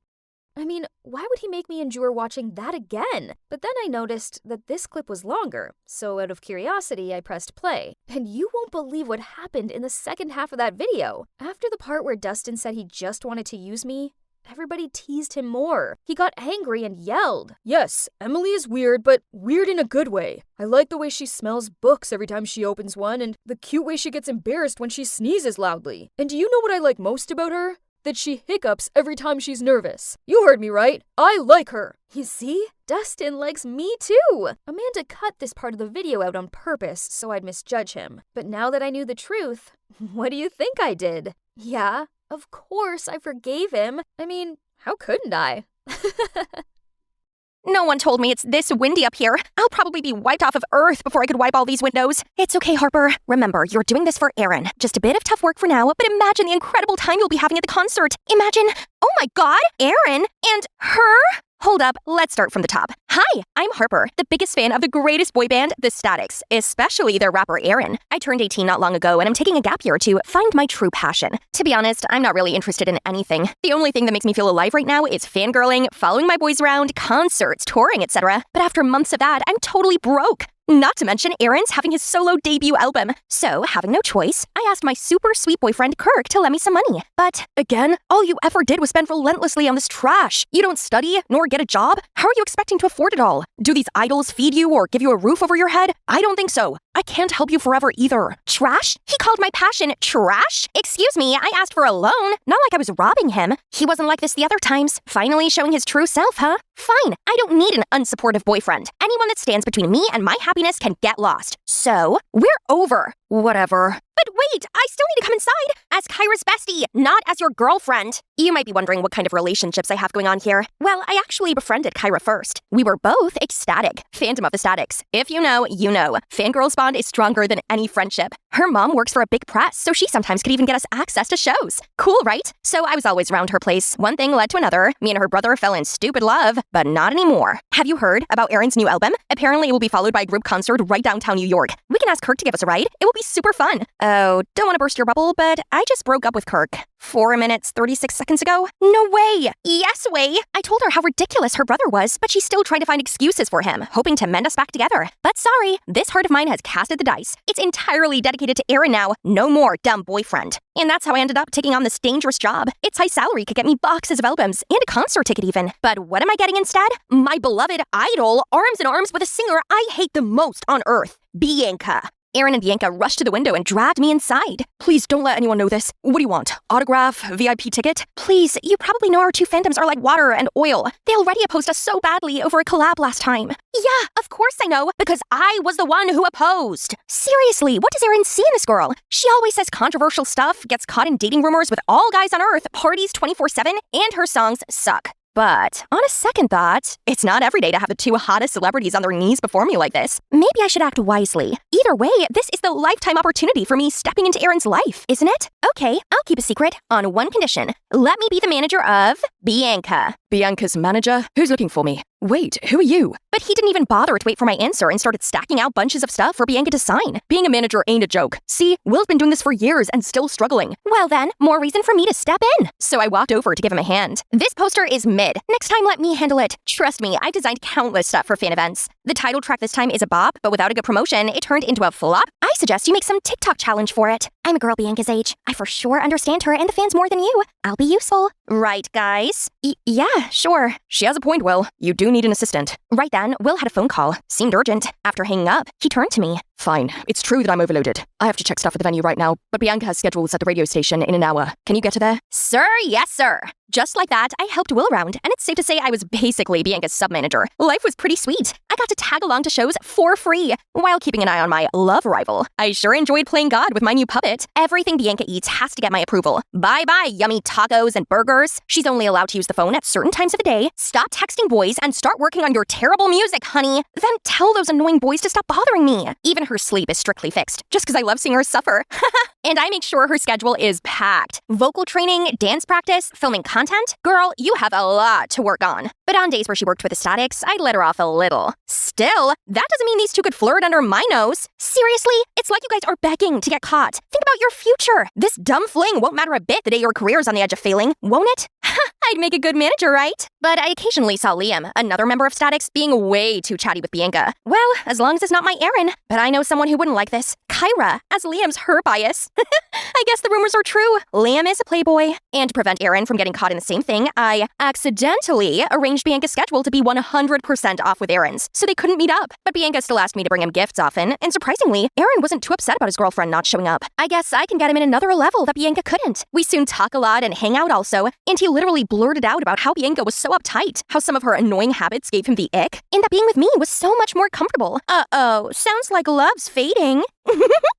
I mean, why would he make me endure watching that again? But then I noticed that this clip was longer, so out of curiosity, I pressed play. And you won't believe what happened in the second half of that video. After the part where Dustin said he just wanted to use me, everybody teased him more. He got angry and yelled. "Yes, Emily is weird, but weird in a good way. I like the way she smells books every time she opens one, and the cute way she gets embarrassed when she sneezes loudly. And do you know what I like most about her? That she hiccups every time she's nervous. You heard me right. I like her." You see? Dustin likes me too. Amanda cut this part of the video out on purpose so I'd misjudge him. But now that I knew the truth, what do you think I did? Yeah, of course I forgave him. I mean, how couldn't I? No one told me it's this windy up here. I'll probably be wiped off of Earth before I could wipe all these windows. It's okay, Harper. Remember, you're doing this for Aaron. Just a bit of tough work for now, but imagine the incredible time you'll be having at the concert. Imagine, oh my god, Aaron and her? Hold up, let's start from the top. Hi, I'm Harper, the biggest fan of the greatest boy band, The Statics, especially their rapper Aaron. I turned 18 not long ago and I'm taking a gap year to find my true passion. To be honest, I'm not really interested in anything. The only thing that makes me feel alive right now is fangirling, following my boys around, concerts, touring, etc. But after months of that, I'm totally broke. Not to mention, Aaron's having his solo debut album. So, having no choice, I asked my super sweet boyfriend Kirk to lend me some money. But, again, all you ever did was spend relentlessly on this trash. You don't study, nor get a job. How are you expecting to afford it all? Do these idols feed you or give you a roof over your head? I don't think so. I can't help you forever either. Trash? He called my passion trash? Excuse me, I asked for a loan. Not like I was robbing him. He wasn't like this the other times. Finally showing his true self, huh? Fine, I don't need an unsupportive boyfriend. Anyone that stands between me and my happiness can get lost. So, we're over. Whatever. But wait, I still need to come inside as Kyra's bestie, not as your girlfriend. You might be wondering what kind of relationships I have going on here. Well, I actually befriended Kyra first. We were both ecstatic. Phantom of the Statics. If you know, you know. Fangirls bond is stronger than any friendship. Her mom works for a big press, so she sometimes could even get us access to shows. Cool, right? So I was always around her place. One thing led to another. Me and her brother fell in stupid love, but not anymore. Have you heard about Aaron's new album? Apparently it will be followed by a group concert right downtown New York. We can ask Kirk to give us a ride. It will be super fun. Oh, don't want to burst your bubble, but I just broke up with Kirk 4 minutes, 36 seconds ago. No way. Yes way. I told her how ridiculous her brother was, but she's still trying to find excuses for him, hoping to mend us back together. But sorry, this heart of mine has casted the dice. It's entirely dedicated to Aaron now. No more dumb boyfriend. And that's how I ended up taking on this dangerous job. Its high salary could get me boxes of albums and a concert ticket even. But what am I getting instead? My beloved idol, arms in arms with a singer I hate the most on earth, Bianca. Aaron and Bianca rushed to the window and dragged me inside. Please don't let anyone know this. What do you want? Autograph? VIP ticket? Please, you probably know our two fandoms are like water and oil. They already opposed us so badly over a collab last time. Yeah, of course I know, because I was the one who opposed. Seriously, what does Aaron see in this girl? She always says controversial stuff, gets caught in dating rumors with all guys on earth, parties 24/7, and her songs suck. But on a second thought, it's not every day to have the two hottest celebrities on their knees before me like this. Maybe I should act wisely. Either way, this is the lifetime opportunity for me stepping into Aaron's life, isn't it? Okay, I'll keep a secret on one condition. Let me be the manager of Bianca. Bianca's manager? Who's looking for me? Wait, who are you? But he didn't even bother to wait for my answer and started stacking out bunches of stuff for Bianca to sign. Being a manager ain't a joke. See, Will's been doing this for years and still struggling. Well then, more reason for me to step in. So I walked over to give him a hand. This poster is mid. Next time, let me handle it. Trust me, I've designed countless stuff for fan events. The title track this time is a bop, but without a good promotion, it turned into a flop. I suggest you make some TikTok challenge for it. I'm a girl Bianca's age. I for sure understand her and the fans more than you. I'll be useful. Right, guys? Yeah, sure. She has a point, Will. You do need an assistant. Right then, Will had a phone call. Seemed urgent. After hanging up, he turned to me. Fine. It's true that I'm overloaded. I have to check stuff at the venue right now, but Bianca has schedules at the radio station in an hour. Can you get her there? Sir, yes, sir. Just like that, I helped Will around, and it's safe to say I was basically Bianca's sub-manager. Life was pretty sweet. I got to tag along to shows for free, while keeping an eye on my love rival. I sure enjoyed playing God with my new puppet. Everything Bianca eats has to get my approval. Bye-bye, yummy tacos and burgers. She's only allowed to use the phone at certain times of the day. Stop texting boys and start working on your terrible music, honey. Then tell those annoying boys to stop bothering me. Even her sleep is strictly fixed, just because I love seeing her suffer. And I make sure her schedule is packed. Vocal training, dance practice, filming content. Girl, you have a lot to work on. But on days where she worked with the statics, I'd let her off a little. Still, that doesn't mean these two could flirt under my nose. Seriously? It's like you guys are begging to get caught. Think about your future. This dumb fling won't matter a bit the day your career's on the edge of failing, won't it? I'd make a good manager, right? But I occasionally saw Liam, another member of Statics, being way too chatty with Bianca. Well, as long as it's not my Aaron. But I know someone who wouldn't like this. Kyra, as Liam's her bias. I guess the rumors are true. Liam is a playboy. And to prevent Aaron from getting caught in the same thing, I accidentally arranged Bianca's schedule to be 100% off with Aaron's, so they couldn't meet up. But Bianca still asked me to bring him gifts often, and surprisingly, Aaron wasn't too upset about his girlfriend not showing up. I guess I can get him in another level that Bianca couldn't. We soon talk a lot and hang out also, and he literally blurted out about how Bianca was so uptight, how some of her annoying habits gave him the ick, and that being with me was so much more comfortable. Uh-oh, sounds like love's fading.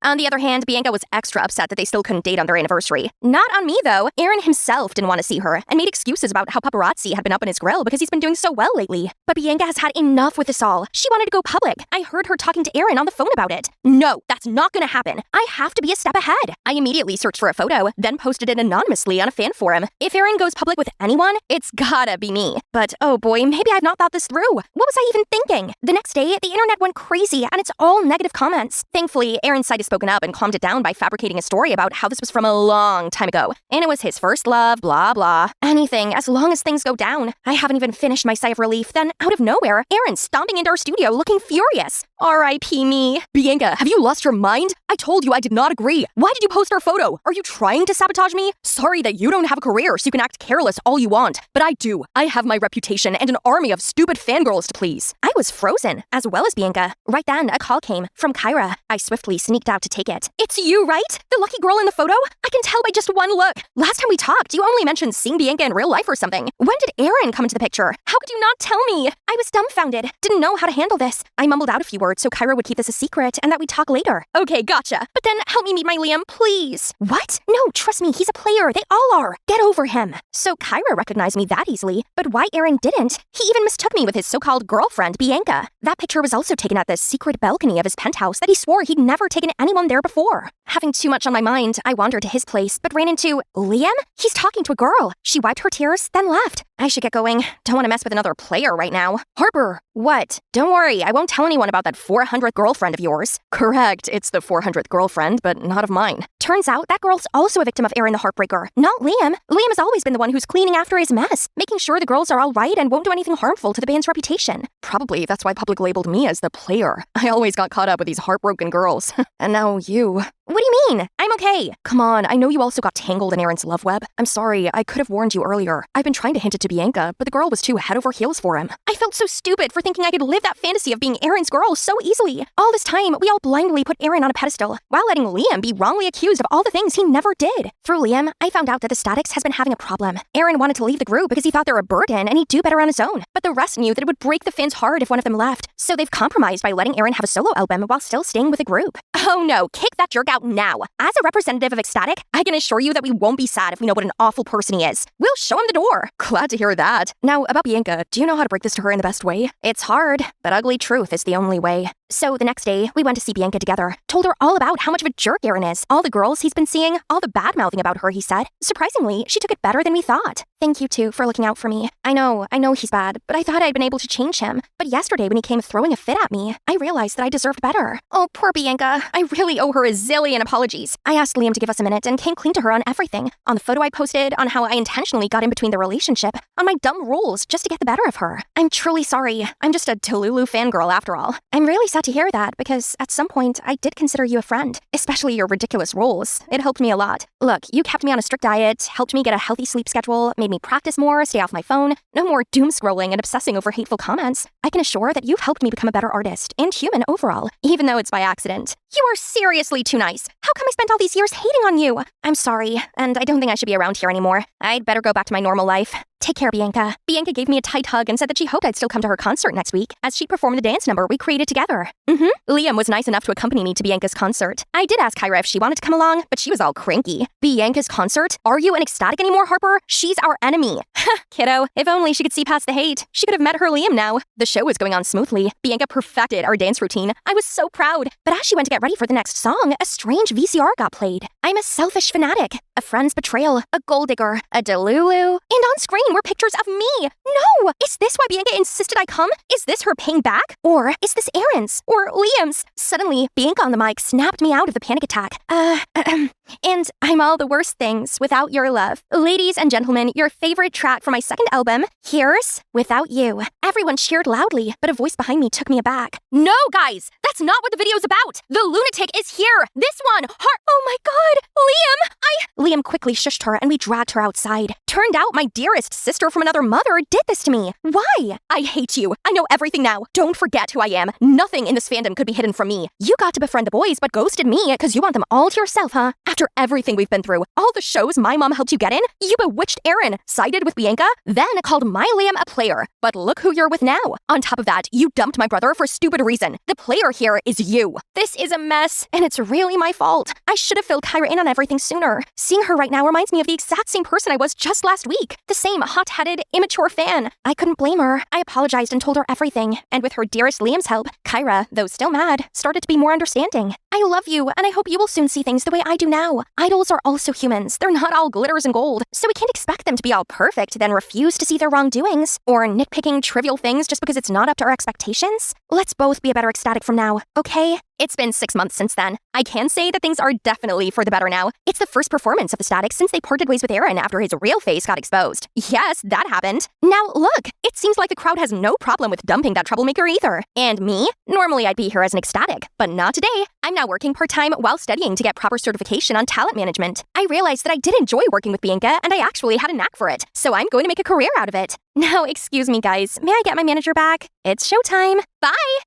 On the other hand, Bianca was extra upset that they still couldn't date on their anniversary. Not on me, though. Aaron himself didn't want to see her and made excuses about how paparazzi had been up in his grill because he's been doing so well lately. But Bianca has had enough with this all. She wanted to go public. I heard her talking to Aaron on the phone about it. No, that's not gonna happen. I have to be a step ahead. I immediately searched for a photo, then posted it anonymously on a fan forum. If Aaron goes public with anyone, it's gotta be me. But oh boy, maybe I've not thought this through. What was I even thinking? The next day, the internet went crazy and it's all negative comments. Thankfully, Aaron's side has spoken up and calmed it down by fabricating a story about how this was from a long time ago. And it was his first love, blah, blah. Anything, as long as things go down. I haven't even finished my sigh of relief. Then, out of nowhere, Aaron's stomping into our studio looking furious. R.I.P. me. Bianca, have you lost your mind? I told you I did not agree. Why did you post our photo? Are you trying to sabotage me? Sorry that you don't have a career so you can act careless all you want. But I do. I have my reputation and an army of stupid fangirls to please. I was frozen, as well as Bianca. Right then, a call came from Kyra. I swiftly sneaked out to take it. It's you, right? The lucky girl in the photo? I can tell by just one look. Last time we talked, you only mentioned seeing Bianca in real life or something. When did Aaron come into the picture? How could you not tell me? I was dumbfounded. Didn't know how to handle this. I mumbled out a few words so Kyra would keep this a secret and that we'd talk later. Okay, gotcha. But then help me meet my Liam, please. What? No, trust me, he's a player. They all are. Get over him. So Kyra recognized me that easily. But why Aaron didn't? He even mistook me with his so-called girlfriend, Bianca. That picture was also taken at the secret balcony of his penthouse that he swore he'd never taken anyone there before. Having too much on my mind, I wandered to his place, but ran into Liam? He's talking to a girl. She wiped her tears, then left. I should get going. Don't want to mess with another player right now. Harper. What? Don't worry, I won't tell anyone about that 400th girlfriend of yours. Correct, it's the 400th girlfriend, but not of mine. Turns out that girl's also a victim of Aaron the Heartbreaker, not Liam. Liam has always been the one who's cleaning after his mess, making sure the girls are all right and won't do anything harmful to the band's reputation. Probably that's why public labeled me as the player. I always got caught up with these heartbroken girls. And now you. What do you mean? I'm okay. Come on, I know you also got tangled in Aaron's love web. I'm sorry, I could have warned you earlier. I've been trying to hint it to Bianca, but the girl was too head over heels for him. I felt so stupid for thinking I could live that fantasy of being Aaron's girl so easily. All this time, we all blindly put Aaron on a pedestal, while letting Liam be wrongly accused of all the things he never did. Through Liam, I found out that the Statics has been having a problem. Aaron wanted to leave the group because he thought they were a burden and he'd do better on his own. But the rest knew that it would break the fans' heart if one of them left. So they've compromised by letting Aaron have a solo album while still staying with the group. Oh no, kick that jerk out now. As a representative of Ecstatic, I can assure you that we won't be sad if we know what an awful person he is. We'll show him the door. Glad to hear that. Now, about Bianca, do you know how to break this to her in the best way? It's hard, but ugly truth is the only way. So the next day, we went to see Bianca together. Told her all about how much of a jerk Aaron is, all the girls he's been seeing, all the bad-mouthing about her, he said. Surprisingly, she took it better than we thought. Thank you, too, for looking out for me. I know he's bad, but I thought I'd been able to change him. But yesterday when he came throwing a fit at me, I realized that I deserved better. Oh, poor Bianca. I really owe her a zillion apologies. I asked Liam to give us a minute and came clean to her on everything. On the photo I posted, on how I intentionally got in between the relationship, on my dumb rules just to get the better of her. I'm truly sorry. I'm just a Tululu fangirl after all. I'm really sad to hear that because at some point I did consider you a friend, especially your ridiculous rules. It helped me a lot. Look, you kept me on a strict diet, helped me get a healthy sleep schedule, made me practice more, stay off my phone, no more doom scrolling and obsessing over hateful comments. I can assure that you've helped me become a better artist and human overall, even though it's by accident. You are seriously too nice. How come I spent all these years hating on you? I'm sorry, and I don't think I should be around here anymore. I'd better go back to my normal life. Take care, Bianca. Bianca gave me a tight hug and said that she hoped I'd still come to her concert next week, as she performed the dance number we created together. Liam was nice enough to accompany me to Bianca's concert. I did ask Kyra if she wanted to come along, but she was all cranky. Bianca's concert? Are you an ecstatic anymore, Harper? She's our enemy. Kiddo, if only she could see past the hate. She could have met her Liam now. The show was going on smoothly. Bianca perfected our dance routine. I was so proud. But as she went to get ready for the next song, a strange VCR got played. I'm a selfish fanatic, a friend's betrayal, a gold digger, a delulu, and on screen were pictures of me. No! Is this why Bianca insisted I come? Is this her paying back? Or is this Aaron's? Or Liam's? Suddenly, Bianca on the mic snapped me out of the panic attack. And I'm all the worst things without your love. Ladies and gentlemen, your favorite track from my second album, here's Without You. Everyone cheered loudly, but a voice behind me took me aback. No, guys! That's not what the video's about! The lunatic is here! This one! Oh my god! Liam! Liam quickly shushed her and we dragged her outside. Turned out my dearest sister from another mother did this to me. Why? I hate you. I know everything now. Don't forget who I am. Nothing in this fandom could be hidden from me. You got to befriend the boys, but ghosted me because you want them all to yourself, huh? After everything we've been through, all the shows my mom helped you get in, you bewitched Aaron, sided with Bianca, then called my Liam a player. But look who you're with now. On top of that, you dumped my brother for stupid reason. The player here is you. This is a mess, and it's really my fault. I should have filled Kyra in on everything sooner. Seeing her right now reminds me of the exact same person I was just last week. The same hot-headed, immature fan. I couldn't blame her. I apologized and told her everything. And with her dearest Liam's help, Kyra, though still mad, started to be more understanding. I love you, and I hope you will soon see things the way I do now. Idols are also humans. They're not all glitters and gold, so we can't expect them to be all perfect, then refuse to see their wrongdoings, or nitpicking trivial things just because it's not up to our expectations. Let's both be a better ecstatic from now, okay? It's been 6 months since then. I can say that things are definitely for the better now. It's the first performance of the Static since they parted ways with Aaron after his real face got exposed. Yes, that happened. Now look, it seems like the crowd has no problem with dumping that troublemaker either. And me? Normally I'd be here as an ecstatic, but not today. I'm now working part-time while studying to get proper certification on talent management. I realized that I did enjoy working with Bianca and I actually had a knack for it, so I'm going to make a career out of it. Now, excuse me guys, may I get my manager back? It's showtime. Bye!